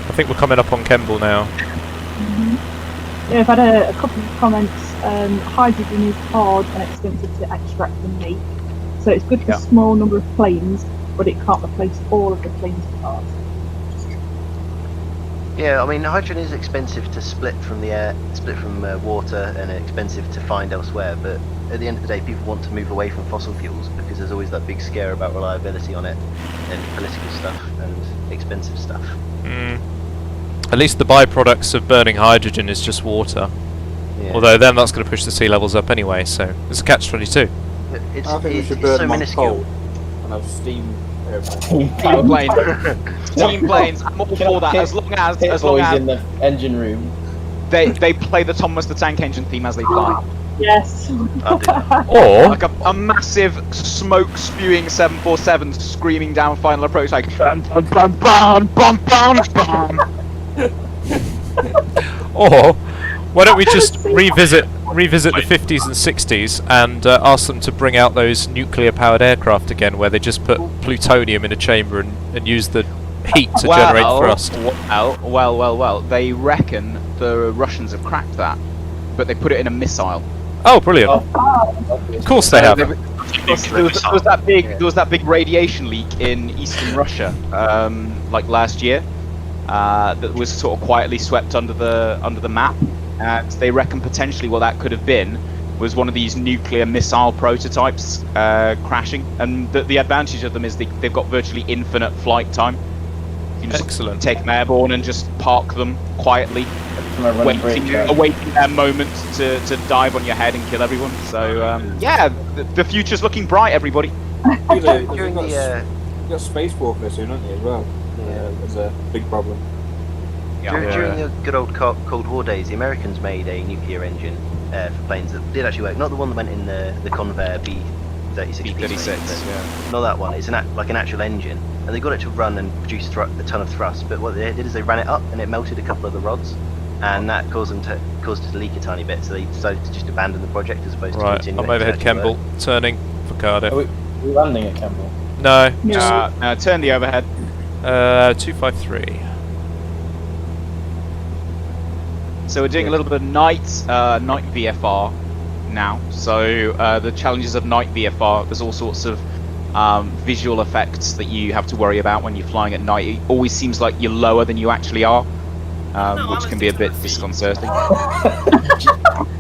I think we're coming up on Kemble now. Yeah, I've had a couple of comments. Hydrogen is hard and expensive to extract and make, so it's good for a small number of planes, but it can't replace all of the planes' parts. Yeah, I mean, hydrogen is expensive to split from the air, split from water, and expensive to find elsewhere. But at the end of the day, people want to move away from fossil fuels because there's always that big scare about reliability on it, and political stuff and expensive stuff. At least the byproducts of burning hydrogen is just water. Yeah. Although then that's going to push the sea levels up anyway, so it's a catch-22. I think we should it's burn so them on minuscule. coal and have steam. Steam planes. Steam planes. I'm all for that. As long as in the engine room. they play the Thomas the Tank Engine theme as they fly. Yes. Or like a massive smoke spewing 747 screaming down final approach like bum bum bum bum bum bum bum. Or why don't we just revisit the 50s and 60s and ask them to bring out those nuclear-powered aircraft again, where they just put plutonium in a chamber and use the heat to generate thrust. Well. They reckon the Russians have cracked that, but they put it in a missile. Oh, brilliant! Of course they have. There was that big radiation leak in eastern Russia, like last year, that was sort of quietly swept under the map. And they reckon potentially what that could have been was one of these nuclear missile prototypes crashing. And the advantage of them is they've got virtually infinite flight time. You can just take them airborne and just park them quietly, awaiting their moment to dive on your head and kill everyone. So the future's looking bright, everybody. You got spacewalk soon, haven't you, as well? There's a big problem. During the good old Cold War days, the Americans made a nuclear engine for planes that did actually work. Not the one that went in the Convair B-36. B-36, not that one. It's like an actual engine, and they got it to run and produce a ton of thrust. But what they did is they ran it up, and it melted a couple of the rods, and that caused it to leak a tiny bit. So they decided to just abandon the project as opposed to continue. I'm overhead Kemble, turning for Cardiff. Are we landing at Kemble? No. Turn the overhead. 253. So we're doing a little bit of night VFR now. So the challenges of night VFR, there's all sorts of visual effects that you have to worry about when you're flying at night. It always seems like you're lower than you actually are, which can be a bit disconcerting.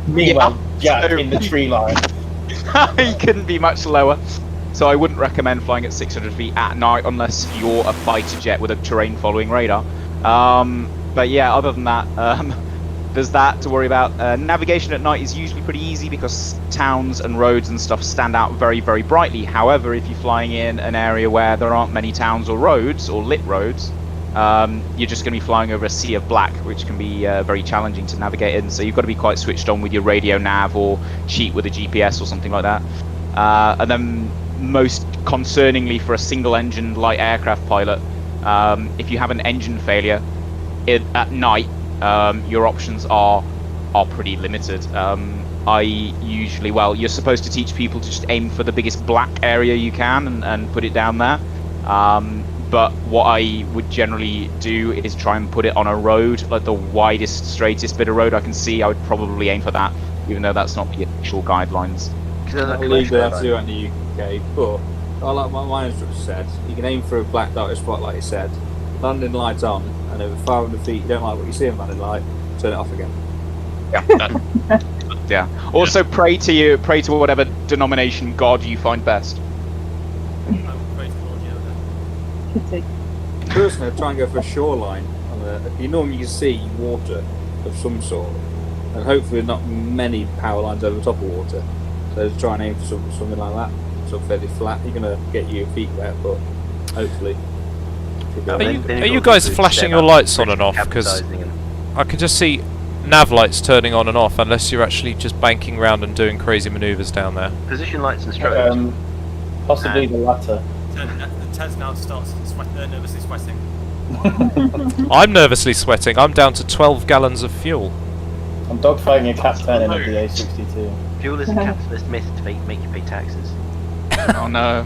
Meanwhile, Jack in the tree line. He couldn't be much lower. So I wouldn't recommend flying at 600 feet at night unless you're a fighter jet with a terrain following radar. But yeah, other than that, there's that to worry about. Navigation at night is usually pretty easy because towns and roads and stuff stand out very, very brightly. However, if you're flying in an area where there aren't many towns or roads, or lit roads, you're just going to be flying over a sea of black, which can be very challenging to navigate in. So you've got to be quite switched on with your radio nav or cheat with a GPS or something like that. And then most concerningly for a single engine light aircraft pilot, if you have an engine failure at night, your options are pretty limited. You're supposed to teach people to just aim for the biggest black area you can and put it down there. But what I would generally do is try and put it on a road, like the widest, straightest bit of road I can see. I would probably aim for that, even though that's not the official guidelines. Legally they have to do it in the UK, but like my instructor said, you can aim for a black dark spot like he said, landing lights on, and over 500 feet you don't like what you see in landing light, turn it off again. Yeah. Yeah. Also pray to whatever denomination God you find best. Personally, I try and go for a shoreline. You normally can see water of some sort, and hopefully not many power lines over the top of water. So just try and aim for something like that, something fairly flat. You're gonna get your feet wet, but hopefully. Are you guys flashing your lights on and off? Because I can just see nav lights turning on and off, unless you're actually just banking around and doing crazy manoeuvres down there. Position lights and strobes. Possibly the latter. Ted's now starts nervously sweating. I'm nervously sweating. I'm down to 12 gallons of fuel. I'm dogfighting a captain in a VA62. Fuel is a capitalist myth to make you pay taxes. Oh no.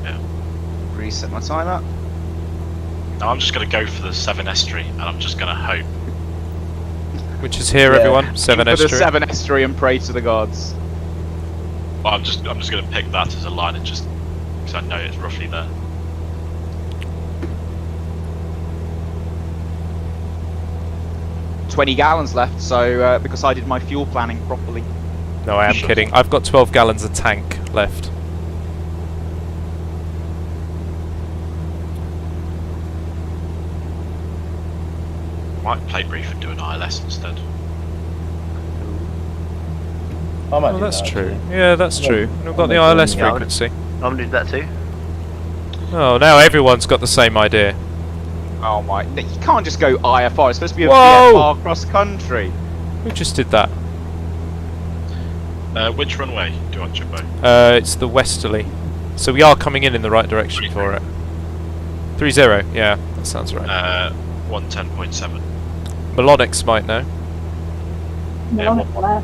Yeah. Reset my timer. No, I'm just going to go for the 7 estuary, and I'm just going to hope. Which is here, everyone. 7 estuary. estuary. 7 estuary and pray to the gods. Well, I'm just going to pick that as a line and just because I know it's roughly there. $20 gallons left, so because I did my fuel planning properly. No, I am kidding. I've got 12 gallons of tank left. Might play brief and do an ILS instead. Oh, that's true. Yeah, that's true. We've got the ILS frequency. I'm going to do that too. Oh, now everyone's got the same idea. Oh my! You can't just go IFR. It's supposed to be a Whoa! VFR cross country. Who just did that? Which runway do you want, Jimbo? It's the westerly. So we are coming in the right direction for it. 30. Yeah, that sounds right. 110.7. Melonix might know. Melonix.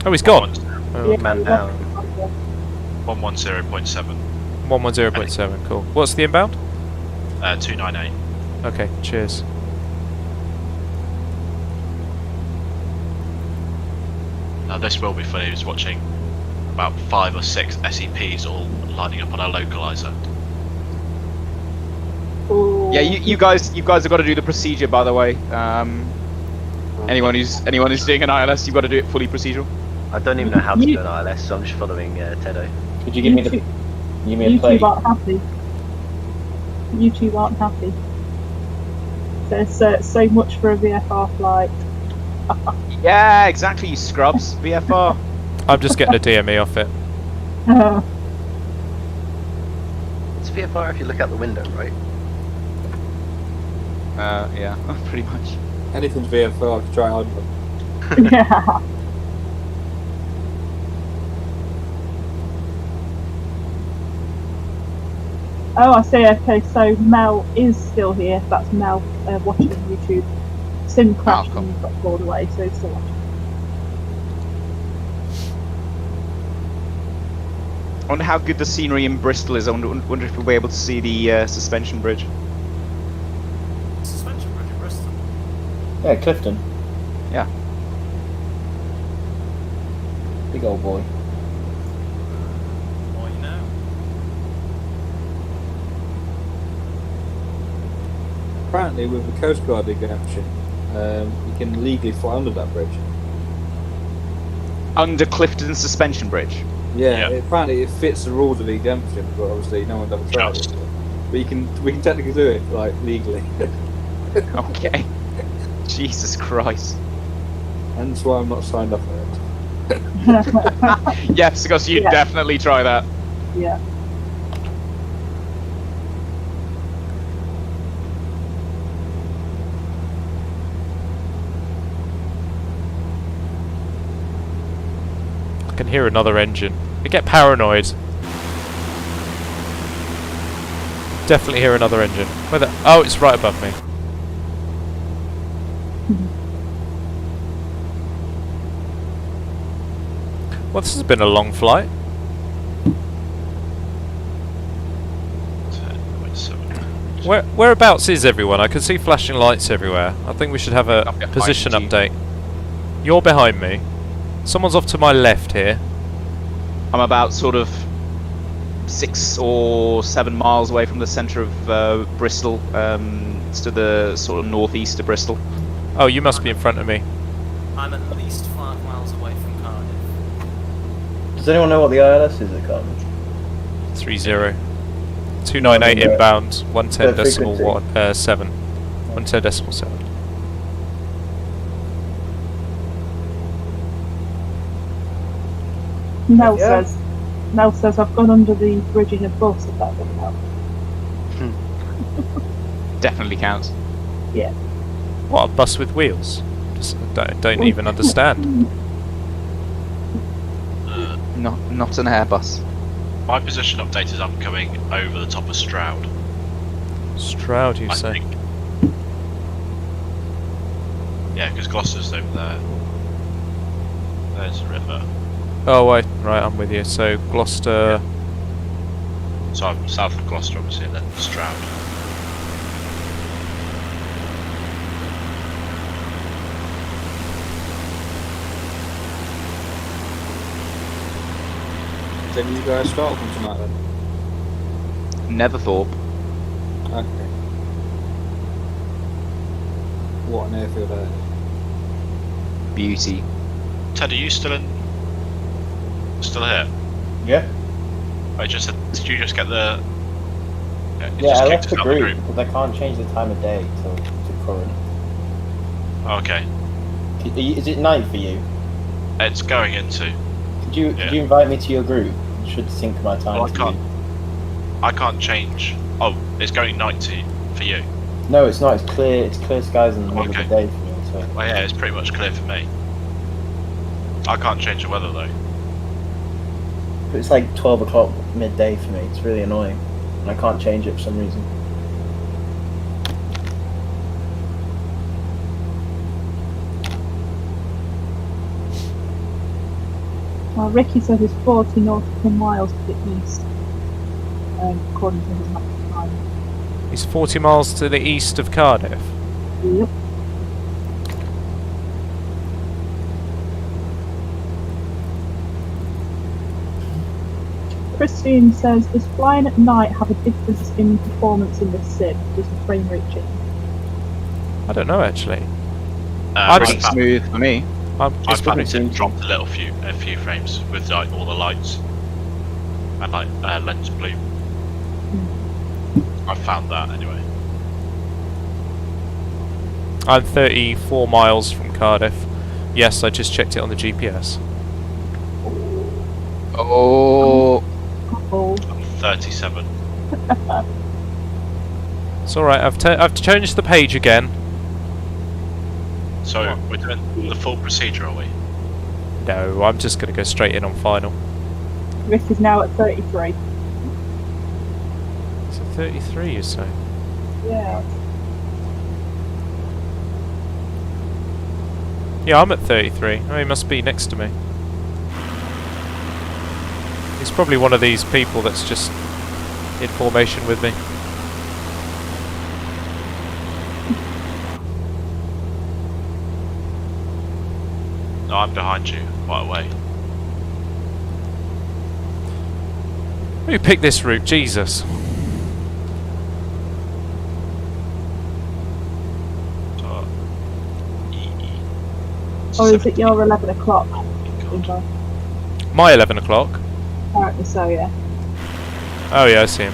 Oh, he's gone. Oh. Man down. 110.7. 110.7. Cool. What's the inbound? 298. Okay. Cheers. Now this will be funny. I was watching about 5 or 6 SEPs all lining up on our localizer. Yeah, you guys have got to do the procedure, by the way. Anyone who's doing an ILS, you've got to do it fully procedural. I don't even know how to do an ILS, so I'm just following Tedo. Could you give me the? Give me a plate. YouTube aren't happy. YouTube aren't happy. There's so much for a VFR flight. Yeah, exactly. You scrubs, VFR. I'm just getting a DME off it. It's VFR if you look out the window, right? Yeah, pretty much. Anything's VFR to try hard enough. Yeah. Oh, I see. Okay, so Mel is still here. That's Mel watching YouTube. Sim crashed and got pulled away, so he's still watching. wonder how good the scenery in Bristol is. I wonder if we'll be able to see the suspension bridge. Suspension bridge in Bristol. Yeah, Clifton. Yeah. Big old boy. More you know. Apparently, with the Coast Guard exemption, you can legally fly under that bridge. Under Clifton Suspension Bridge. Yeah, apparently it fits the rules of the exemption, but obviously no one's ever tried it. But we can technically do it, like, legally. Okay. Jesus Christ. Hence why I'm not signed up for it. Yes, because you'd definitely try that. Yeah. I can hear another engine. I get paranoid. Definitely hear another engine. Where the? Oh, it's right above me. Well, this has been a long flight. Whereabouts is everyone? I can see flashing lights everywhere. I think we should have a position update. You're behind me. Someone's off to my left here. I'm about sort of 6 or 7 miles away from the centre of Bristol. It's to the sort of northeast of Bristol. Oh, you must be in front of me. I'm at least 5 miles away from Cardiff. Does anyone know what the ILS is at Cardiff? 30. 298 inbound, 110 decimal 7. 110 decimal 7. Mel says I've gone under the bridge in a bus, if that doesn't help. Definitely counts. Yeah. What, a bus with wheels? Just don't even understand. Not an Airbus. My position update is I'm coming over the top of Stroud. Stroud, you say? Think. Yeah, because Gloucester's over there. There's a river. Oh, right, I'm with you. So, Gloucester... So I'm south of Gloucester, obviously, and then Stroud. Then you guys start from tonight then? Netherthorpe. Okay. What an airfield that is. Beauty. Ted, are you still here? Yeah. I just said, did you just get the... Yeah, I left the group because I can't change the time of day to current. Okay. Is it night for you? It's going into... Could you invite me to your group? It should sync my time Well, I can't change... Oh, it's going night for you? No, it's not. It's clear skies in the middle of the day for me. So. Well, yeah, it's pretty much clear for me. I can't change the weather though. But it's like 12 o'clock midday for me. It's really annoying. And I can't change it for some reason. Well, Ricky says it's 40 nautical miles to the east, according to his map time. It's 40 miles to the east of Cardiff. Yep. Christine says, does flying at night have a difference in performance in the sim? Does the frame rate change? I don't know actually. Pretty smooth for me. I've found it dropped a few frames with like all the lights and like lens bloom. I found that anyway. I'm 34 miles from Cardiff. Yes, I just checked it on the GPS. Oh. Oh. I'm 37. It's alright, I've changed the page again. So we're doing the full procedure, are we? No, I'm just going to go straight in on final. Rick is now at 33. Is it 33 you say? Yeah. Yeah, I'm at 33. Oh, he must be next to me. He's probably one of these people that's just in formation with me. No, I'm behind you, quite a way. Who picked this route? Jesus. So, Or is it your 11 o'clock? Jimbo? My 11 o'clock? Apparently so, yeah. Oh yeah, I see him.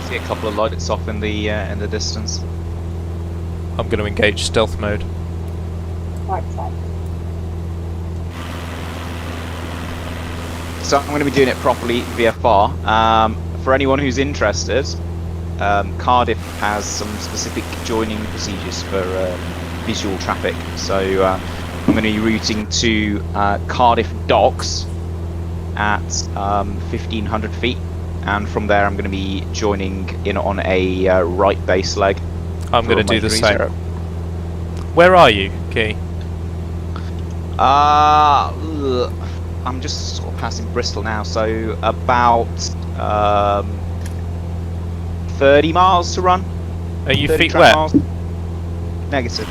See a couple of lights off in the distance. I'm going to engage stealth mode. Right side. So I'm going to be doing it properly VFR. For anyone who's interested, Cardiff has some specific joining procedures for visual traffic. So I'm going to be routing to Cardiff docks at 1500 feet, and from there I'm going to be joining in on a right base leg. I'm going to do the same. Where are you, Key? I'm just sort of passing Bristol now, so about 30 miles to run. Are you 30 feet track wet? miles. Negative.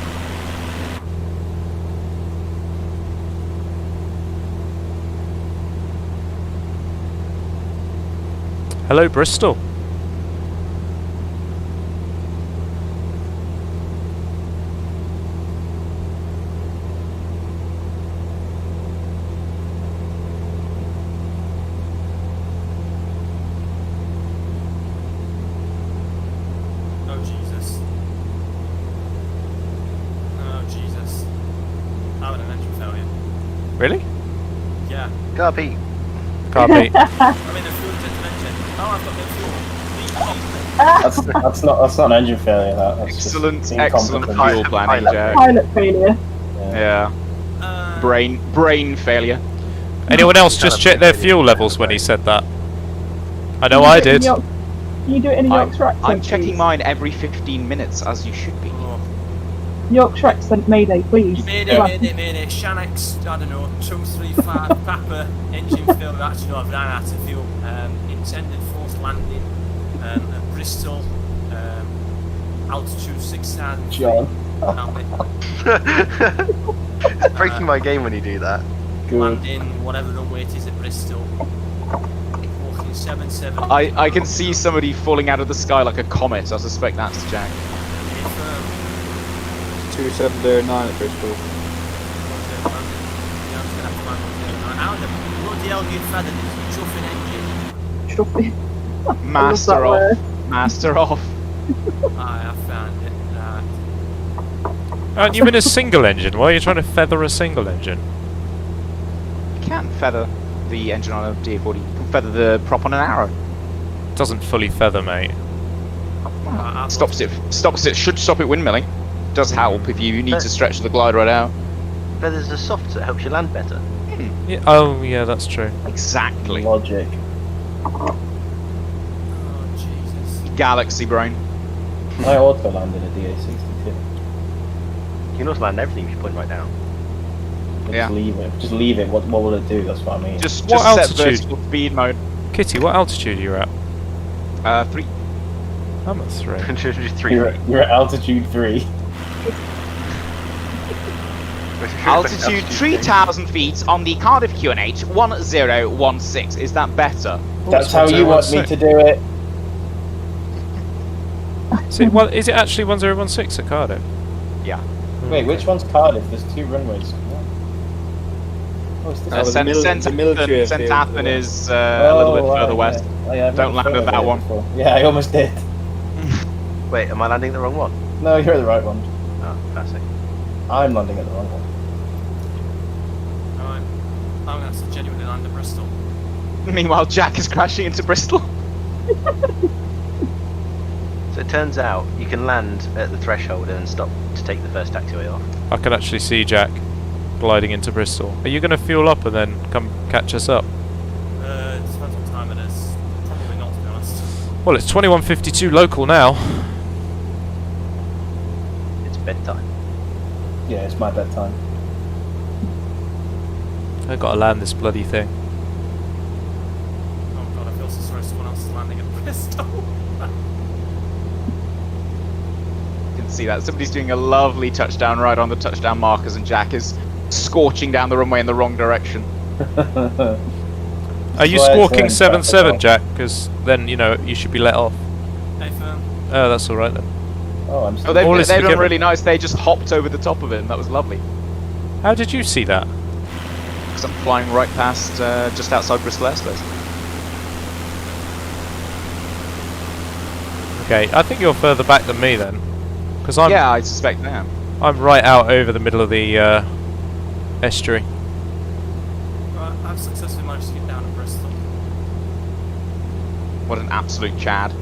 Hello, Bristol. Oh Jesus. Oh Jesus. I had an engine failure. Really? Yeah. Copy. Copy. I'm in a fuel injected engine. Oh, I've got no fuel. That's not an engine failure. That's Excellent, just excellent incompetent. fuel planning, Jack. Pilot failure. Yeah. Brain failure. Anyone else just check their fuel levels when he said that? I know I did. Can you do it in a Yorkshire accent? I'm checking please? mine every 15 minutes, as you should be. Yorkshire accent, Mayday, please. Mayday, Shanix, I don't know, 235 Papa, engine failure, actually no, I've ran out of fuel. Intended forced landing at Bristol, altitude 6,000 feet. John. It's breaking my game when you do that. Good. Landing, whatever the weight is at Bristol. Walking 770. I can see somebody falling out of the sky like a comet. I suspect that's Jack. 2709 at Bristol. How the bloody hell you feathered this chuffing engine? Chuffing. Master off. Master off. I found it. Aren't you in a single engine? Why are you trying to feather a single engine? You can't feather the engine on a DA40. You can feather the prop on an arrow. Doesn't fully feather, mate. Stops it. Should stop it windmilling. Does help if you need to stretch the glider right out. Feathers are soft, so it helps you land better. Yeah, oh, yeah, that's true. Exactly. Logic. Oh Jesus. Galaxy brain. I auto landed a DA62. You can also land everything if you put it right down. Yeah. Just leave it. Just leave it. What will it do? That's what I mean. Just What set altitude? vertical speed mode. Kitty, what altitude are you at? 3. I'm at 3. Just 3 You're, feet. you're at altitude 3. Altitude 3,000 feet on the Cardiff QNH 1016. Is that better? That's how you want me to do it. Is it actually 1016 at Cardiff? Yeah. Wait, which one's Cardiff? There's 2 runways. Oh, it's this one. St. Athan is a little bit further west. Yeah, Don't land at that one. Before. Yeah, I almost did. Wait, am I landing the wrong one? No, you're at the right one. Oh, classic. I'm landing at the wrong one. Alright. I'm gonna have to genuinely land at Bristol. Meanwhile, Jack is crashing into Bristol. So it turns out you can land at the threshold and then stop to take the first taxiway off. I can actually see Jack gliding into Bristol. Are you going to fuel up and then come catch us up? It depends what time it is. Probably not, to be honest. Well, it's 21:52 local now. It's bedtime. Yeah, it's my bedtime. I've got to land this bloody thing. Oh god, I feel so sorry someone else is landing at Bristol. You can see that somebody's doing a lovely touchdown right on the touchdown markers, and Jack is scorching down the runway in the wrong direction. Are you squawking 7-7, Jack? Because then, you know, you should be let off. Hey, firm. Oh, that's alright then. Oh, I'm Oh, still... they've done really nice. They just hopped over the top of it, and that was lovely. How did you see that? Because I'm flying right past, just outside Bristol airspace. Okay, I think you're further back than me then. Because I'm... Yeah, I suspect I am. I'm right out over the middle of the estuary. Right, I've successfully managed to get down at Bristol. What an absolute Chad.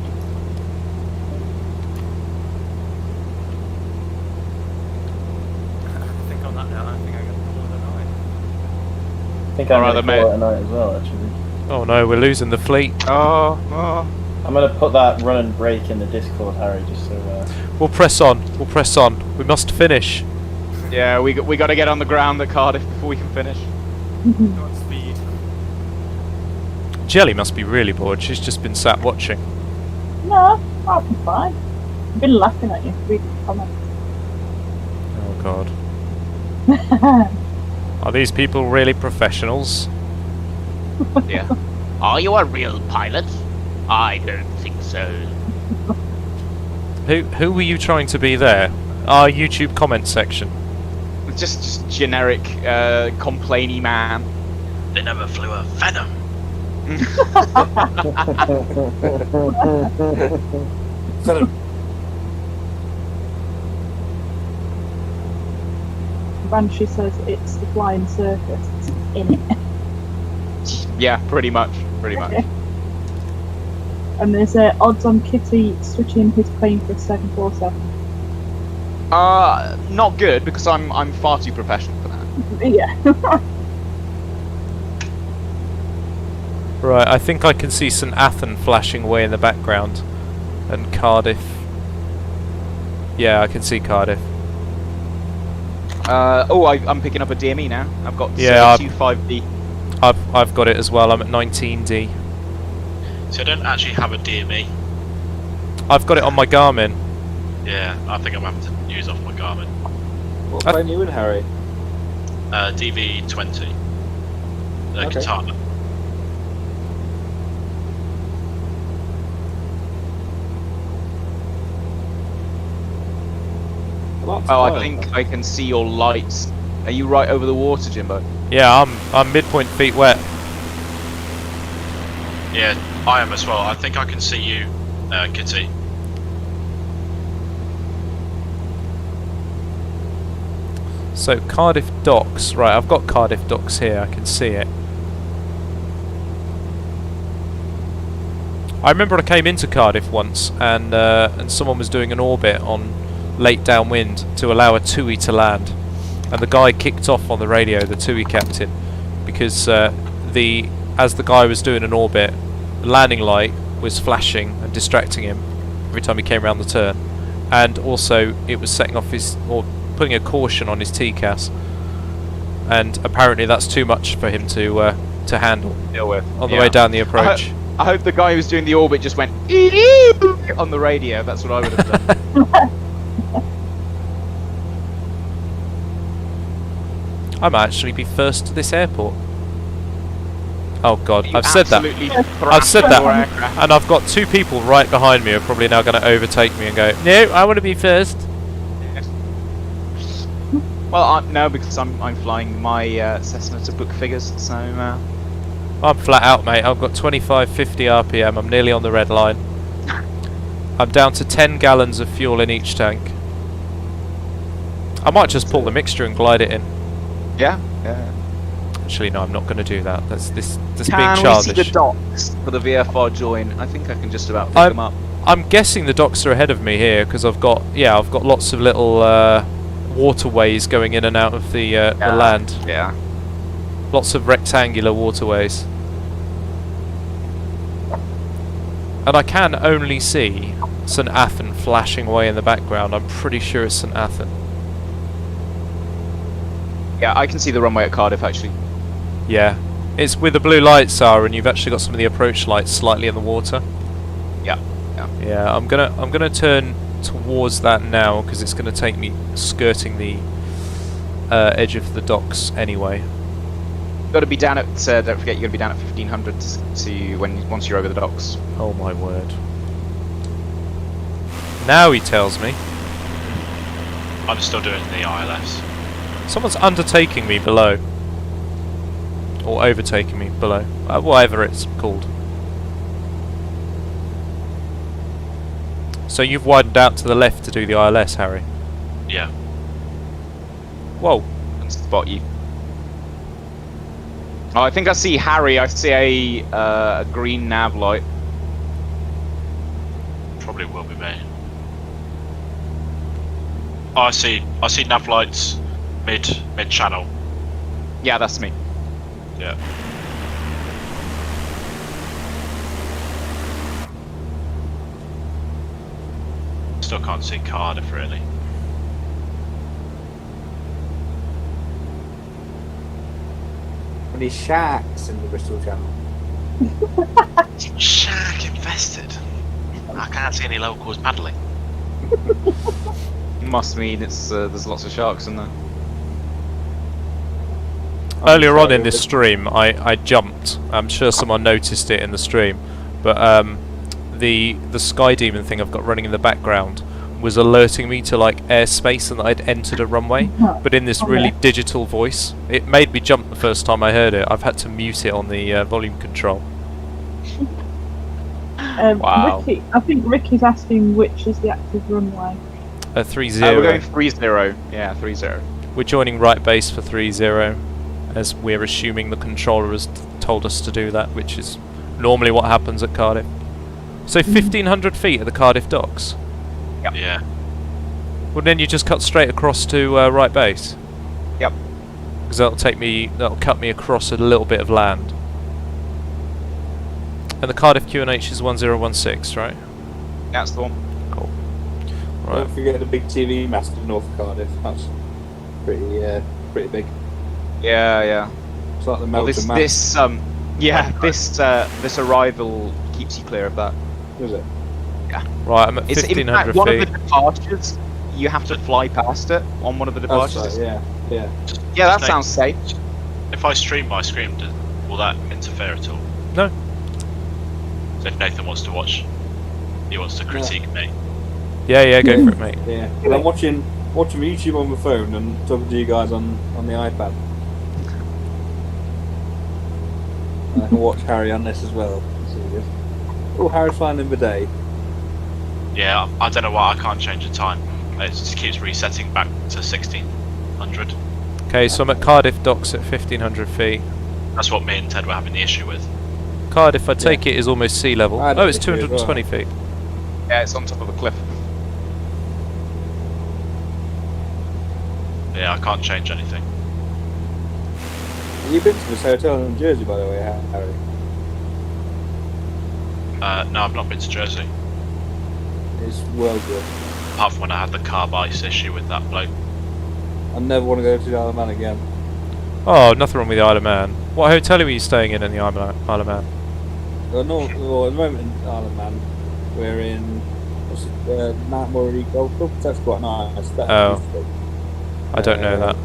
I think on that note, I think I got the order night. I think I'm going to call it a night as well, actually. Oh no, we're losing the fleet. Oh. I'm going to put that run and break in the Discord, Harry, just so... We'll press on. We'll press on. We must finish. Yeah, we got to get on the ground at Cardiff before we can finish. Got speed. Jelly must be really bored. She's just been sat watching. No, I'll be fine. I've been laughing at you, reading the comments. Oh god. Are these people really professionals? Yeah. Are you a real pilot? I don't think so. Who were you trying to be there? Our YouTube comment section. Just generic, complainy man. They never flew a Venom. Banshee says it's the flying circus in it. Yeah, pretty much. Pretty much. And there's odds on Kitty switching his plane for a 747. Not good, because I'm far too professional for that. Yeah. Right, I think I can see St Athan flashing away in the background. And Cardiff. Yeah, I can see Cardiff. I'm picking up a DME now. I've got 25D. I've got it as well. I'm at 19D. So I don't actually have a DME. I've got it on my Garmin. Yeah, I think I'm having to use off my Garmin. What plane are you in, Harry? DV20. Okay. Katana. Oh, I think I can see your lights. Are you right over the water, Jimbo? Yeah, I'm midpoint feet wet. Yeah, I am as well. I think I can see you, Kitty. So Cardiff Docks, right? I've got Cardiff Docks here. I can see it. I remember I came into Cardiff once, and someone was doing an orbit on late downwind to allow a TUI to land, and the guy kicked off on the radio, the TUI captain, because as the guy was doing an orbit, the landing light was flashing and distracting him every time he came around the turn, and also it was setting off putting a caution on his TCAS, and apparently that's too much for him to handle. Deal with on the way down the approach. I hope the guy who was doing the orbit just went on the radio. That's what I would have done. I might actually be first to this airport. Oh god, I've said that, and I've got two people right behind me who are probably now going to overtake me and go, no, I want to be first. Well, no, because I'm flying my Cessna to book figures, so... I'm flat out, mate. I've got 2550 RPM, I'm nearly on the red line. I'm down to 10 gallons of fuel in each tank. I might just pull the mixture and glide it in. Yeah. Actually, no, I'm not going to do that. That's being Can childish. we see the docks for the VFR join? I think I can just about pick them up. I'm guessing the docks are ahead of me here because I've got lots of little waterways going in and out of the land. Yeah. Lots of rectangular waterways. And I can only see St Athan flashing away in the background. I'm pretty sure it's St Athan. Yeah, I can see the runway at Cardiff actually. Yeah. It's where the blue lights are, and you've actually got some of the approach lights slightly in the water. Yeah. Yeah. Yeah, I'm gonna turn towards that now because it's gonna take me skirting the edge of the docks anyway. You've got to be down at. Don't forget, you got to be down at 1500 to once you're over the docks. Oh my word! Now he tells me. I'm still doing the ILS. Someone's undertaking me below. Or overtaking me below. Whatever it's called. So you've widened out to the left to do the ILS, Harry? Yeah. Whoa. I can spot you. Oh, I think I see Harry. I see a green nav light. Probably will be me. Oh, I see nav lights mid channel. Yeah, that's me. Yeah. Still can't see Cardiff really. Any sharks in the Bristol Channel? Shark infested. I can't see any locals paddling. Must mean it's there's lots of sharks in there. Earlier on in this stream, I jumped. I'm sure someone noticed it in the stream, but the Sky Demon thing I've got running in the background was alerting me to like airspace and that I'd entered a runway, but in this really digital voice. It made me jump the first time I heard it. I've had to mute it on the volume control. Wow. Ricky, I think Ricky's asking which is the active runway. 3-0. We're going 3-0. Yeah, 3-0. We're joining right base for 3-0, as we're assuming the controller has told us to do that, which is normally what happens at Cardiff. So 1,500 feet at the Cardiff docks. Yep. Yeah. Well, then you just cut straight across to right base. Yep. Because that'll cut me across a little bit of land. And the Cardiff QNH is 1016, right? That's the one. Cool. Right. Don't forget the big TV mast in North Cardiff. That's pretty big. Yeah, yeah. It's like the Well, Melton this arrival keeps you clear of that. Is it? Yeah. Right, I'm at It's in 1,500 fact one feet. of the departures. You have to fly past it on one of the departures. That's right, yeah. Yeah, that sounds safe. If I stream my screen, will that interfere at all? No. So if Nathan wants to watch, he wants to critique me. Yeah, go for it, mate. Yeah. Well, I'm watching YouTube on my phone and talking to you guys on the iPad. I can watch Harry on this as well. Oh, Harry's flying in the day. Yeah, I don't know why I can't change the time. It just keeps resetting back to 1600. Okay, so I'm at Cardiff docks at 1,500 feet. That's what me and Ted were having the issue with. Cardiff, I take it, is almost sea level. I had Oh, an it's issue as 220 feet. Yeah, it's on top of a cliff. Yeah, I can't change anything. You've been to this hotel in Jersey, by the way, Harry? No, I've not been to Jersey. It's well good. Apart from when I had the carb ice issue with that bloke. I never want to go to the Isle of Man again. Oh, nothing wrong with the Isle of Man. What hotel are you staying in the Isle of Man? Well, at the moment in Isle of Man, we're in Mount Murray Golf Club. That's quite nice. I don't know that.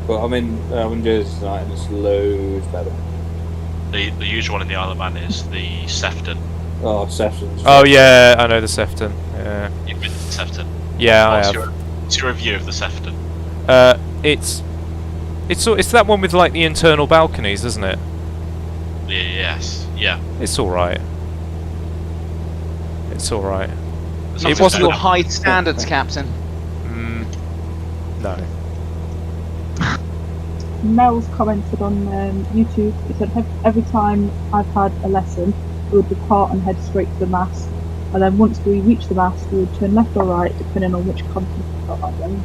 But I'm in Jersey tonight, and it's loads better. The usual one in the Isle of Man is the Sefton. Oh, Sefton. Oh yeah, I know the Sefton. Yeah. You've been to Sefton? Yeah, I have. What's your review of the Sefton? It's that one with like the internal balconies, isn't it? Yes. Yeah. It's all right. It's all right. It wasn't your high standards, Captain. No. Mel's commented on YouTube. He said every time I've had a lesson, we would depart and head straight to the mast, and then once we reach the mast, we would turn left or right depending on which continent we got on.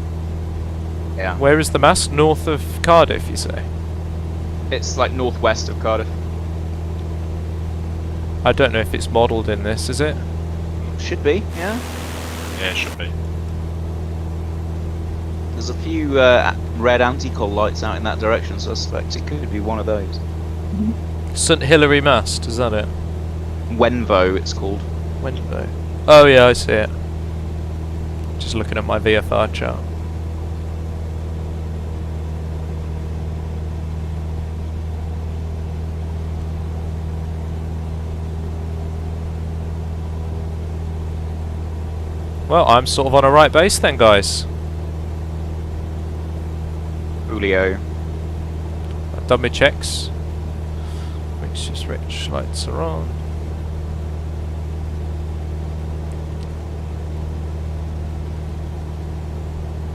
Yeah. Where is the mast? North of Cardiff, you say? It's like northwest of Cardiff. I don't know if it's modelled in this, is it? Should be, yeah. Yeah, it should be. There's a few red anti-coal lights out in that direction, so I suspect it could be one of those. St Hilary Mast, is that it? Wenvo, it's called. Wenvo. Oh yeah, I see it. Just looking at my VFR chart. Well, I'm sort of on a right base then, guys. Julio. I've done my checks. Mixtures rich, lights are on.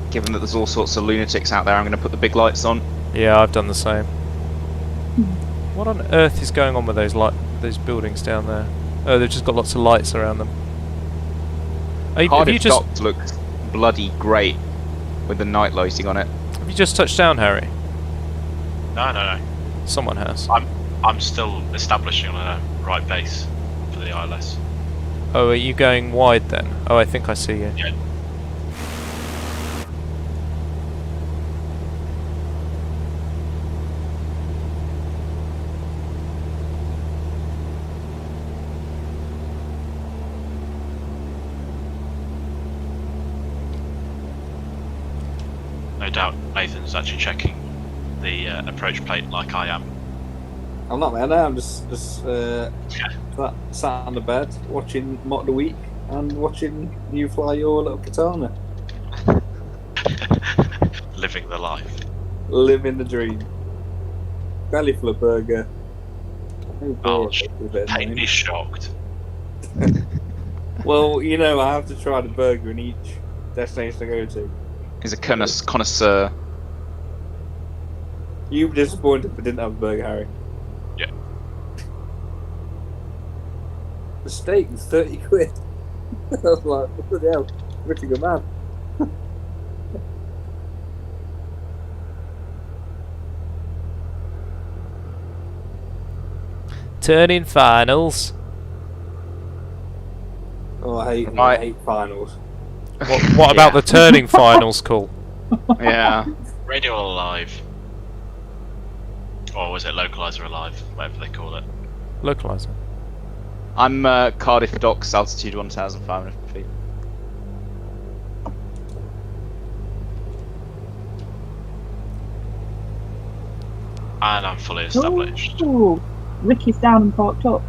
Given that there's all sorts of lunatics out there, I'm going to put the big lights on. Yeah, I've done the same. What on earth is going on with those buildings down there? Oh, they've just got lots of lights around them. Have you just Docks looks bloody great with the night lighting on it. Have you just touched down, Harry? No. Someone has. I'm still establishing on a right base for the ILS. Oh, are you going wide then? Oh, I think I see you. Yeah. No doubt Nathan's actually checking the approach plate like I am. I'm not there now. I'm just sat on the bed watching Mock the Week and watching you fly your little katana. Living the life. Living the dream. Belly full of burger. Oh, paint me shocked. Well, you know, I have to try the burger in each destination I go to. He's a connoisseur. You'd be disappointed if I didn't have a burger, Harry. Yeah. The steak was 30 quid. I was like, what the hell? Rich a good man. Turning finals. Oh, I hate finals. What about the turning finals call? Yeah. Radio Alive. Or was it Localizer Alive? Whatever they call it. Localizer. I'm Cardiff Docks, altitude 1,500 feet. And I'm fully established. Ooh, Ricky's down and parked up.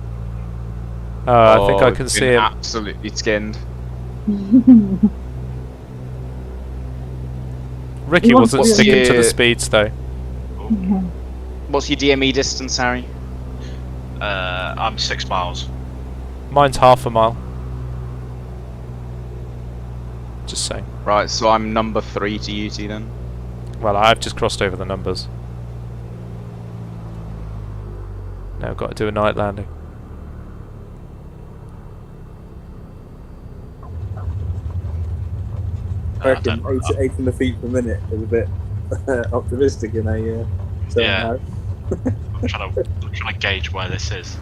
I think I can it's see been him. absolutely skinned. Ricky wasn't sticking to the speeds though. What's your DME distance, Harry? I'm 6 miles. Mine's half a mile. Just saying. Right, so I'm number 3 to UT then. Well, I've just crossed over the numbers. Now I've got to do a night landing. I reckon 800 feet per minute is a bit optimistic in a yeah. I'm trying to gauge where this is.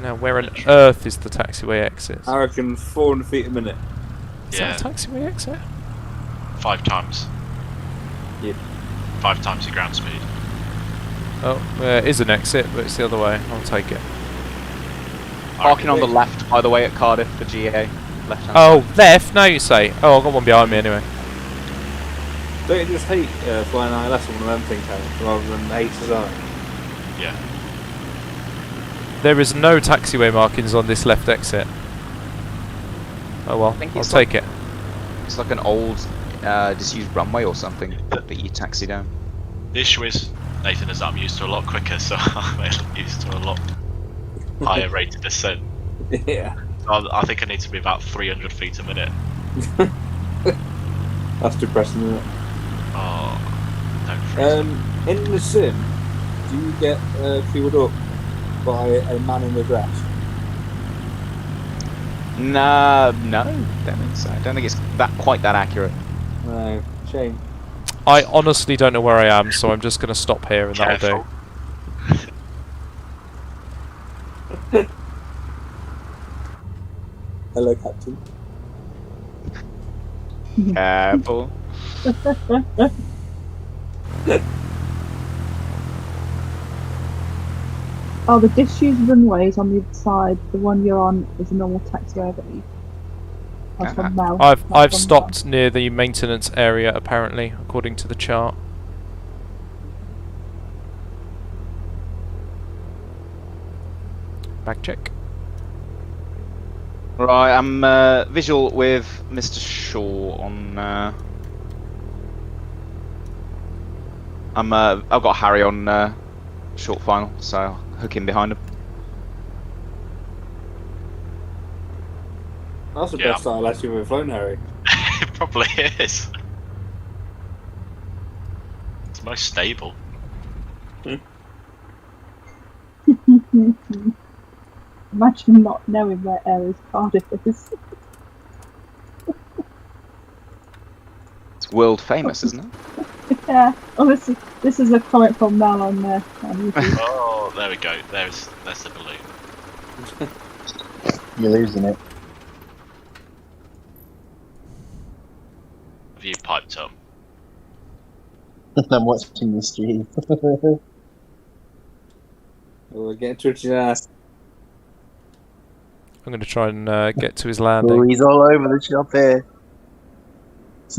Now, where on earth is the taxiway exit? I reckon 400 feet a minute. Is that a taxiway exit? 5 times. Yep. 5 times your ground speed. Oh, it is an exit, but it's the other way. I'll take it. Parking on the left, by the way, at Cardiff for GA. Left hand. Oh, left? Now you say. Oh, I've got one behind me anyway. Don't you just hate flying ILS on one of them things, Harry, rather than HSI? Yeah. There is no taxiway markings on this left exit. Oh well, I'll take it. It's like an old, disused runway or something that you taxi down. The issue is, Nathan, is that I'm used to a lot quicker, so I'm used to a lot higher rate of descent. Yeah. I think I need to be about 300 feet a minute. That's depressing, isn't it? Oh, don't freeze. In the sim, do you get fueled up by a man in a dress? No, don't think so. I don't think it's quite that accurate. No, shame. I honestly don't know where I am, so I'm just going to stop here and that'll do. Hello, Captain. Careful. Oh, the disused runway is on the other side. The one you're on is a normal taxiway, I believe. That's from Mel. I've stopped near the maintenance area apparently, according to the chart. Back check. Right, I'm visual with Mr. Shaw on. I've got Harry on short final, so I'll hook in behind him. That's the best ILS you've ever flown, Harry. It probably is. It's most stable. Imagine not knowing where areas Cardiff is. It's world famous, isn't it? Yeah. Oh, this is a comment from Mel on YouTube. Oh, there we go. There's the balloon. You're losing it. Have you piped up? I'm watching the stream. We'll get to it. I'm going to try and get to his landing. Oh, he's all over the shop here. It's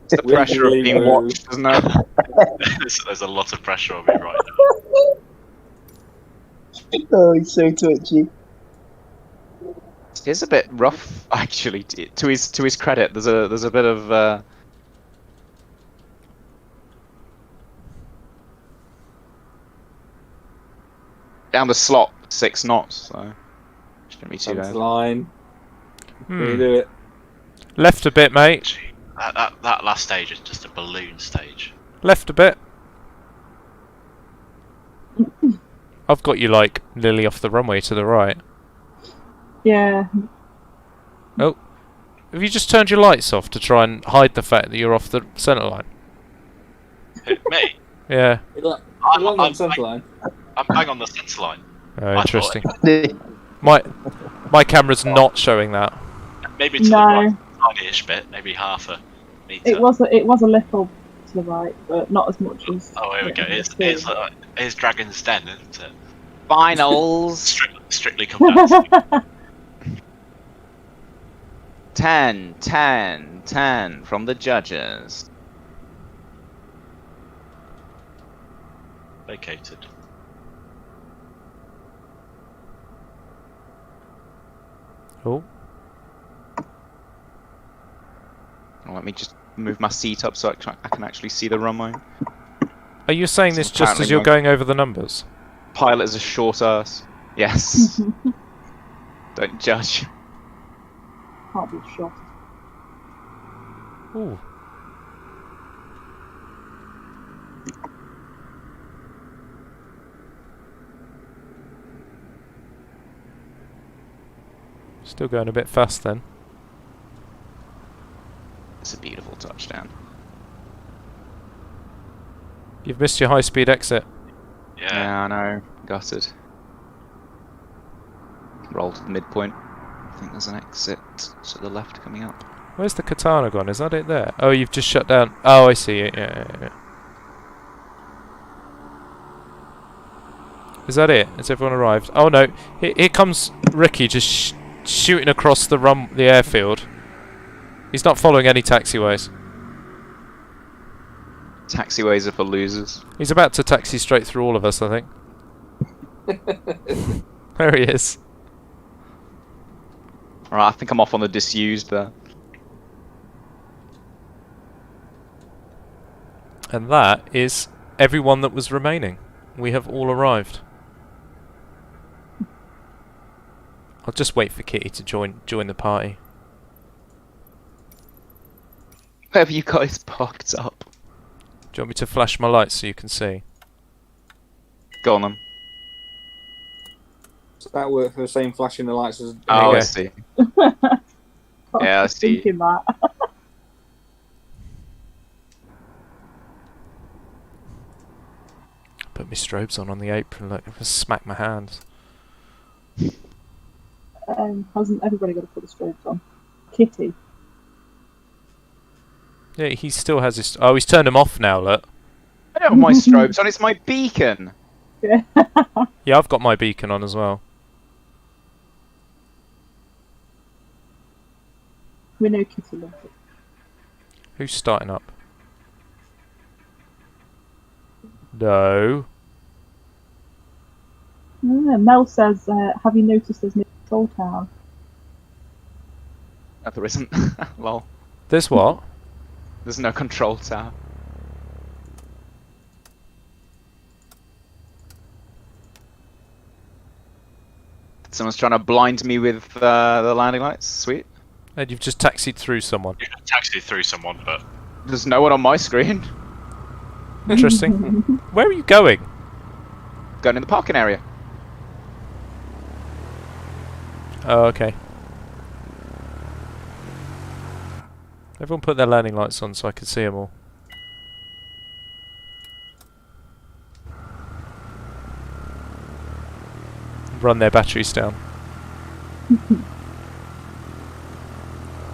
the pressure of being watched, isn't it? There's a lot of pressure on me right now. Oh, he's so touchy. It's a bit rough, actually. To his credit, there's a bit of. Down the slot, 6 knots, so shouldn't be too bad. Line. Can you do it? Left a bit, mate. That last stage is just a balloon stage. Left a bit. I've got you like nearly off the runway to the right. Yeah. Oh, have you just turned your lights off to try and hide the fact that you're off the centre line? Me? Yeah. I'm on the centre line. I'm bang on the centre line. Oh, interesting. My camera's not showing that. Maybe to the right, tiny-ish bit, maybe half a metre. It was a little to the right, but not as much as. Oh, here we go. Here's Dragon's Den, isn't it? Finals. Strictly competitive. 10, 10, 10 from the judges. Vacated. Oh. Let me just move my seat up so I can actually see the runway. Are you saying this just as you're going over the numbers? Pilot is a short ass. Yes. Don't judge. Can't be shot. Ooh. Still going a bit fast then. It's a beautiful touchdown. You've missed your high-speed exit. Yeah, I know. Got it. Roll to the midpoint. I think there's an exit to the left coming up. Where's the katana gone? Is that it there? Oh, you've just shut down. Oh, I see it. Yeah. Is that it? Has everyone arrived? Oh no! Here comes Ricky, just shooting across the airfield. He's not following any taxiways. Taxiways are for losers. He's about to taxi straight through all of us, I think. There he is. Alright, I think I'm off on the disused there. And that is everyone that was remaining. We have all arrived. I'll just wait for Kitty to join the party. Where have you guys parked up? Do you want me to flash my lights so you can see? Go on then. Does that work for the same flashing the lights as... Oh, I see. Yeah, I see. Thinking that. Put my strobes on the apron, look, I can smack my hands. Hasn't everybody got to put the strobes on? Kitty. Yeah, he still has his. Oh, he's turned them off now. Look. I don't have my strobes on. It's my beacon. Yeah. Yeah, I've got my beacon on as well. We know Kitty loves it. Who's starting up? No. Mel says, have you noticed there's no control tower? No, there isn't. Lol. There's what? There's no control tower. Someone's trying to blind me with the landing lights. Sweet. And you've just taxied through someone. You can taxi through someone, but There's no one on my screen. Interesting. Where are you going? Going in the parking area. Oh, okay. Everyone put their landing lights on so I can see them all. Run their batteries down.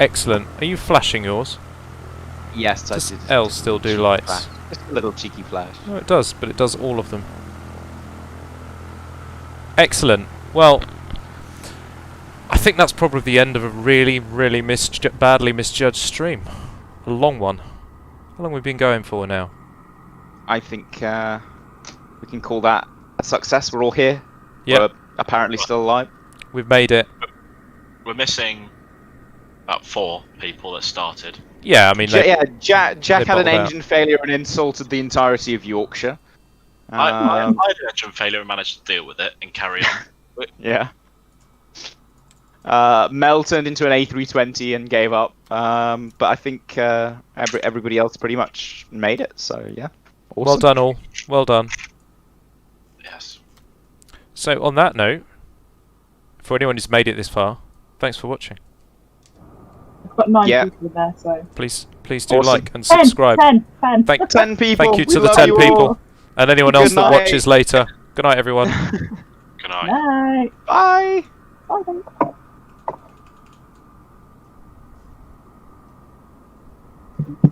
Excellent. Are you flashing yours? Yes, Does I did. L still do Cheeky lights? flash. Just a little cheeky flash. No, it does, but it does all of them. Excellent. Well, I think that's probably the end of a really, really badly misjudged stream. A long one. How long have we been going for now? I think we can call that a success. We're all here. Yep. We're apparently still alive. We've made it. we're missing about 4 people that started. Yeah, I mean... Jack had an bottled out. engine failure and insulted the entirety of Yorkshire. I had an engine failure and managed to deal with it and carry on. Yeah. Mel turned into an A320 and gave up. But I think everybody else pretty much made it. So yeah. Awesome. Well done, all. Well done. Yes. So on that note, for anyone who's made it this far, thanks for watching. I've got 9 people there, so... Please do Awesome. like and subscribe. 10. Thank 10 people. Thank you We to the love 10 you people. all. And anyone Good else that night. watches later. Good night, everyone. Good night. Night. Bye. Bye.